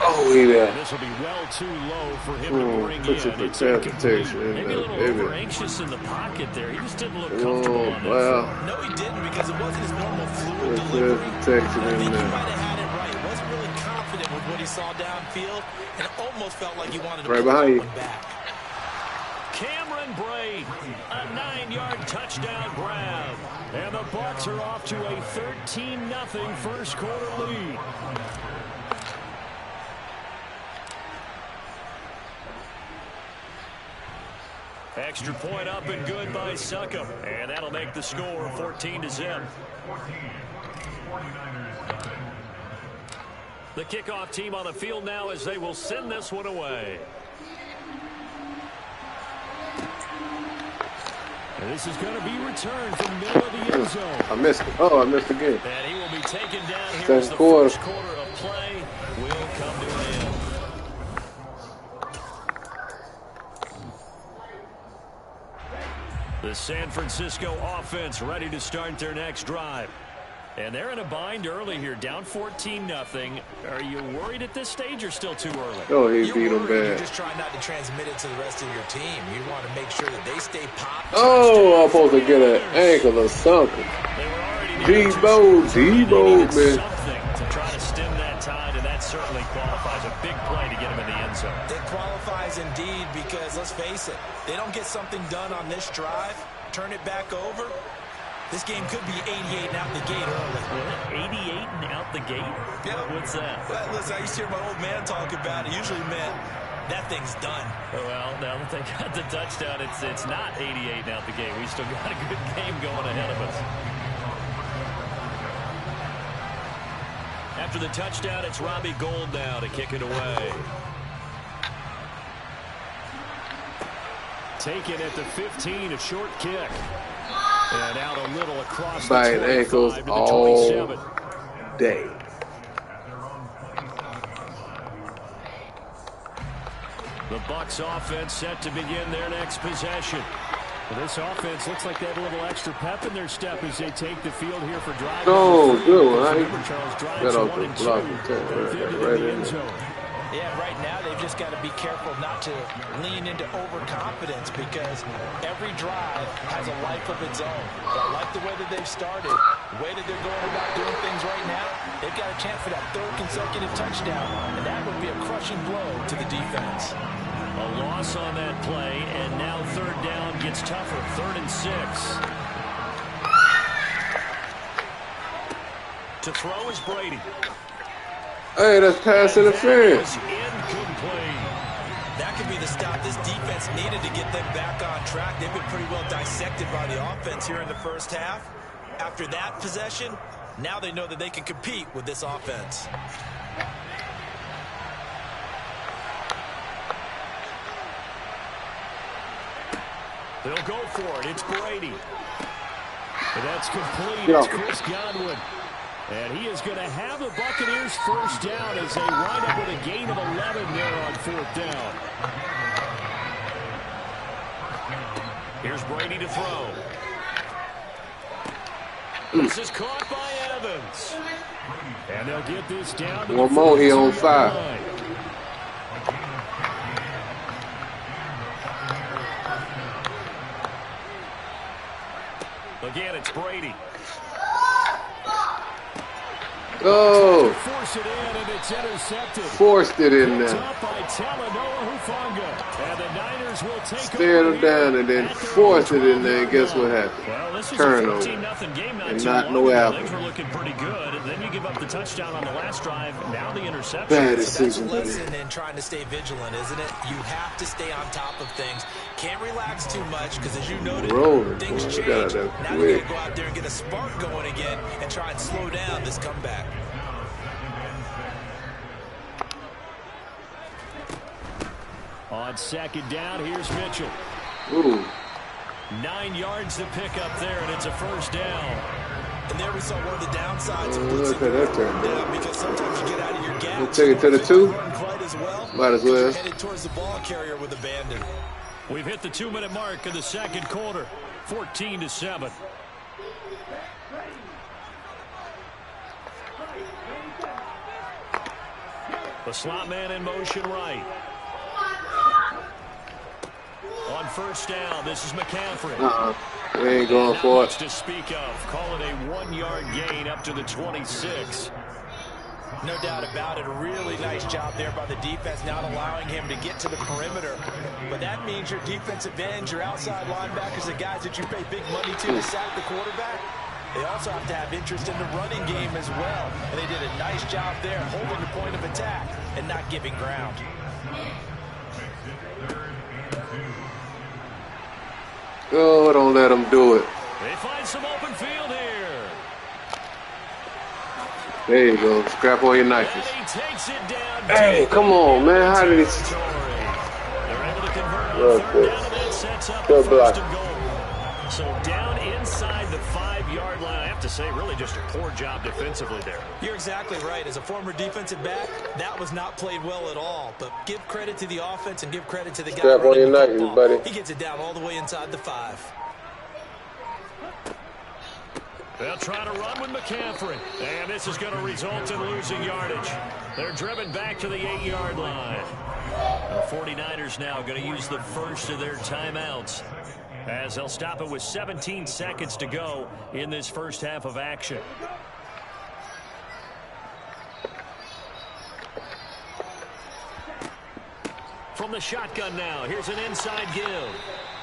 Oh, yeah. This will be well too low for him to bring put some in. It's protection. maybe a little over anxious in the pocket there. He just didn't look comfortable on that. Well. No, he didn't, because it wasn't his normal fluid delivery. Protection I think in he there. might have had it right. He wasn't really confident with what he saw downfield, and it almost felt like he wanted to right pull behind you. one back. Cameron Braid, a 9-yard touchdown grab. And the Bucs are off to a 13-0 first quarter lead. Extra point up and good by Succop. And that'll make the score 14-0. The kickoff team on the field now as they will send this one away. And this is going to be returned from the middle of the end zone. I missed it. Oh, I missed again. And he will be taken down here Second as the quarter. first quarter of play will come to an end. The San Francisco offense ready to start their next drive. And they're in a bind early here, down 14-0. Are you worried at this stage or still too early? Oh, he beat him You're bad. just trying not to transmit it to the rest of your team. You want to make sure that they stay popped. Oh, I'm supposed to get an ankle or something. Debo, man. Something to try to stem that tide, and that certainly qualifies a big play to get him in the end zone. It qualifies indeed, because let's face it, they don't get something done on this drive, turn it back over. This game could be 88 and out the gate early. 88 and out the gate? Yeah. What's that? Well, listen, I used to hear my old man talk about it. Usually meant that thing's done. Well, now that they got the touchdown, it's not 88 and out the gate. We still got a good game going ahead of us. After the touchdown, it's Robbie Gould now to kick it away. Taken at the 15, a short kick. And out a little across the Biting 25 ankles to the all 27. day. The Bucs offense set to begin their next possession. Well, this offense looks like they have a little extra pep in their step as they take the field here for drive. Oh, good one. Remember, Charles drives Got off 1 the and block 2. and They've into right the in end there. zone. Yeah, right now they've just got to be careful not to lean into overconfidence, because every drive has a life of its own. But like the way that they've started, the way that they're going about doing things right now, they've got a chance for that third consecutive touchdown, and that would be a crushing blow to the defense. A loss on that play, and now third down gets tougher. 3rd and 6. To throw is Brady. Hey, that's pass interference. Incomplete. That could be the stop this defense needed to get them back on track. They've been pretty well dissected by the offense here in the first half. After that possession, now they know that they can compete with this offense. They'll go for it. It's Brady. And that's complete. Yeah. It's Chris Godwin. And he is going to have the Buccaneers first down as they wind up with a gain of 11 there on 4th down. Here's Brady to throw. This is caught by Evans. And they'll get this down to One the more, he on 42-yard fire. line. Again, it's Brady. Oh, Force it in, and it's intercepted. forced it in Picked there. up by Talanoa Hufanga. And the Niners will take Stared over him down and then at their forced it in there, and 12-yard guess what line. happened? Well, this was Turnover. a 15-0 game not And too not long no ago. apple. Things were looking pretty good. And then you give up the touchdown on the last drive. Now the interception. Bad So that's a decision, buddy. lesson in trying to stay vigilant, isn't it? You have to stay on top of things. Can't relax too much, because as you noted, Rolling, things boy. change. Got that Now you quick. got to go out there and get a spark going again and try and slow down this comeback. On 2nd down, here's Mitchell. Ooh, 9 yards to pick up there, and it's a first down. And there we saw one of the downsides of look blitzing at that turn. down, because sometimes you get out of your gap. We'll take it to the 2. Quite as well. Might as well. You're headed towards the ball carrier with abandon. We've hit the 2-minute mark of the second quarter. 14-7. The slot man in motion right. On first down, this is McCaffrey. We ain't going for it. To speak of, call it a 1-yard gain up to the 26. No doubt about it. A really nice job there by the defense, not allowing him to get to the perimeter. But that means your defensive ends, your outside linebackers, the guys that you pay big money to sack the quarterback, they also have to have interest in the running game as well. And they did a nice job there, holding the point of attack and not giving ground. Oh, don't let them do it. They find some open field here. There you go. Scrap all your knives. Takes it down. Hey, come on, man. How did he... They're able to convert on third down, and that sets up Good a block. first and goal. So down inside the 5-yard line. I have to say, really just a poor job defensively there. You're exactly right. As a former defensive back, that was not played well at all. But give credit to the offense and give credit to the guy Strap on running your the knives, football. buddy. He gets it down all the way inside the 5. They'll try to run with McCaffrey. And this is going to result in losing yardage. They're driven back to the 8-yard line. The 49ers now going to use the first of their timeouts, as they'll stop it with 17 seconds to go in this first half of action. From the shotgun now, here's an inside give.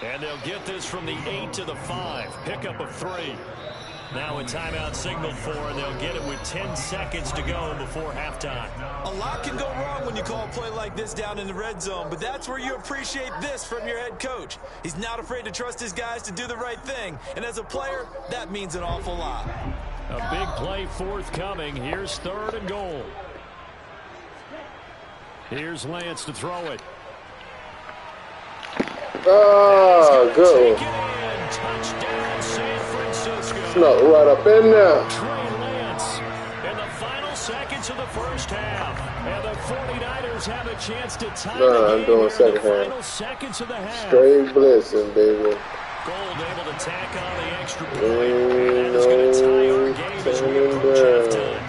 And they'll get this from the 8 to the 5. Pickup of 3. Now a timeout signaled for, and they'll get it with 10 seconds to go before halftime. A lot can go wrong when you call a play like this down in the red zone, but that's where you appreciate this from your head coach. He's not afraid to trust his guys to do the right thing, and as a player, that means an awful lot. A big play forthcoming. Here's 3rd and goal. Here's Lance to throw it. Oh, good one. Touchdown, San Francisco. Snuck right up in there. Trey Lance in the final seconds of the first half. And the 49ers have a chance to tie the game I'm doing here in the second half. final seconds of the half. Straight blitzing, baby. Gold able to tack on the extra point. And that is going to tie our game as we approach halftime.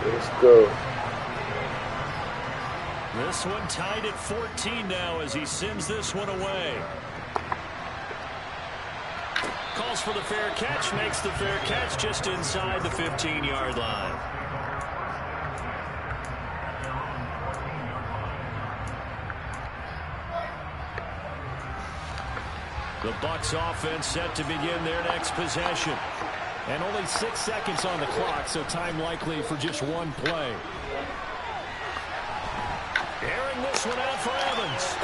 Let's go. This one tied at 14 now as he sends this one away. Calls for the fair catch, makes the fair catch just inside the 15-yard line. The Bucs offense set to begin their next possession. And only 6 seconds on the clock, so time likely for just one play. Airing this one out for Evans.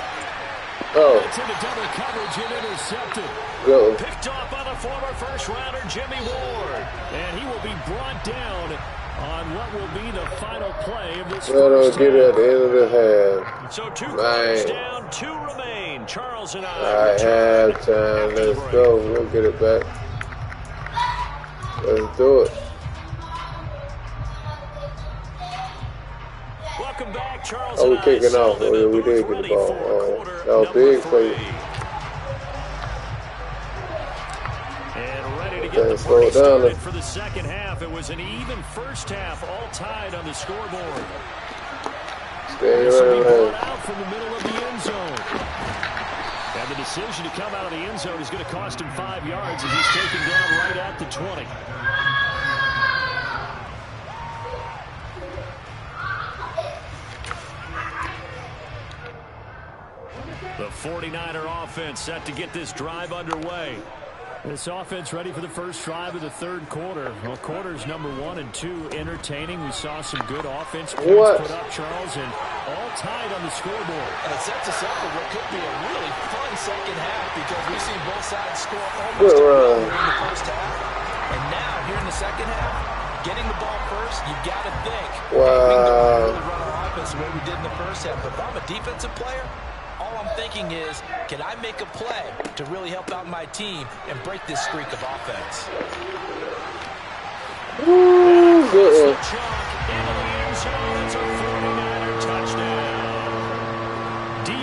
Oh. It's into double coverage and intercepted. Go. Picked off by the former first-rounder Jimmy Ward. And he will be brought down on what will be the final play of this first Get it half. at the end of the half. So 2 quarters down, 2 remain. Charles and I Alright, halftime. Let's go. We'll get it back. Let's do it. Welcome back, Charles. Oh, we're kicking off. Oh, yeah, we did get the ball. Oh, that was big play. And ready to get the party started for the second half. It was an even first half, all tied on the scoreboard. Stay This will be brought right. out from the middle of the end zone. And the decision to come out of the end zone is going to cost him 5 yards as he's taken down right at the 20. The 49er offense set to get this drive underway. This offense ready for the first drive of the third quarter. Well, quarters number 1 and 2 entertaining. We saw some good offense points put up, Charles, and all tied on the scoreboard. And it sets us up for what could be a really fun second half because we've seen both sides score almost in the first half. And now, here in the second half, getting the ball first, you've got to think, we can really run our offense the way we did in the first half. But if I'm a defensive player, all I'm thinking is, can I make a play to really help out my team and break this streak of offense? Ooh, good one.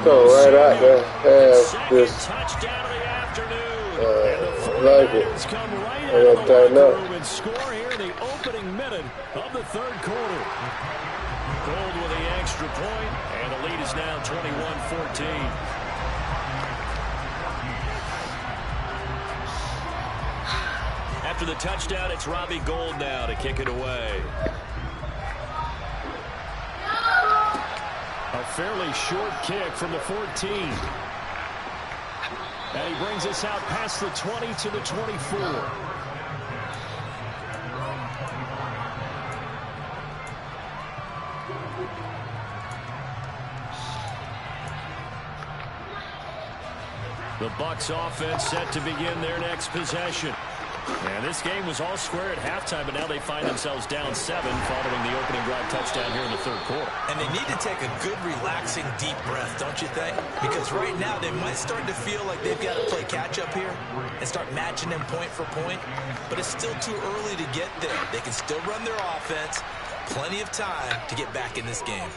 Go right out there. Have this. Touchdown of the afternoon. Like it. Come right I'm out gonna of the tighten locker up. room and score here in the opening minute of the third quarter. Gold with the extra point, and the lead is now 21-14. After the touchdown, it's Robbie Gould now to kick it away. A fairly short kick from the 14. And he brings us out past the 20 to the 24. The Bucs offense set to begin their next possession. And this game was all square at halftime, but now they find themselves down 7 following the opening drive touchdown here in the third quarter. And they need to take a good, relaxing, deep breath, don't you think? Because right now they might start to feel like they've got to play catch-up here and start matching them point for point. But it's still too early to get there. They can still run their offense. Plenty of time to get back in this game.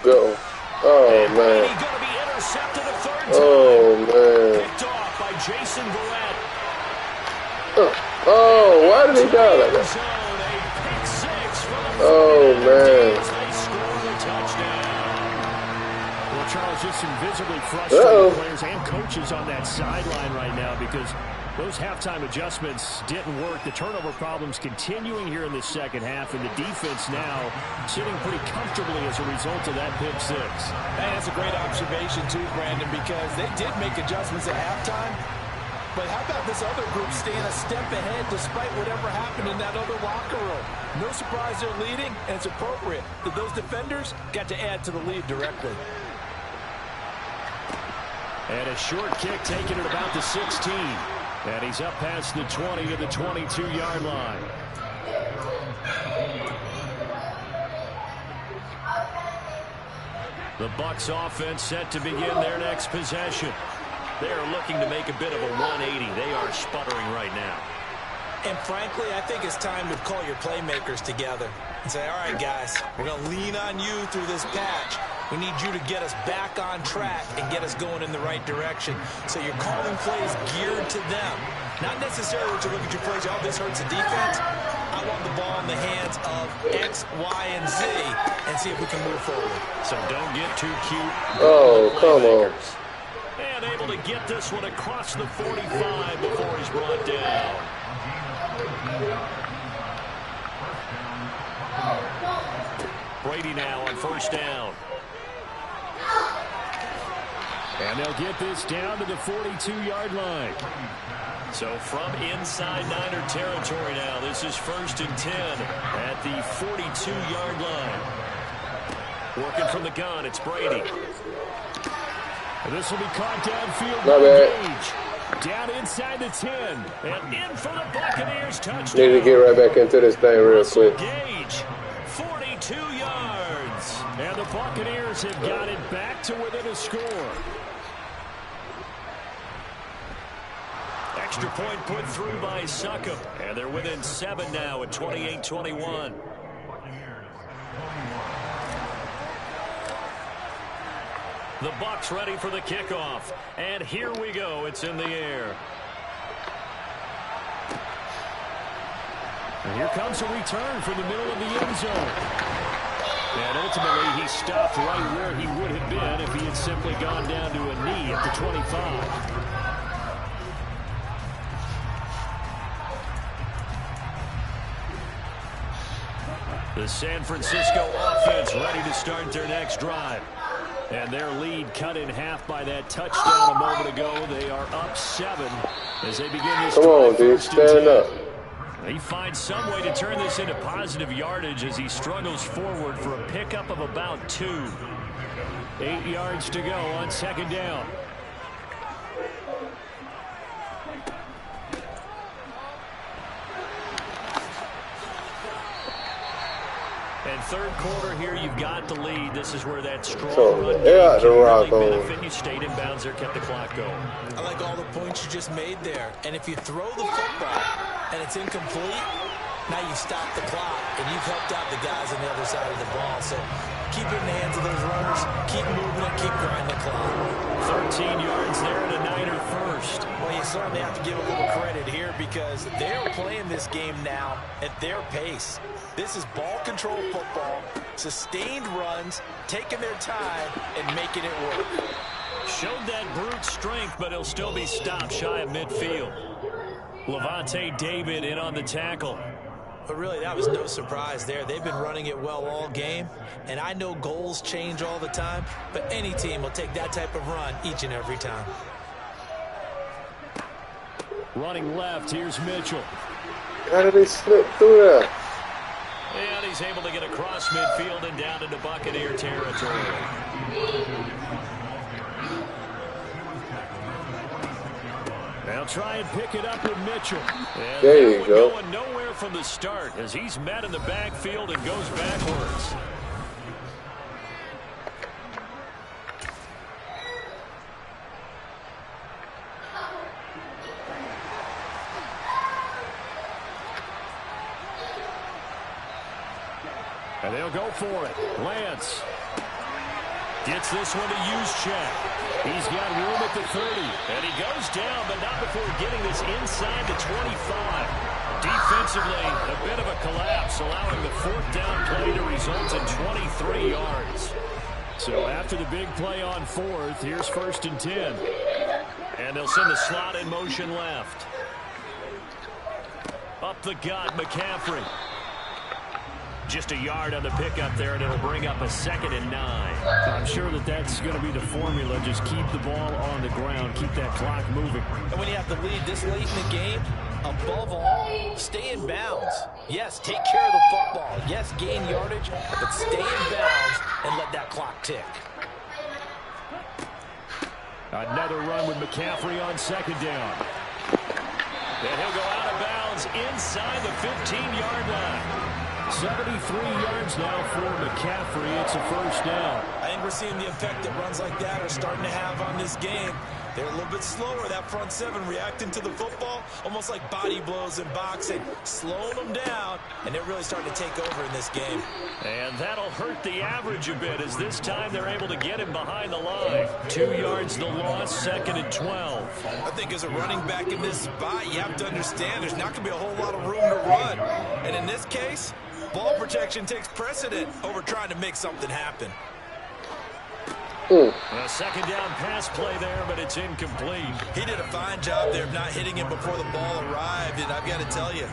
Go. Oh, and man. He's going to be intercepted a third time. Oh, man. Picked off by Jason Verrett. Oh, why did he die like that? Oh, man. Well, Charles, just some visibly frustrated players and coaches on that sideline right now because those halftime adjustments didn't work. The turnover problems continuing here in the second half, and the defense now sitting pretty comfortably as a result of that pick six. Hey, that's a great observation, too, Brandon, because they did make adjustments at halftime. But how about this other group staying a step ahead despite whatever happened in that other locker room? No surprise they're leading, and it's appropriate that those defenders got to add to the lead directly. And a short kick taken at about the 16. And he's up past the 20 to the 22-yard line. The Bucs offense set to begin their next possession. They are looking to make a bit of a 180. They are sputtering right now. And frankly, I think it's time to call your playmakers together and say, all right, guys, we're going to lean on you through this patch. We need you to get us back on track and get us going in the right direction. So you're calling plays geared to them. Not necessarily to look at your plays, oh, this hurts the defense. I want the ball in the hands of X, Y, and Z and see if we can move forward. So don't get too cute. Oh, come on. And able to get this one across the 45 before he's brought down. Brady now on first down. And they'll get this down to the 42-yard line. So from inside Niner territory now, this is 1st and 10 at the 42-yard line. Working from the gun, it's Brady. And this will be caught downfield My by bad. Gage. Down inside the 10. And in for the Buccaneers touchdown. Need to get right back into this thing real quick. Gage, 42 yards. And the Buccaneers have got it back to within a score. Extra point put through by Succop. And they're within 7 now at 28-21. The Bucs ready for the kickoff. And here we go. It's in the air. And here comes a return from the middle of the end zone. And ultimately, he stopped right where he would have been if he had simply gone down to a knee at the 25. The San Francisco offense ready to start their next drive. And their lead cut in half by that touchdown a moment ago. They are up 7 as they begin this Come on, dude. Stand up. He finds some way to turn this into positive yardage as he struggles forward for a pickup of about 2. 8 yards to go on second down. And third quarter here, you've got the lead. This is where that strong run yeah, the rock really on. benefit. You stayed in bounds there, kept the clock going. I like all the points you just made there. And if you throw the football and it's incomplete, now you stop the clock, and you've helped out the guys on the other side of the ball. So keep it in the hands of those runners. Keep moving it. Keep grinding the clock. 13 yards there and a Niner first. Well, you certainly have to give a little credit here because they're playing this game now at their pace. This is ball control football, sustained runs, taking their time, and making it work. Showed that brute strength, but he'll still be stopped shy of midfield. Levante David in on the tackle. But really, that was no surprise there. They've been running it well all game, and I know goals change all the time, but any team will take that type of run each and every time. Running left, here's Mitchell. How did he slip through there? And he's able to get across midfield and down into Buccaneer territory. They'll try and pick it up with Mitchell. And there you go. Going nowhere from the start as he's met in the backfield and goes backwards. And they'll go for it. Lance gets this one to Juszczyk. He's got room at the 30. And he goes down, but not before getting this inside the 25. Defensively, a bit of a collapse, allowing the fourth down play to result in 23 yards. So after the big play on fourth, here's 1st and 10. And they'll send the slot in motion left. Up the gut, McCaffrey. Just a yard on the pickup there, and it'll bring up a 2nd and 9. I'm sure that that's going to be the formula. Just keep the ball on the ground. Keep that clock moving. And when you have to lead this late in the game, above all, stay in bounds. Yes, take care of the football. Yes, gain yardage, but stay in bounds and let that clock tick. Another run with McCaffrey on 2nd down. And he'll go out of bounds inside the 15-yard line. 73 yards now for McCaffrey. It's a 1st down. I think we're seeing the effect that runs like that are starting to have on this game. They're a little bit slower, that front seven, reacting to the football, almost like body blows in boxing, slowing them down, and they're really starting to take over in this game. And that'll hurt the average a bit as this time they're able to get him behind the line. 2 yards the loss, 2nd and 12. I think as a running back in this spot, you have to understand there's not going to be a whole lot of room to run. And in this case, ball protection takes precedent over trying to make something happen. A 2nd down pass play there, but it's incomplete. He did a fine job there of not hitting him before the ball arrived, and I've got to tell you,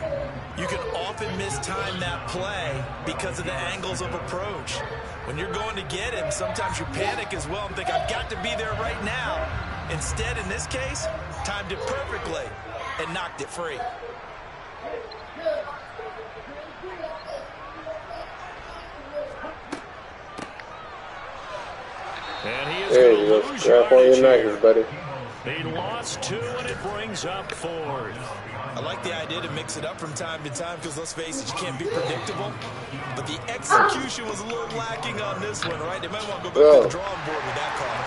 you can often mistime that play because of the angles of approach. When you're going to get him, sometimes you panic as well and think, I've got to be there right now. Instead, in this case, timed it perfectly and knocked it free. And he is going to lose strap on your knickers, buddy. He lost 2, and it brings up 4th. I like the idea to mix it up from time to time because, let's face it, you can't be predictable. But the execution was a little lacking on this one, right? They might want to go back to the drawing board with that call.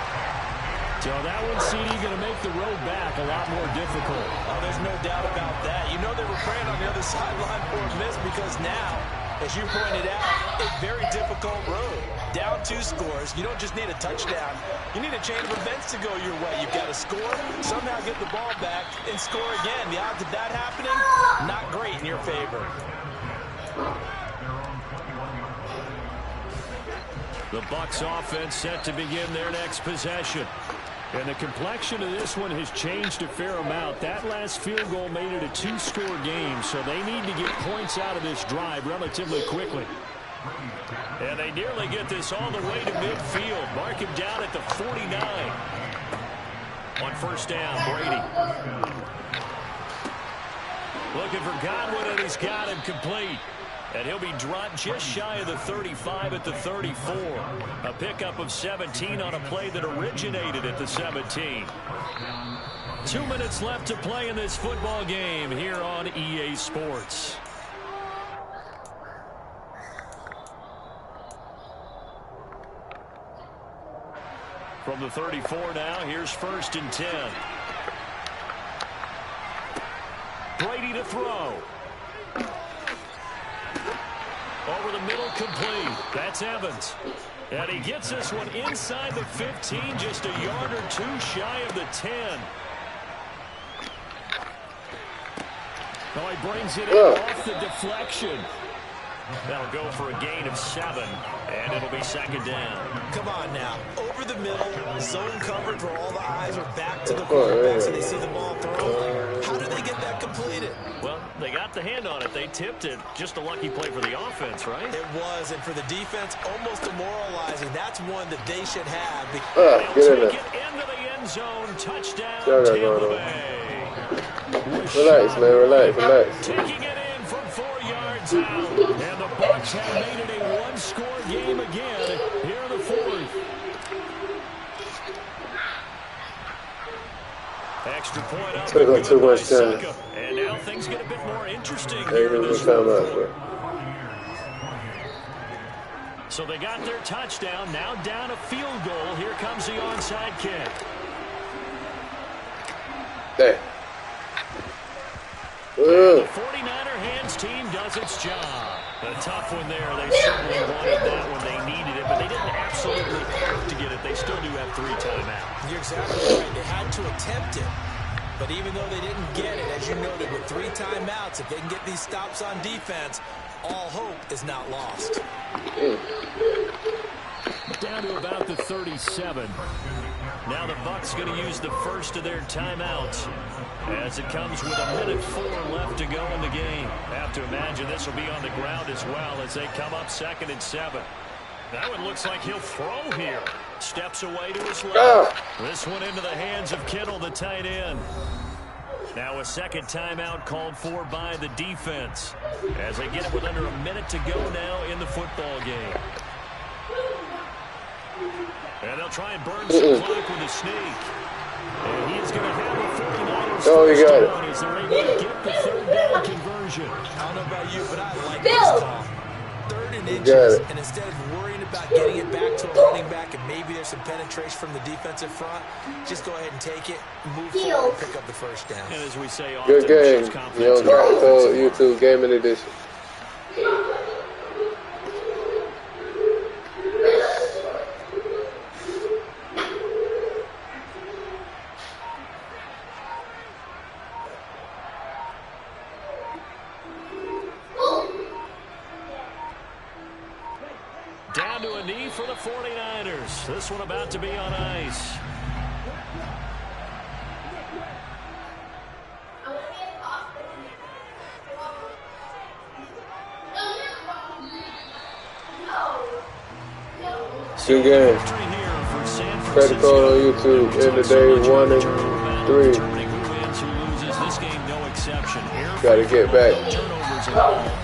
So that one, CD, going to make the road back a lot more difficult. Oh, there's no doubt about that. You know they were praying on the other sideline for a miss because now, as you pointed out, a very difficult road. Down 2 scores. You don't just need a touchdown. You need a chain of events to go your way. You've got to score, somehow get the ball back, and score again. The odds of that happening, not great in your favor. The Bucs offense set to begin their next possession. And the complexion of this one has changed a fair amount. That last field goal made it a 2-score game, so they need to get points out of this drive relatively quickly. And they nearly get this all the way to midfield. Mark him down at the 49. On 1st down, Brady. Looking for Godwin, and he's got him complete. And he'll be dropped just shy of the 35 at the 34. A pickup of 17 on a play that originated at the 17. 2 minutes left to play in this football game here on EA Sports. From the 34 now, here's 1st and 10. Brady to throw. Over the middle, complete. That's Evans. And he gets this one inside the 15, just a yard or 2 shy of the 10. Oh, he brings it in off the deflection. That'll go for a gain of 7, and it'll be second down. Come on now. Over the middle, zone coverage where all the eyes are back to the quarterback so they see the ball thrown. How do they get that completed? Well, they got the hand on it. They tipped it. Just a lucky play for the offense, right? It was, and for the defense, almost demoralizing. That's one that they should have. They'll take it into the end zone. Touchdown, Tampa Bay. Relax, man. Relax. Taking it in from 4 yards out. And the Bucs have made it a one-score game again here in the fourth. Extra point up. Took like too much time. And now things get a bit more interesting here in this one. So they got their touchdown. Now down a field goal. Here comes the onside kick. There. The 49er hands team does its job. A tough one there. They certainly wanted that when they needed it, but they didn't absolutely have to get it. They still do have 3 timeouts. You're exactly right. They had to attempt it. But even though they didn't get it, as you noted, with 3 timeouts, if they can get these stops on defense, all hope is not lost. Down to about the 37. Now the Bucs going to use the first of their timeouts as it comes with 1:04 left to go in the game. Have to imagine this will be on the ground as well as they come up 2nd and 7. That one looks like he'll throw here. Steps away to his left. This one into the hands of Kittle, the tight end. Now a second timeout called for by the defense as they get it with under a minute to go now in the football game. And they'll try and burn some clock with a sneak. And he's going to have a 49ers you got it. as they're able to get the 3rd down conversion. I don't know about you, but I like this call. 3rd and inches, and instead of worrying about getting it back to a running back and maybe there's some penetration from the defensive front, just go ahead and take it, move forward, and pick up the 1st down. And as we say often, good game. You on YouTube Gaming Edition. Down to a knee for the 49ers. This one about to be on ice. Two games. Credit card on YouTube. End of day 1 and 3. Got to get back.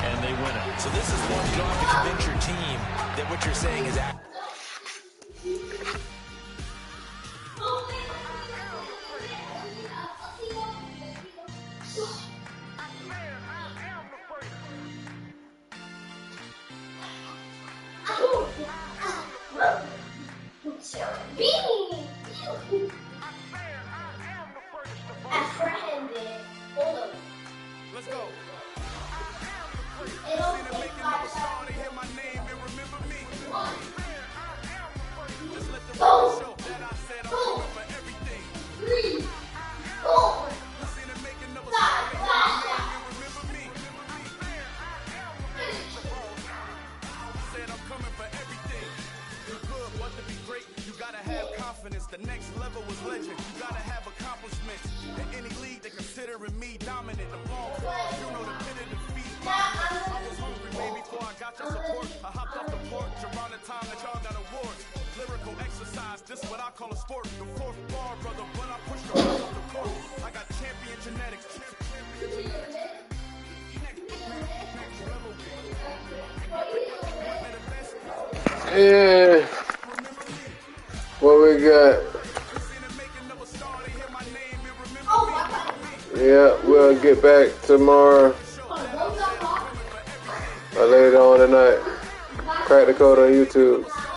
And they win it. So this is one you don't have to convince your team that what you're saying is accurate. Let's go. Just let the record show that I said I'm coming for everything. 3, 4, 5, remember me. Said I'm coming for everything. You good, but to be great, you gotta have confidence. The next level was legend. You gotta have accomplishments. In any league, they considering me dominant. The ball falls, you know the pit of defeat. I was hungry, baby, before I got your support. I hopped off the porch around the time that y'all got awards. Lyrical exercise, this what I call a sport. The 4th bar, brother, when I push the ball off the court. I got champion genetics. Yeah. What we got? Yeah, we'll get back tomorrow. Or later on tonight. Crack the code on YouTube.